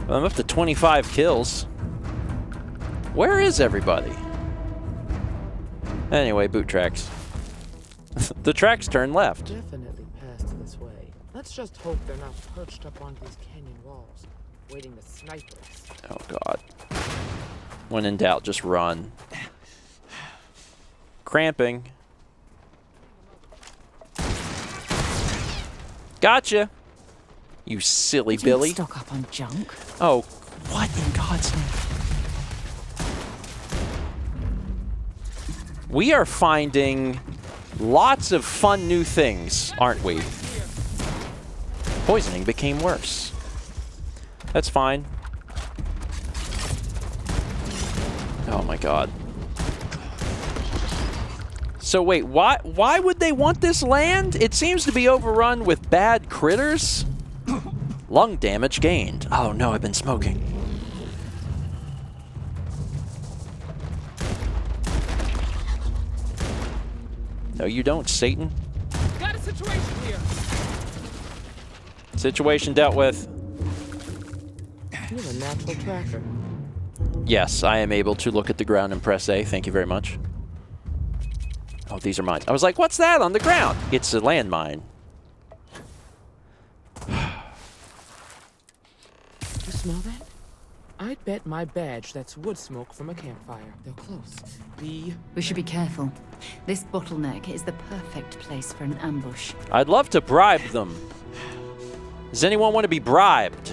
I'm up to 25 kills. Where is everybody? Anyway, boot tracks. The tracks turn left. Definitely passed this way. Let's just hope they're not perched up on these canyon walls, waiting to snipe us. Oh, God. When in doubt, just run. Cramping. Gotcha. You silly Billy. Stock up on junk. Oh, what in God's name? We are finding lots of fun new things, aren't we? Poisoning became worse. That's fine. Oh my God. So wait, why would they want this land? It seems to be overrun with bad critters. Lung damage gained. Oh no, I've been smoking. No, you don't, Satan. Got a situation here. Situation dealt with. You're a natural tracker. Yes, I am able to look at the ground and press A. Thank you very much. Oh, these are mine. I was like, what's that on the ground? It's a landmine. You smell that? I'd bet my badge that's wood smoke from a campfire. They're close. We should be careful. This bottleneck is the perfect place for an ambush. I'd love to bribe them. Does anyone want to be bribed?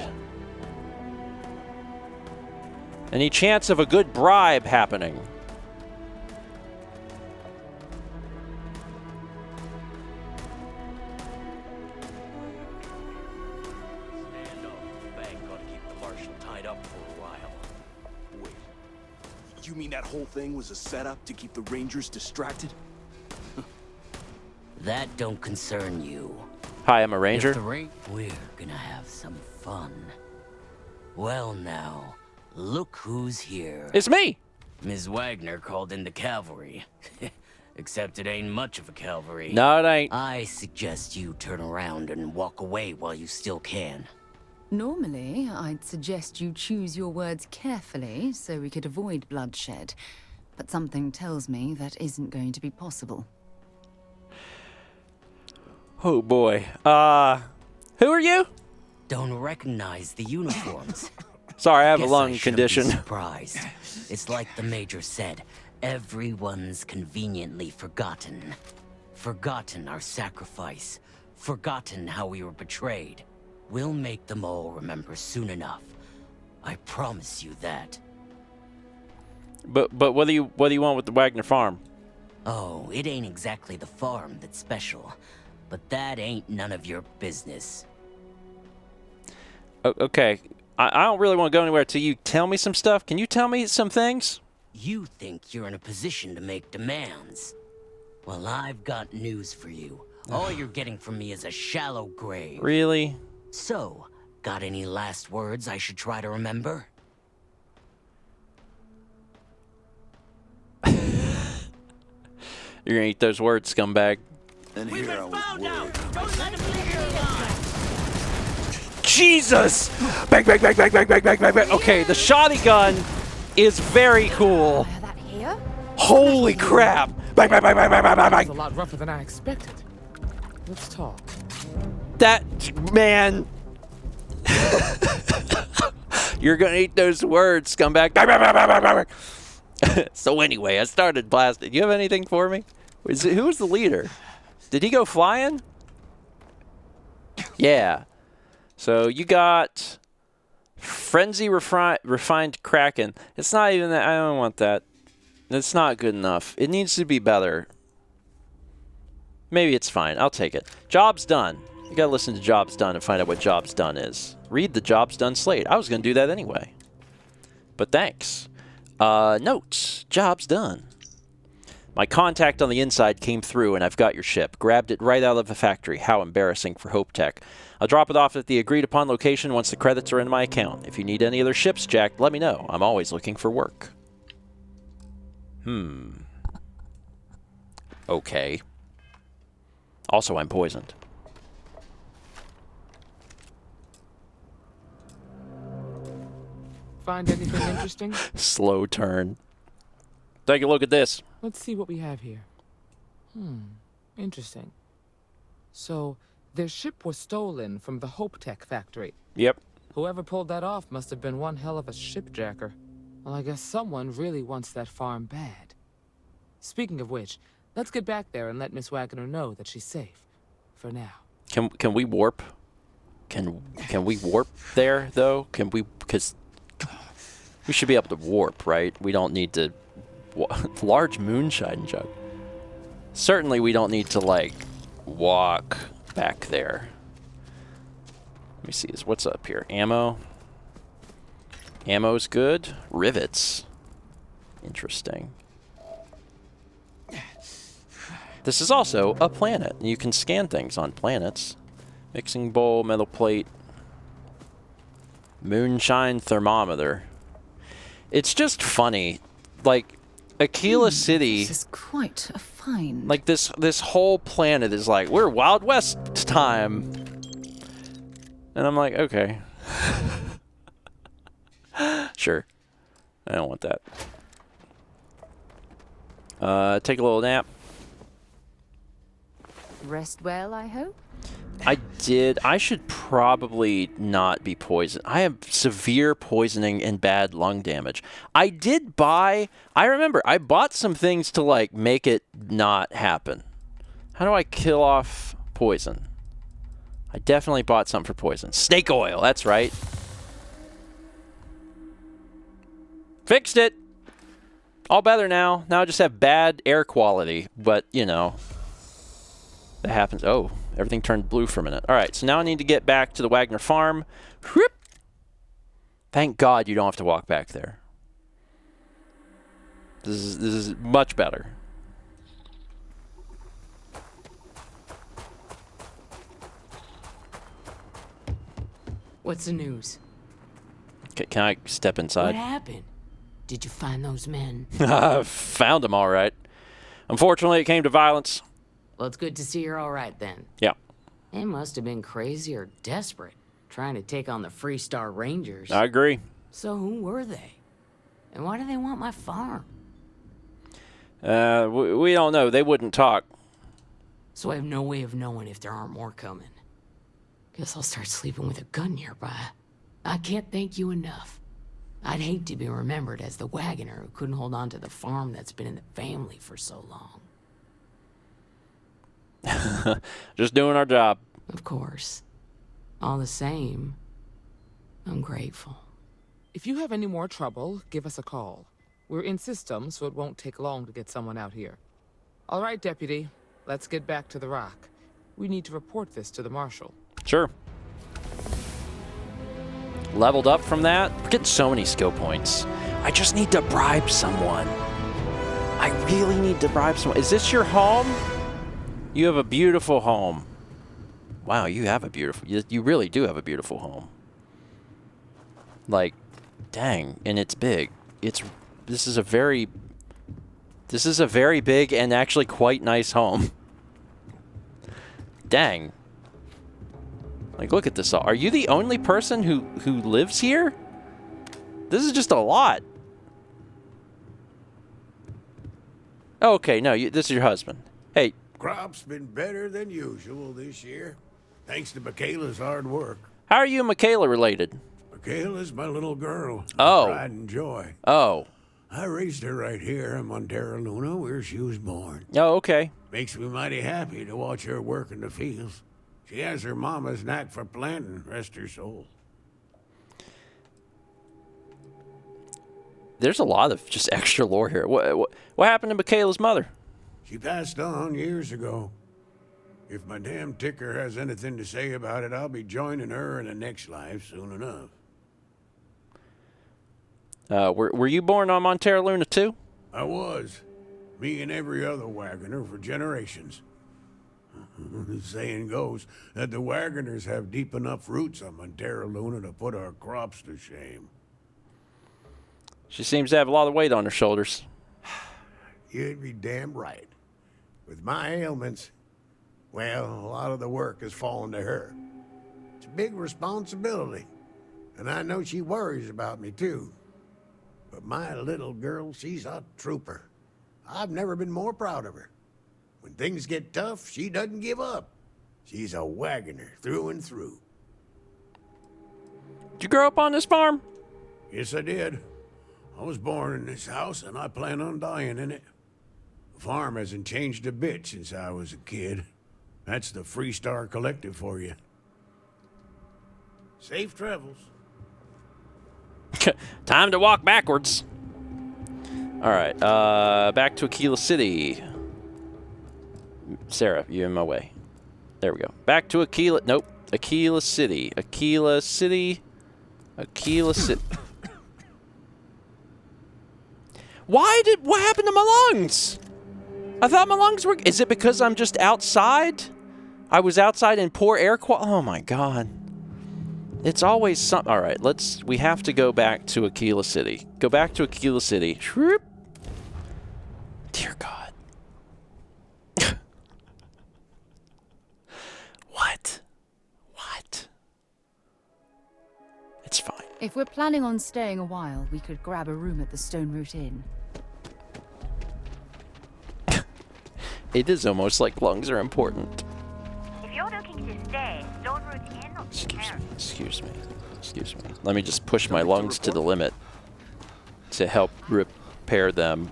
Any chance of a good bribe happening? You mean that whole thing was a setup to keep the Rangers distracted? That don't concern you. Hi, I'm a ranger. We're gonna have some fun. Well now, look who's here. It's me! Ms. Wagner called in the cavalry. Except it ain't much of a cavalry. No, it ain't. I suggest you turn around and walk away while you still can. Normally, I'd suggest you choose your words carefully so we could avoid bloodshed. But something tells me that isn't going to be possible. Oh boy. Who are you? Don't recognize the uniforms. Sorry, I have Guess a lung I shouldn't condition. Be surprised. It's like the Major said. Everyone's conveniently forgotten. Forgotten our sacrifice. Forgotten how we were betrayed. We'll make them all remember soon enough. I promise you that. But what do you want with the Wagner farm? Oh, it ain't exactly the farm that's special. But that ain't none of your business. Okay. I don't really want to go anywhere till you tell me some stuff. Can you tell me some things? You think you're in a position to make demands. Well, I've got news for you. All you're getting from me is a shallow grave. Really? So, got any last words I should try to remember? You're gonna eat those words, scumbag. And here I was worried. Don't let him leave you alive. Jesus! Bang, bang, bang, bang, bang, bang, bang, bang, bang. Okay, the shotty gun is very cool. That here? Holy crap! Bang, bang, bang, bang, bang, bang, bang. It's a lot rougher than I expected. Let's talk. That man. You're gonna eat those words, scumbag. Bang, bang, bang, bang, bang, bang. So anyway, I started blasting. You have anything for me? Who was the leader? Did he go flying? Yeah. So you got Frenzy Refined Kraken. It's not even that. I don't want that. It's not good enough. It needs to be better. Maybe it's fine. I'll take it. Job's done. You gotta listen to Job's Done and find out what Job's Done is. Read the Job's Done slate. I was gonna do that anyway. But thanks. Notes. Job's done. My contact on the inside came through and I've got your ship. Grabbed it right out of the factory. How embarrassing for Hope Tech. I'll drop it off at the agreed upon location once the credits are in my account. If you need any other ships, Jack, let me know. I'm always looking for work. okay. Also, I'm poisoned. Find anything interesting? Slow turn. Take a look at this. Let's see what we have here. Interesting. So, their ship was stolen from the Hope Tech factory. Yep. Whoever pulled that off must have been one hell of a shipjacker. Well, I guess someone really wants that farm bad. Speaking of which, let's get back there and let Miss Wagner know that she's safe. For now. Can we warp? Can we warp there though? Can we? Because we should be able to warp, right? We don't need to. Large moonshine jug. Certainly, we don't need to like walk back there. Let me see. What's up here? Ammo. Ammo's good. Rivets. Interesting. This is also a planet. You can scan things on planets. Mixing bowl, metal plate, moonshine thermometer. It's just funny. Like, Aquila City... This is quite a find. Like, this whole planet is like, we're Wild West time. And I'm like, okay. Sure. I don't want that. Take a little nap. Rest well, I hope? I did. I should probably not be poisoned. I have severe poisoning and bad lung damage. I did buy... I remember, I bought some things to, like, make it not happen. How do I kill off poison? I definitely bought something for poison. Snake oil, that's right. Fixed it. All better now. Now I just have bad air quality, but, you know... That happens. Oh, everything turned blue for a minute. All right, so now I need to get back to the Wagner farm. Whoop. Thank God you don't have to walk back there. This is much better. What's the news? Can I step inside? What happened? Did you find those men? I found them all right. Unfortunately, it came to violence. Well, it's good to see you're all right then. Yeah. They must have been crazy or desperate, trying to take on the Freestar Rangers. I agree. So who were they? And why do they want my farm? We don't know. They wouldn't talk. So I have no way of knowing if there aren't more coming. Guess I'll start sleeping with a gun nearby. I can't thank you enough. I'd hate to be remembered as the wagoner who couldn't hold on to the farm that's been in the family for so long. Just doing our job. Of course. All the same, I'm grateful. If you have any more trouble, give us a call. We're in system, so it won't take long to get someone out here. All right, Deputy. Let's get back to the Rock. We need to report this to the Marshal. Sure. Leveled up from that. We're getting so many skill points. I just need to bribe someone. I really need to bribe someone. Is this your home? You have a beautiful home. Wow, you have a beautiful... You really do have a beautiful home. Like, dang, and it's big. This is a very big and actually quite nice home. Dang. Like, look at this all. Are you the only person who lives here? This is just a lot. Okay, no, this is your husband. Hey. Crop's been better than usual this year, thanks to Michaela's hard work. How are you and Michaela related? Michaela's my little girl. Oh. Pride and joy. Oh. I raised her right here in Montero Luna, where she was born. Oh, okay. Makes me mighty happy to watch her work in the fields. She has her mama's knack for planting, rest her soul. There's a lot of just extra lore here. What happened to Michaela's mother? She passed on years ago. If my damn ticker has anything to say about it, I'll be joining her in the next life soon enough. Were you born on Montero Luna too? I was. Me and every other wagoner for generations. The saying goes that the wagoners have deep enough roots on Montero Luna to put our crops to shame. She seems to have a lot of weight on her shoulders. You'd be damn right. With my ailments, well, a lot of the work has fallen to her. It's a big responsibility, and I know she worries about me too. But my little girl, she's a trooper. I've never been more proud of her. When things get tough, she doesn't give up. She's a wagoner through and through. Did you grow up on this farm? Yes, I did. I was born in this house, and I plan on dying in it. The farm hasn't changed a bit since I was a kid. That's the Freestar Collective for you. Safe travels. Time to walk backwards. All right, back to Aquila City. Sarah, you're in my way. There we go. Back to Aquila. Nope. Aquila City. Aquila City. Aquila City. What happened to my lungs? I thought my lungs were... Is it because I'm just outside? I was outside in poor air quality. Oh my God. It's always something. All right, we have to go back to Aquila City. Go back to Aquila City. Shroop. Dear God. What? It's fine. If we're planning on staying a while, we could grab a room at the Stone Root Inn. It is almost like lungs are important. If you're looking to stay, Stone Root Inn or Excuse me. Let me just push my lungs to the limit to help repair them.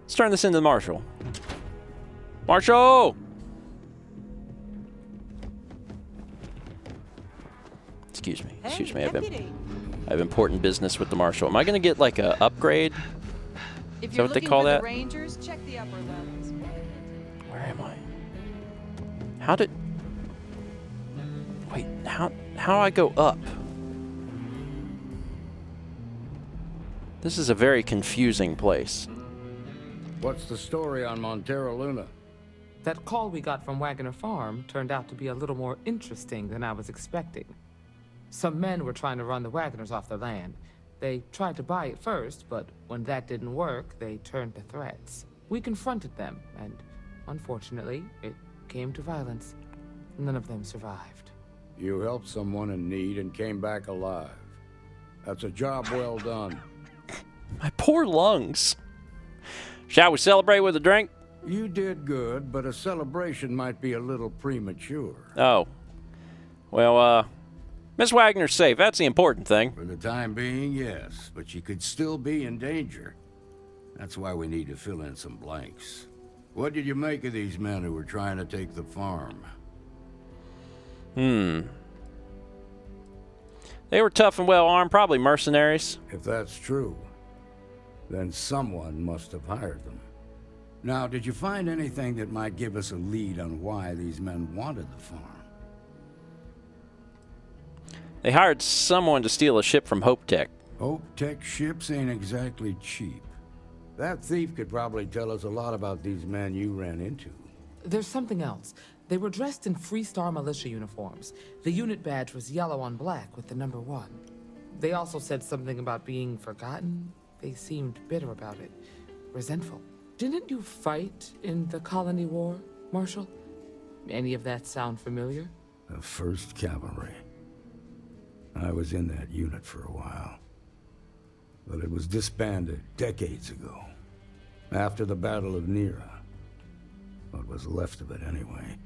Let's turn this into the Marshal. Marshal! Excuse me. I have important business with the Marshal. Am I going to get like a upgrade? If Is that you're what they looking call for that? the Rangers, check the upper levels. Where am I? How did... Wait, how do I go up? This is a very confusing place. What's the story on Montero Luna? That call we got from Wagoner Farm turned out to be a little more interesting than I was expecting. Some men were trying to run the Wagoners off their land. They tried to buy it first, but when that didn't work, they turned to threats. We confronted them, and unfortunately, it came to violence. None of them survived. You helped someone in need and came back alive. That's a job well done. My poor lungs. Shall we celebrate with a drink? You did good, but a celebration might be a little premature. Oh. Well, Miss Wagner's safe. That's the important thing. For the time being, yes, but she could still be in danger. That's why we need to fill in some blanks. What did you make of these men who were trying to take the farm? They were tough and well armed, probably mercenaries. If that's true, then someone must have hired them. Now, did you find anything that might give us a lead on why these men wanted the farm? They hired someone to steal a ship from Hope Tech. Hope Tech ships ain't exactly cheap. That thief could probably tell us a lot about these men you ran into. There's something else. They were dressed in Freestar militia uniforms. The unit badge was yellow on black with the number 1. They also said something about being forgotten. They seemed bitter about it, resentful. Didn't you fight in the Colony War, Marshal? Any of that sound familiar? The 1st Cavalry. I was in that unit for a while. But it was disbanded decades ago. After the Battle of Nera. What was left of it, anyway.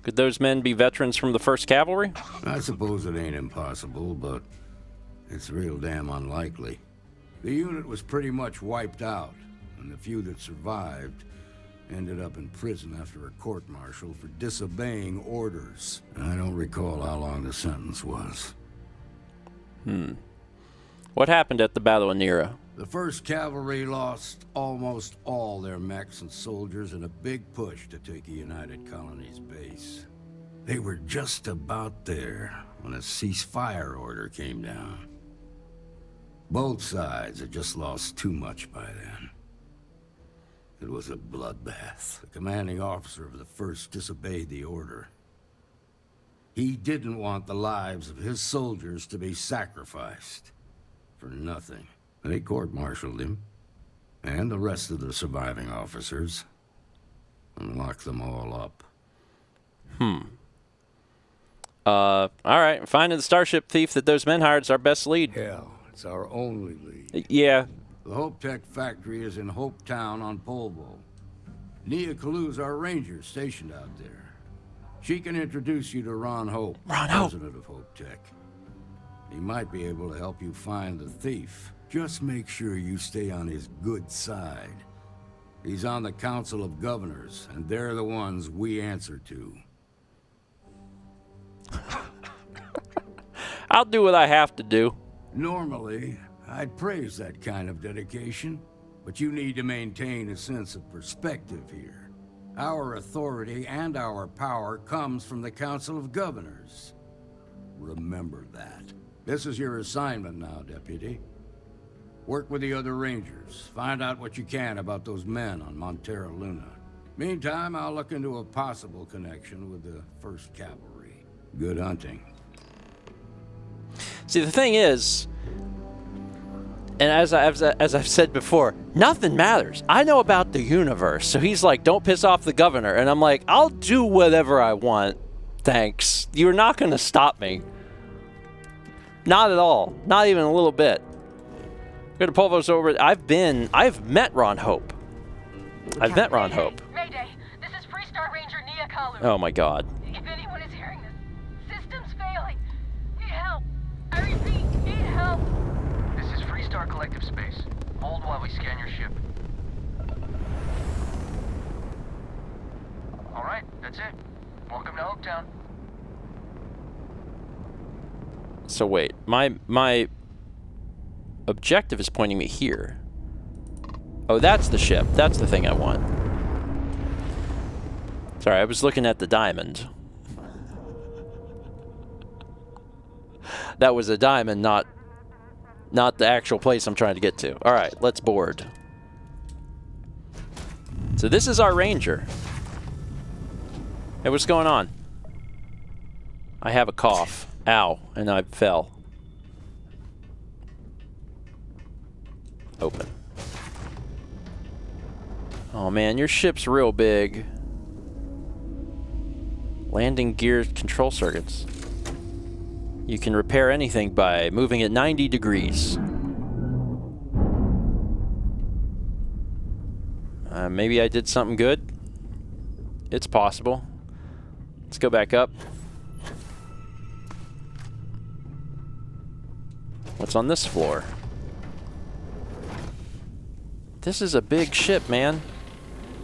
Could those men be veterans from the 1st Cavalry? I suppose it ain't impossible, but it's real damn unlikely. The unit was pretty much wiped out, and the few that survived ended up in prison after a court-martial for disobeying orders. I don't recall how long the sentence was. What happened at the Battle of Nera? The 1st Cavalry lost almost all their mechs and soldiers in a big push to take a United Colonies base. They were just about there when a ceasefire order came down. Both sides had just lost too much by then. It was a bloodbath. The commanding officer of the 1st disobeyed the order. He didn't want the lives of his soldiers to be sacrificed for nothing. They court-martialed him, and the rest of the surviving officers, and locked them all up. All right. Finding the starship thief that those men hired is our best lead. Hell, it's our only lead. Yeah. The Hope Tech factory is in Hope Town on Polvo. Nia Kalu's our ranger stationed out there. She can introduce you to Ron Hope, president of Hope Tech. He might be able to help you find the thief. Just make sure you stay on his good side. He's on the Council of Governors, and they're the ones we answer to. I'll do what I have to do. Normally, I'd praise that kind of dedication, but you need to maintain a sense of perspective here. Our authority and our power comes from the Council of Governors. Remember that. This is your assignment now, Deputy. Work with the other Rangers. Find out what you can about those men on Montera Luna. Meantime, I'll look into a possible connection with the 1st Cavalry. Good hunting. See, the thing is, and as I've said before, nothing matters. I know about the universe. So he's like, don't piss off the governor. And I'm like, I'll do whatever I want. Thanks. You're not going to stop me. Not at all. Not even a little bit. Go to Polvo's over. I've met Ron Hope. I've met Ron Hope. Mayday. This is Freestar Ranger Nia Kalu. Oh my God. If anyone is hearing this, system's failing. Need help. I repeat, need help. This is Freestar Collective Space. Hold while we scan your ship. All right, that's it. Welcome to Hopetown. So wait, my objective is pointing me here. Oh, that's the ship. That's the thing I want. Sorry, I was looking at the diamond. That was a diamond, not the actual place I'm trying to get to. All right, let's board. So this is our ranger. Hey, what's going on? I have a cough. Ow, and I fell. Open. Oh man, your ship's real big. Landing gear control circuits. You can repair anything by moving it 90 degrees. Maybe I did something good. It's possible. Let's go back up. What's on this floor? This is a big ship, man.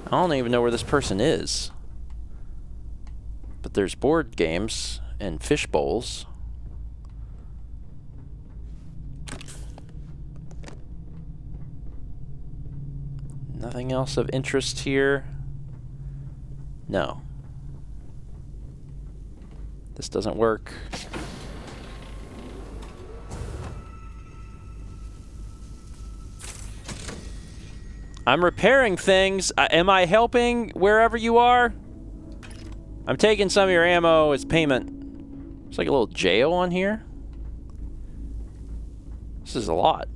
I don't even know where this person is. But there's board games and fish bowls. Nothing else of interest here? No. This doesn't work. I'm repairing things. Am I helping wherever you are? I'm taking some of your ammo as payment. There's like a little jail on here. This is a lot.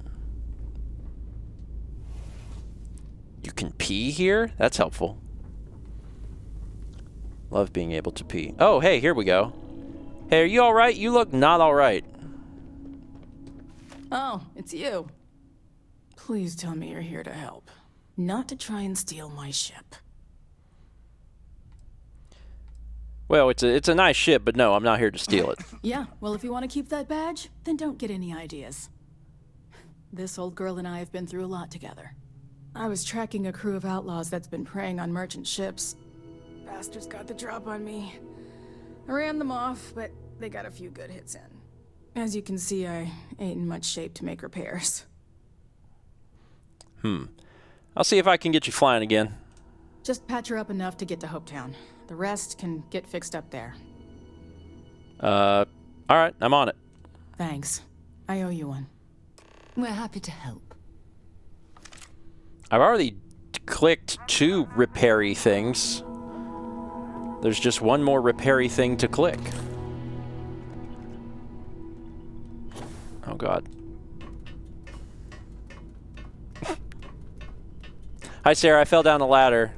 You can pee here? That's helpful. Love being able to pee. Oh, hey, here we go. Hey, are you all right? You look not all right. Oh, it's you. Please tell me you're here to help. Not to try and steal my ship. Well, it's a nice ship, but no, I'm not here to steal it. Yeah, well, if you want to keep that badge, then don't get any ideas. This old girl and I have been through a lot together. I was tracking a crew of outlaws that's been preying on merchant ships. Bastards got the drop on me. I ran them off, but they got a few good hits in. As you can see, I ain't in much shape to make repairs. I'll see if I can get you flying again. Just patch her up enough to get to Hopetown. The rest can get fixed up there. Alright, I'm on it. Thanks. I owe you one. We're happy to help. I've already clicked 2 repair-y things. There's just one more repair-y thing to click. Oh, God. Hi, Sarah. I fell down a ladder.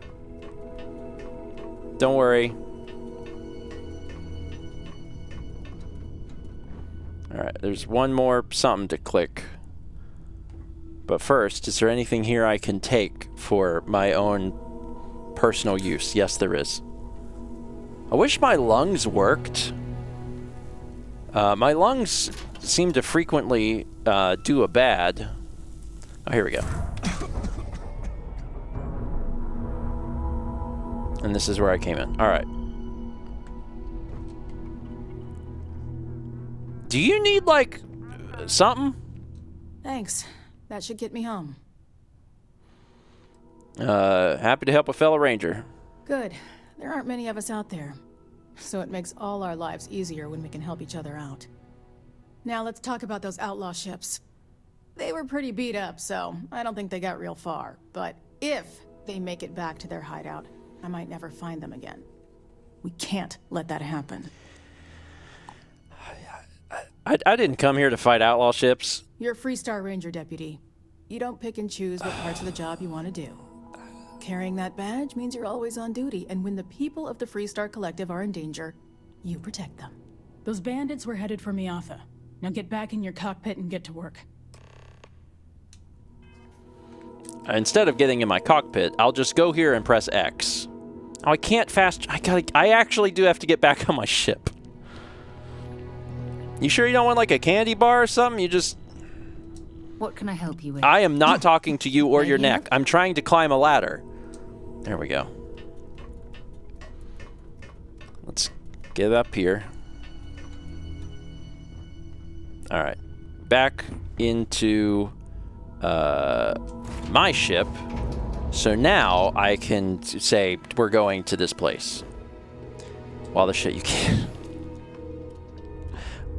Don't worry. Alright, there's one more something to click. But first, is there anything here I can take for my own personal use? Yes, there is. I wish my lungs worked. My lungs seem to frequently do a bad. Oh, here we go. And this is where I came in. Alright. Do you need, like, something? Thanks. That should get me home. Happy to help a fellow ranger. Good. There aren't many of us out there. So it makes all our lives easier when we can help each other out. Now let's talk about those outlaw ships. They were pretty beat up, so I don't think they got real far. But if they make it back to their hideout, I might never find them again. We can't let that happen. I didn't come here to fight outlaw ships. You're a Freestar Ranger deputy. You don't pick and choose what parts of the job you want to do. Carrying that badge means you're always on duty, and when the people of the Freestar Collective are in danger, you protect them. Those bandits were headed for Miatha. Now get back in your cockpit and get to work. Instead of getting in my cockpit, I'll just go here and press X. Oh, I can't fast... I actually do have to get back on my ship. You sure you don't want, like, a candy bar or something? You just... What can I help you with? I am not talking to you or your neck. I'm trying to climb a ladder. There we go. Let's get up here. All right. Back into my ship. So now I can say we're going to this place. While the shit you can't.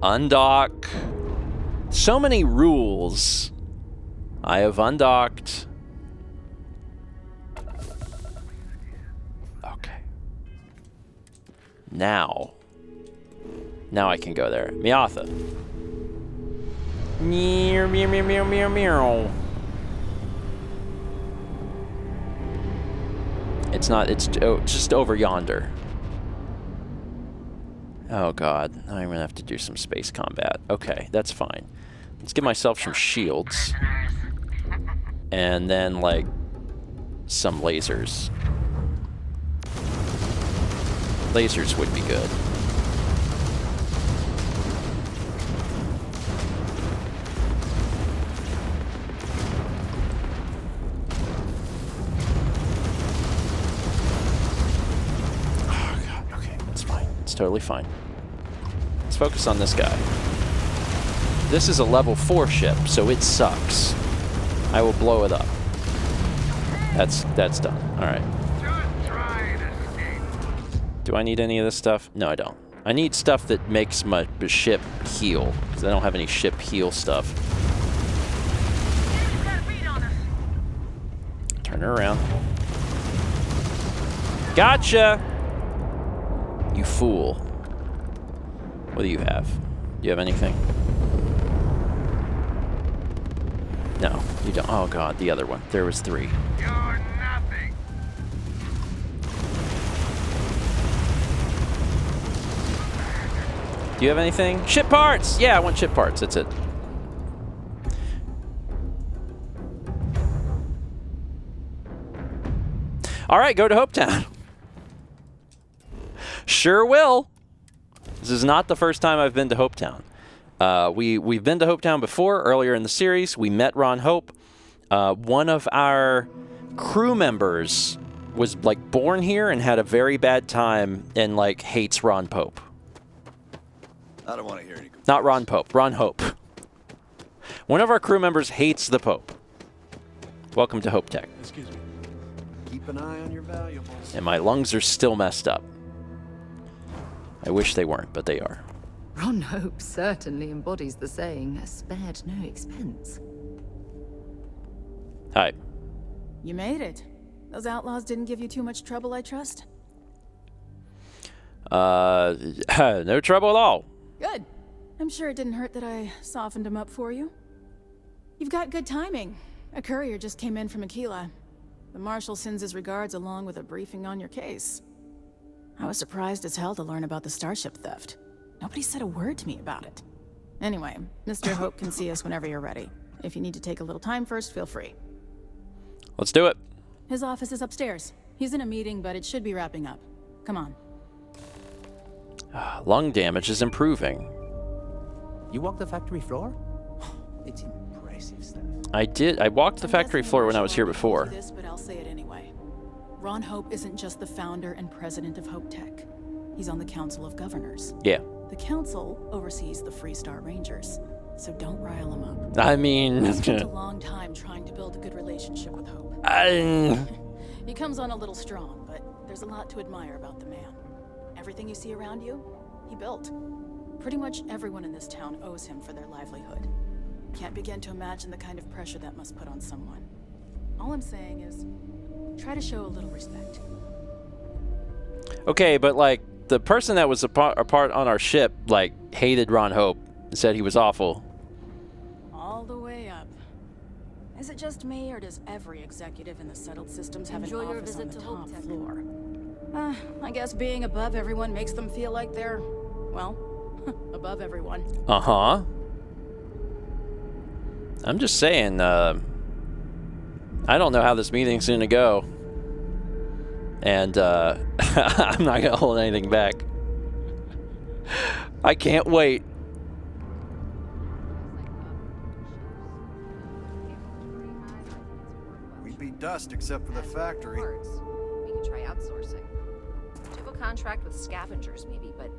Undock. So many rules. I have undocked. Okay. Now I can go there. Miatha. Meow, meow, meow, meow, meow, meow. It's not, it's just over yonder. Oh god, I'm gonna have to do some space combat. Okay, that's fine. Let's give myself some shields. And then, like, some lasers. Lasers would be good. Oh god, okay, it's fine. It's totally fine. Let's focus on this guy. This is a level 4 ship, so it sucks. I will blow it up. That's done. All right. Do I need any of this stuff? No, I don't. I need stuff that makes my ship heal, because I don't have any ship heal stuff. Turn her around. Gotcha! You fool. What do you have? Do you have anything? No, you don't. Oh god, the other one. There was 3. You're nothing. Do you have anything? Ship parts! Yeah, I want ship parts. That's it. Alright, go to Hopetown. Sure will. This is not the first time I've been to Hopetown. We've been to Hopetown before, earlier in the series. We met Ron Hope. One of our crew members was, like, born here and had a very bad time and, like, hates Ron Pope. I don't want to hear any. Not Ron Pope, Ron Hope. One of our crew members hates the Pope. Welcome to Hope Tech. Excuse me. Keep an eye on your valuables. And my lungs are still messed up. I wish they weren't, but they are. Ron Hope certainly embodies the saying, spared no expense. Hi. You made it. Those outlaws didn't give you too much trouble, I trust? No trouble at all. Good. I'm sure it didn't hurt that I softened him up for you. You've got good timing. A courier just came in from Aquila. The Marshal sends his regards along with a briefing on your case. I was surprised as hell to learn about the starship theft. Nobody said a word to me about it. Anyway, Mr. Hope can see us whenever you're ready. If you need to take a little time first, feel free. Let's do it. His office is upstairs. He's in a meeting, but it should be wrapping up. Come on. Lung damage is improving. You walked the factory floor? It's impressive stuff. I did. I walked the factory floor when I was here before. This, but I'll say it anyway. Ron Hope isn't just the founder and president of Hope Tech. He's on the Council of Governors. Yeah. The council oversees the Freestar Rangers, so don't rile him up. I mean, he spent a long time trying to build a good relationship with Hope. He comes on a little strong, but there's a lot to admire about the man. Everything you see around you, he built. Pretty much everyone in this town owes him for their livelihood. Can't begin to imagine the kind of pressure that must put on someone. All I'm saying is, try to show a little respect. Okay, but like, the person that was a part on our ship, like, hated Ron Hope and said he was awful. All the way up. Is it just me, or does every executive in the settled systems have an office on the top floor? I guess being above everyone makes them feel like they're, well, above everyone. Uh-huh. I'm just saying, I don't know how this meeting's gonna go. And, I'm not gonna hold anything back. I can't wait. We'd be dust except for the factory. We could try outsourcing. Do a contract with scavengers, maybe, but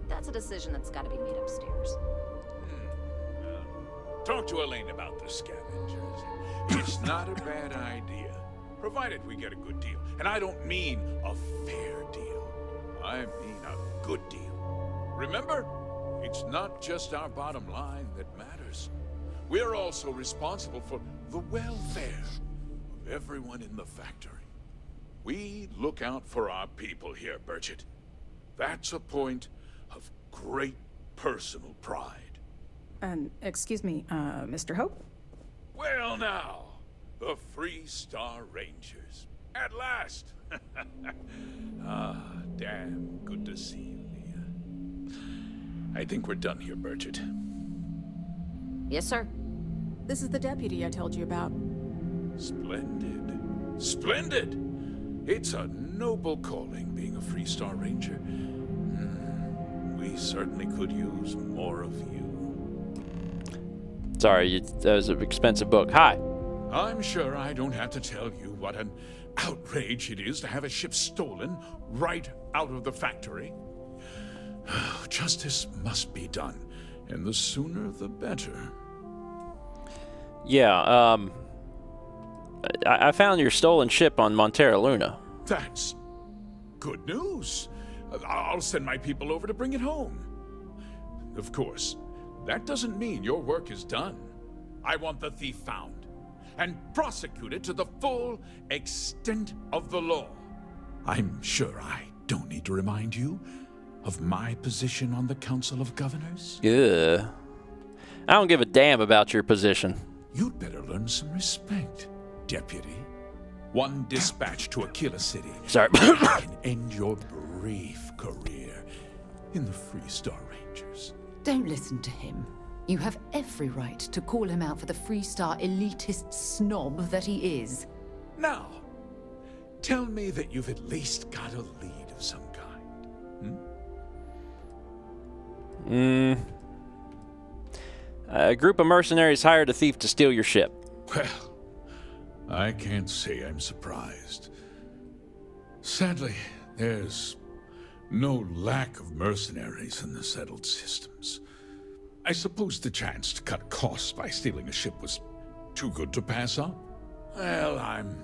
that's a decision that's got to be made upstairs. Talk to Elaine about the scavengers. It's not a bad idea, provided we get a good deal. And I don't mean a fair deal. I mean a good deal. Remember, it's not just our bottom line that matters. We're also responsible for the welfare of everyone in the factory. We look out for our people here, Burchett. That's a point of great personal pride. Excuse me, Mr. Hope? Well now, the Freestar Rangers. At last! Damn good to see you, Leah. I think we're done here, Burchett. Yes, sir. This is the deputy I told you about. Splendid. Splendid! It's a noble calling, being a Freestar Ranger. We certainly could use more of you. Sorry, that was an expensive book. Hi. I'm sure I don't have to tell you what an outrage it is to have a ship stolen right out of the factory. Justice must be done, and the sooner the better. Yeah, I found your stolen ship on Montera Luna. That's good news. I'll send my people over to bring it home. Of course, that doesn't mean your work is done. I want the thief found and prosecuted to the full extent of the law. I'm sure I don't need to remind you of my position on the Council of Governors. Yeah. I don't give a damn about your position. You'd better learn some respect, Deputy. One dispatch to Aquila City Sorry. can end your brief career in the Freestar Rangers. Don't listen to him. You have every right to call him out for the Freestar elitist snob that he is. Now, tell me that you've at least got a lead of some kind. A group of mercenaries hired a thief to steal your ship. Well, I can't say I'm surprised. Sadly, there's no lack of mercenaries in the settled systems. I suppose the chance to cut costs by stealing a ship was too good to pass up. Well, I'm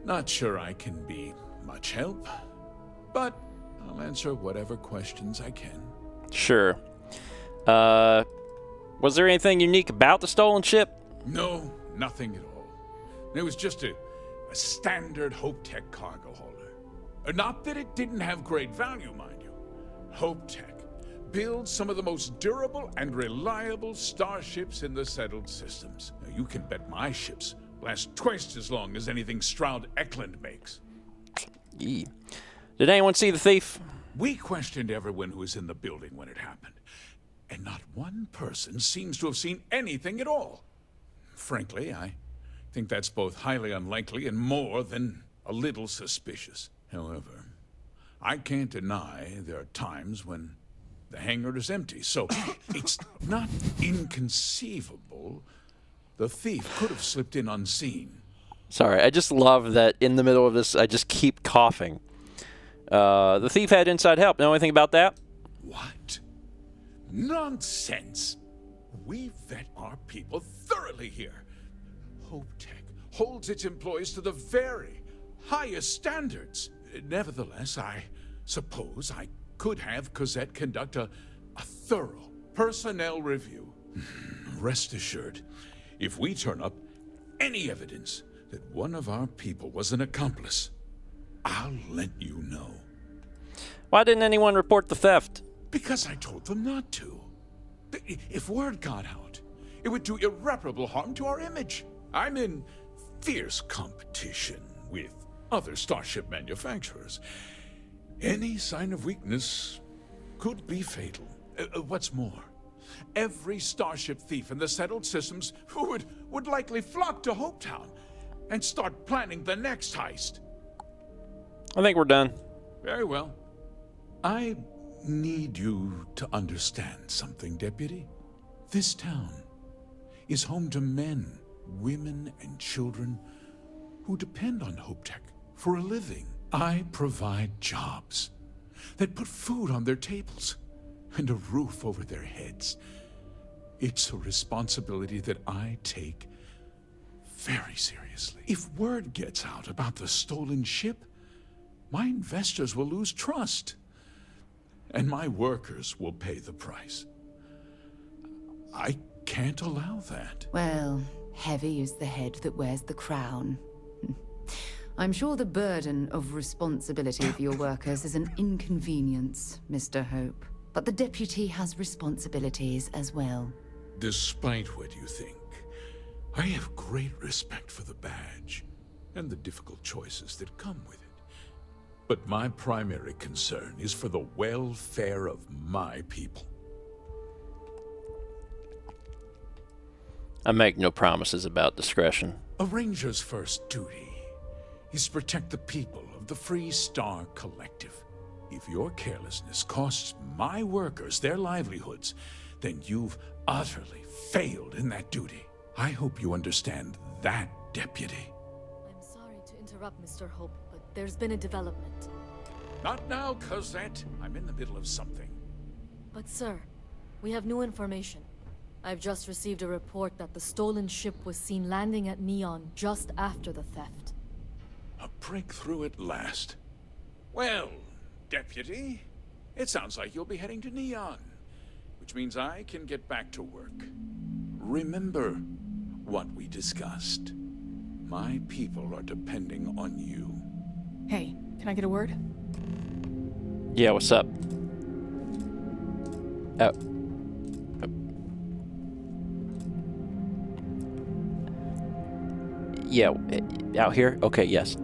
not sure I can be much help, but I'll answer whatever questions I can. Sure. Was there anything unique about the stolen ship? No, nothing at all. It was just a A standard Hope Tech cargo hauler. Not that it didn't have great value, mind you. Hope Tech builds some of the most durable and reliable starships in the settled systems. Now, you can bet my ships last twice as long as anything Stroud Eklund makes. Yee. Did anyone see the thief? We questioned everyone who was in the building when it happened, and not one person seems to have seen anything at all. Frankly, I think that's both highly unlikely and more than a little suspicious. However, I can't deny there are times when the hangar is empty, so it's not inconceivable the thief could have slipped in unseen. Sorry, I just love that in the middle of this, I just keep coughing. The thief had inside help. Know anything about that? What? Nonsense! We vet our people thoroughly here. Hope Tech holds its employees to the very highest standards. Nevertheless, I suppose I could have Cosette conduct a thorough personnel review. Rest assured, if we turn up any evidence that one of our people was an accomplice, I'll let you know. Why didn't anyone report the theft? Because I told them not to. If word got out, it would do irreparable harm to our image. I'm in fierce competition with other starship manufacturers. Any sign of weakness could be fatal. What's more, every starship thief in the settled systems would likely flock to Hopetown and start planning the next heist. I think we're done. Very well. I need you to understand something, Deputy. This town is home to men, women, and children who depend on Hope Tech for a living. I provide jobs that put food on their tables and a roof over their heads. It's a responsibility that I take very seriously. If word gets out about the stolen ship, my investors will lose trust, and my workers will pay the price. I can't allow that. Well, heavy is the head that wears the crown. I'm sure the burden of responsibility for your workers is an inconvenience, Mr. Hope. But the deputy has responsibilities as well. Despite what you think, I have great respect for the badge and the difficult choices that come with it. But my primary concern is for the welfare of my people. I make no promises about discretion. A ranger's first duty is to protect the people of the Free Star Collective. If your carelessness costs my workers their livelihoods, then you've utterly failed in that duty. I hope you understand that, Deputy. I'm sorry to interrupt, Mr. Hope, but there's been a development. Not now, Cosette. I'm in the middle of something. But sir, we have new information. I've just received a report that the stolen ship was seen landing at Neon just after the theft. A breakthrough at last. Well, Deputy, it sounds like you'll be heading to Neon, which means I can get back to work. Remember what we discussed. My people are depending on you. Hey, can I get a word? Yeah, what's up? Yeah, out here? Okay, yes.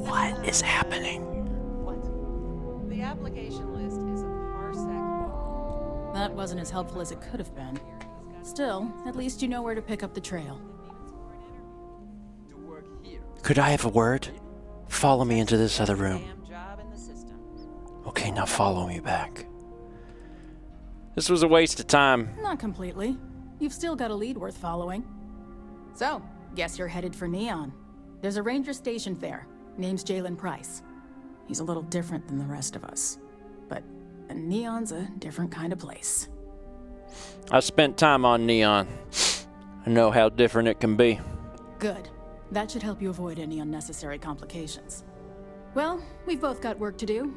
What is happening? What? The application list is a parsec. That wasn't as helpful as it could have been. Still, at least you know where to pick up the trail. Could I have a word? Follow me into this other room. Okay, now follow me back. This was a waste of time. Not completely. You've still got a lead worth following. So, guess you're headed for Neon. There's a ranger stationed there. Name's Jalen Price. He's a little different than the rest of us. But Neon's a different kind of place. I spent time on Neon. I know how different it can be. Good. That should help you avoid any unnecessary complications. Well, we've both got work to do.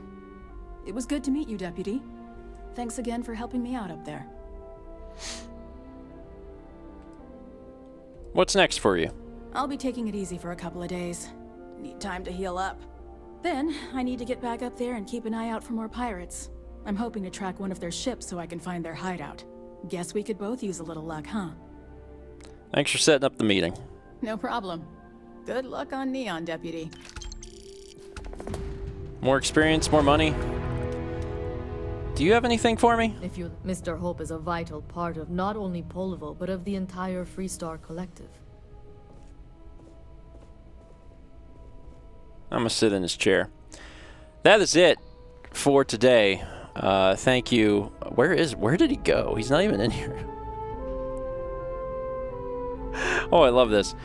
It was good to meet you, Deputy. Thanks again for helping me out up there. What's next for you? I'll be taking it easy for a couple of days. Need time to heal up. Then, I need to get back up there and keep an eye out for more pirates. I'm hoping to track one of their ships so I can find their hideout. Guess we could both use a little luck, huh? Thanks for setting up the meeting. No problem. Good luck on Neon, Deputy. More experience, more money. Do you have anything for me? If you... Mr. Hope is a vital part of not only Polvo, but of the entire Freestar Collective. I'm gonna sit in his chair. That is it for today. Thank you. Where did he go? He's not even in here. Oh, I love this.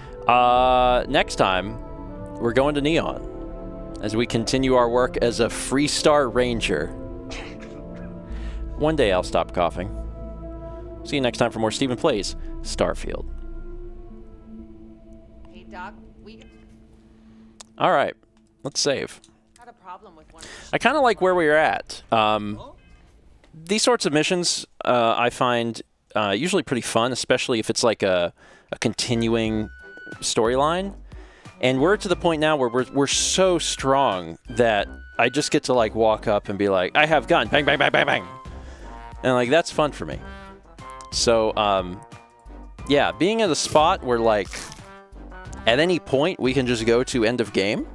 Next time, we're going to Neon as we continue our work as a Freestar Ranger. One day I'll stop coughing. See you next time for more Stephen Plays Starfield. Hey, Doc, we All right, let's save. had a problem with one. I kind of like where we are at. These sorts of missions I find usually pretty fun, especially if it's like a continuing storyline. And we're to the point now where we're so strong that I just get to like walk up and be like, I have gun, bang, bang, bang, bang, bang. And like, that's fun for me. So, yeah, being at a spot where like, at any point we can just go to end of game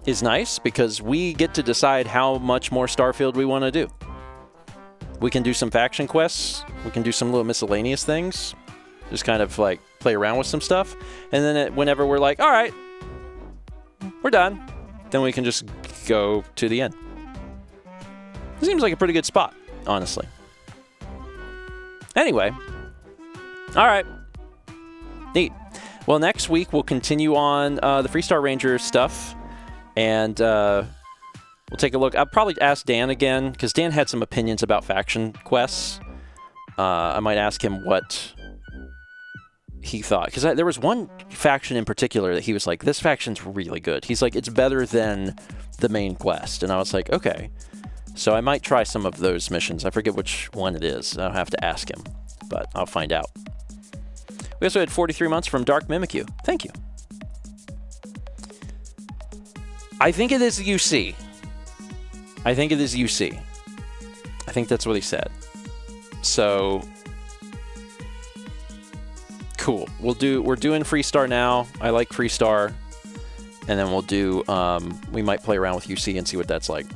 is nice because we get to decide how much more Starfield we want to do. We can do some faction quests. We can do some little miscellaneous things. Just kind of like play around with some stuff. And then whenever we're like, all right, we're done, then we can just go to the end. It seems like a pretty good spot, honestly. Anyway, all right. Neat. Well, next week we'll continue on the Freestar Ranger stuff. And we'll take a look. I'll probably ask Dan again, because Dan had some opinions about faction quests. I might ask him what he thought. Because there was one faction in particular that he was like, this faction's really good. He's like, it's better than the main quest. And I was like, okay. So I might try some of those missions. I forget which one it is. I'll have to ask him, but I'll find out. We also had 43 months from Dark Mimikyu. Thank you. I think it is UC. I think it is UC. I think that's what he said. So cool. We're doing Freestar now. I like Freestar. And then we'll do we might play around with UC and see what that's like.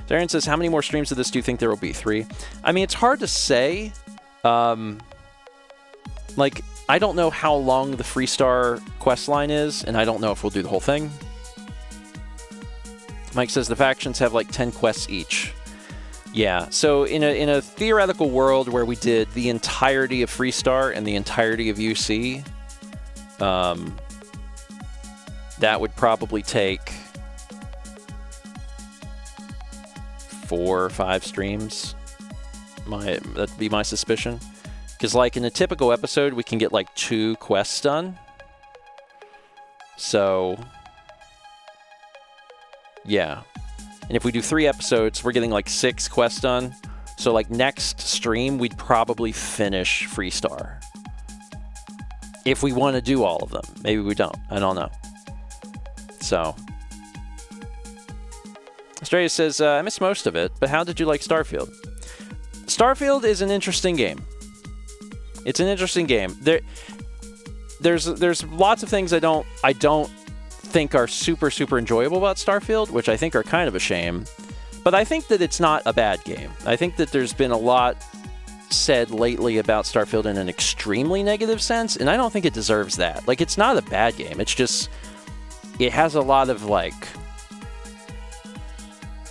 Darren says, how many more streams of this do you think there will be? 3? I mean, it's hard to say. Like, I don't know how long the Freestar quest line is, and I don't know if we'll do the whole thing. Mike says the factions have like 10 quests each. Yeah, so in a theoretical world where we did the entirety of Freestar and the entirety of UC, that would probably take 4 or 5 streams. That'd be my suspicion. Because like in a typical episode, we can get like 2 quests done. So yeah. And if we do 3 episodes, we're getting like 6 quests done. So like next stream, we'd probably finish Freestar. If we want to do all of them. Maybe we don't. I don't know. So Australia says, I missed most of it, but how did you like Starfield? Starfield is an interesting game. It's an interesting game. There's lots of things I don't think are super enjoyable about Starfield, which I think are kind of a shame. But I think that it's not a bad game. I think that there's been a lot said lately about Starfield in an extremely negative sense, and I don't think it deserves that. Like, it's not a bad game. It's just, it has a lot of like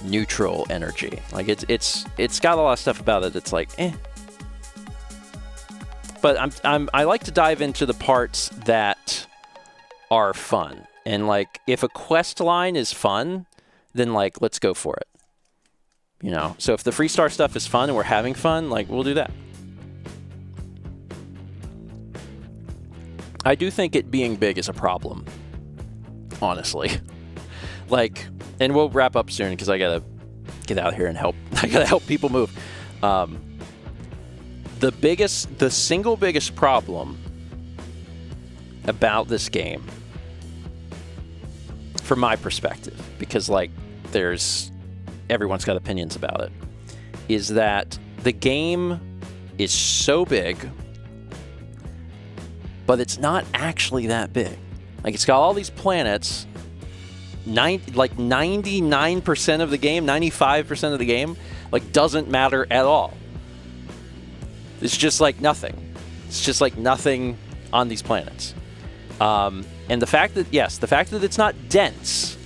neutral energy. Like it's got a lot of stuff about it that's like, eh. But I like to dive into the parts that are fun. And like, if a quest line is fun, then like, let's go for it. You know? So if the Freestar stuff is fun and we're having fun, like, we'll do that. I do think it being big is a problem. Honestly. Like, and we'll wrap up soon because I gotta get out here and help. I gotta help people move. The single biggest problem about this game, from my perspective, because like everyone's got opinions about it, is that the game is so big, but it's not actually that big. Like, it's got all these planets, like 99% of the game, 95% of the game, like, doesn't matter at all. It's just like nothing. It's just like nothing on these planets. And the fact that it's not dense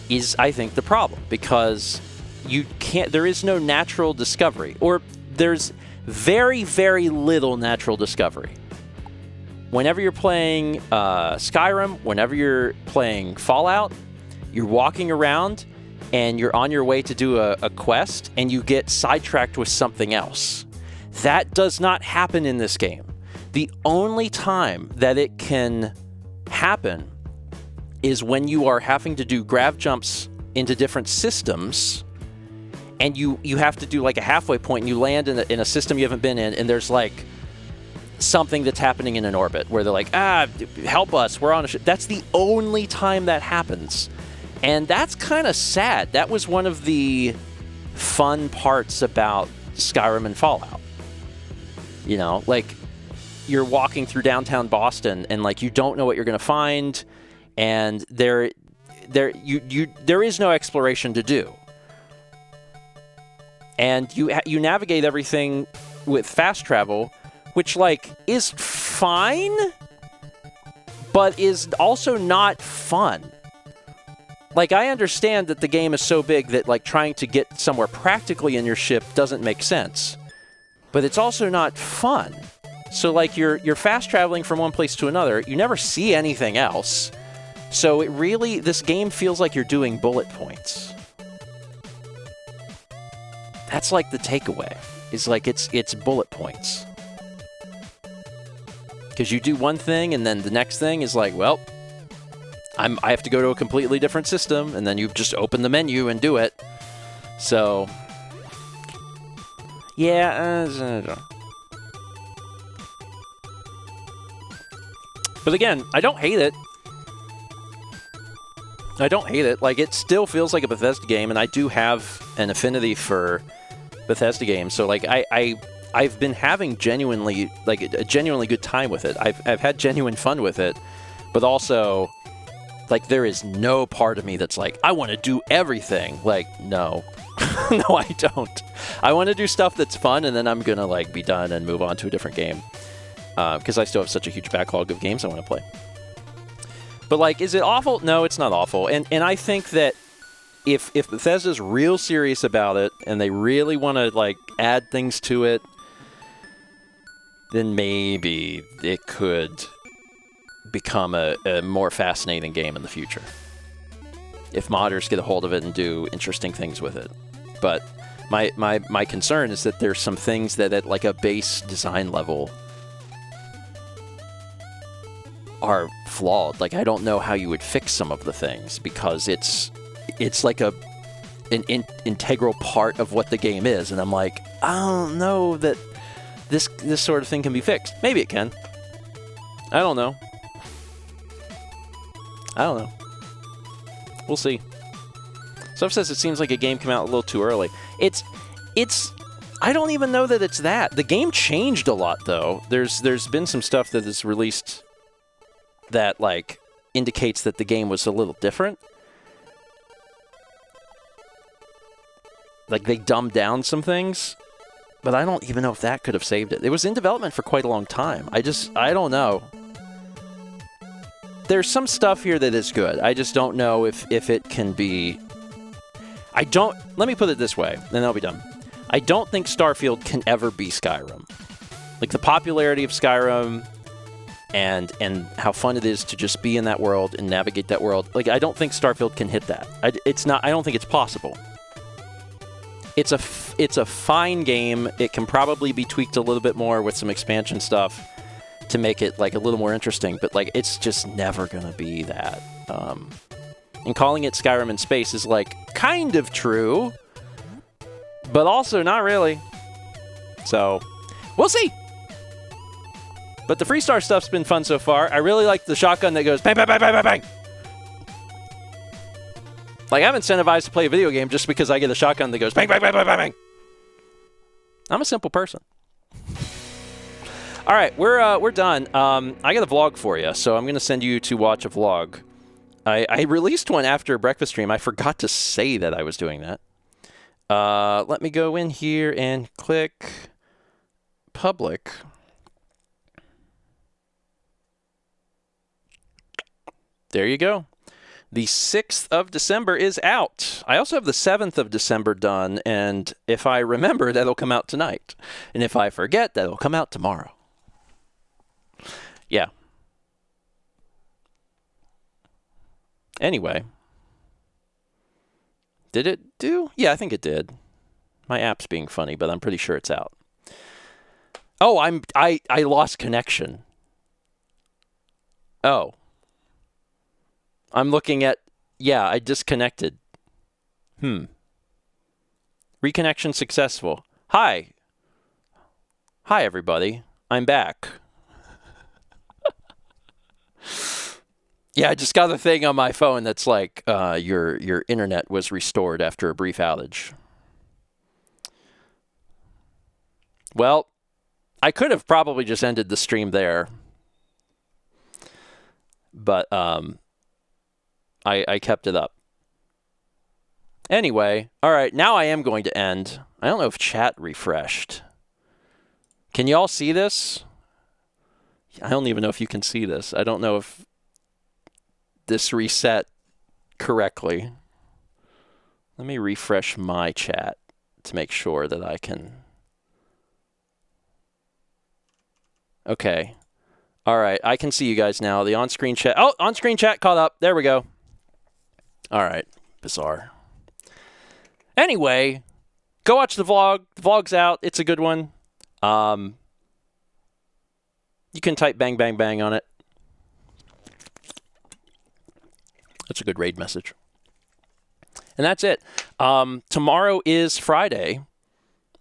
is, I think, the problem, because there is no natural discovery, or there's very, very little natural discovery. Whenever you're playing Skyrim, whenever you're playing Fallout, you're walking around and you're on your way to do a quest and you get sidetracked with something else. That does not happen in this game. The only time that it can happen is when you are having to do grav jumps into different systems, and you have to do like a halfway point, and you land in a system you haven't been in, and there's like something that's happening in an orbit where they're like, help us, we're on a ship. That's the only time that happens. And that's kind of sad. That was one of the fun parts about Skyrim and Fallout. You know, like, you're walking through downtown Boston and like you don't know what you're going to find, and there is no exploration to do. And you navigate everything with fast travel, which like is fine, but is also not fun. Like, I understand that the game is so big that like trying to get somewhere practically in your ship doesn't make sense, but it's also not fun. So like you're fast traveling from one place to another, you never see anything else. So this game feels like you're doing bullet points. That's like the takeaway. Is like it's bullet points. Because you do one thing and then the next thing is like, well, I have to go to a completely different system, and then you just open the menu and do it. So yeah, but again, I don't hate it. Like, it still feels like a Bethesda game, and I do have an affinity for Bethesda games. So like I've been having a genuinely good time with it. I've had genuine fun with it, but also like there is no part of me that's like, I want to do everything. Like, no. No, I don't. I want to do stuff that's fun, and then I'm gonna like be done and move on to a different game. Because I still have such a huge backlog of games I want to play. But like, is it awful? No, it's not awful. And I think that if Bethesda's real serious about it and they really want to like add things to it, then maybe it could become a more fascinating game in the future. If modders get a hold of it and do interesting things with it. But my concern is that there's some things that at like a base design level are flawed. Like, I don't know how you would fix some of the things, because it's like an integral part of what the game is, and I'm like, I don't know that this sort of thing can be fixed. Maybe it can. I don't know. We'll see. Stuff says it seems like a game came out a little too early. It's I don't even know that it's that. The game changed a lot, though. There's been some stuff that is released that like indicates that the game was a little different. Like, they dumbed down some things, but I don't even know if that could have saved it. It was in development for quite a long time. I don't know. There's some stuff here that is good. I just don't know if it can be... Let me put it this way, and I'll be done. I don't think Starfield can ever be Skyrim. Like, the popularity of Skyrim and how fun it is to just be in that world and navigate that world. Like, I don't think Starfield can hit that. I don't think it's possible. It's a fine game. It can probably be tweaked a little bit more with some expansion stuff to make it like a little more interesting, but like it's just never gonna be that. And calling it Skyrim in space is like kind of true, but also not really. So, we'll see. But the Freestar stuff's been fun so far. I really like the shotgun that goes bang, bang, bang, bang, bang, bang. Like, I'm incentivized to play a video game just because I get a shotgun that goes bang, bang, bang, bang, bang, bang. I'm a simple person. All right, we're done. I got a vlog for you, so I'm going to send you to watch a vlog. I released one after a breakfast stream. I forgot to say that I was doing that. Let me go in here and click public. There you go. The 6th of December is out. I also have the 7th of December done, and if I remember, that'll come out tonight. And if I forget, that'll come out tomorrow. Yeah. Anyway. Did it do? Yeah, I think it did. My app's being funny, but I'm pretty sure it's out. Oh, I lost connection. Oh. I'm looking at, yeah, I disconnected. Reconnection successful. Hi. Hi, everybody. I'm back. Yeah, I just got a thing on my phone that's like, your internet was restored after a brief outage. Well, I could have probably just ended the stream there. But, I kept it up. Anyway, all right, now I am going to end. I don't know if chat refreshed. Can you all see this? I don't even know if you can see this. I don't know if this reset correctly. Let me refresh my chat to make sure that I can. Okay. All right, I can see you guys now. The on-screen chat. Oh, on-screen chat caught up. There we go. All right, bizarre. Anyway, go watch the vlog. The vlog's out. It's a good one. You can type bang, bang, bang on it. That's a good raid message. And that's it. Tomorrow is Friday.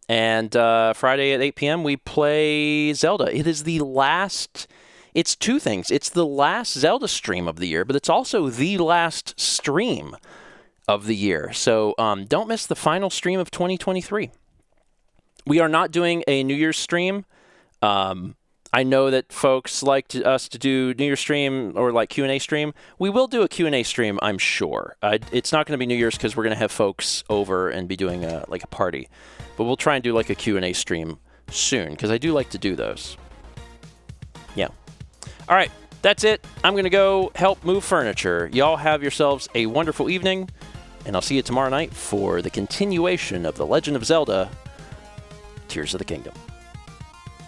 And Friday at 8 p.m. we play Zelda. It is the last... It's two things. It's the last Zelda stream of the year, but it's also the last stream of the year. So don't miss the final stream of 2023. We are not doing a New Year's stream. I know that folks like us to do New Year's stream or like Q&A stream. We will do a Q&A stream, I'm sure. It's not going to be New Year's because we're going to have folks over and be doing like a party. But we'll try and do like a Q&A stream soon because I do like to do those. Yeah. All right, that's it. I'm going to go help move furniture. Y'all have yourselves a wonderful evening, and I'll see you tomorrow night for the continuation of The Legend of Zelda: Tears of the Kingdom.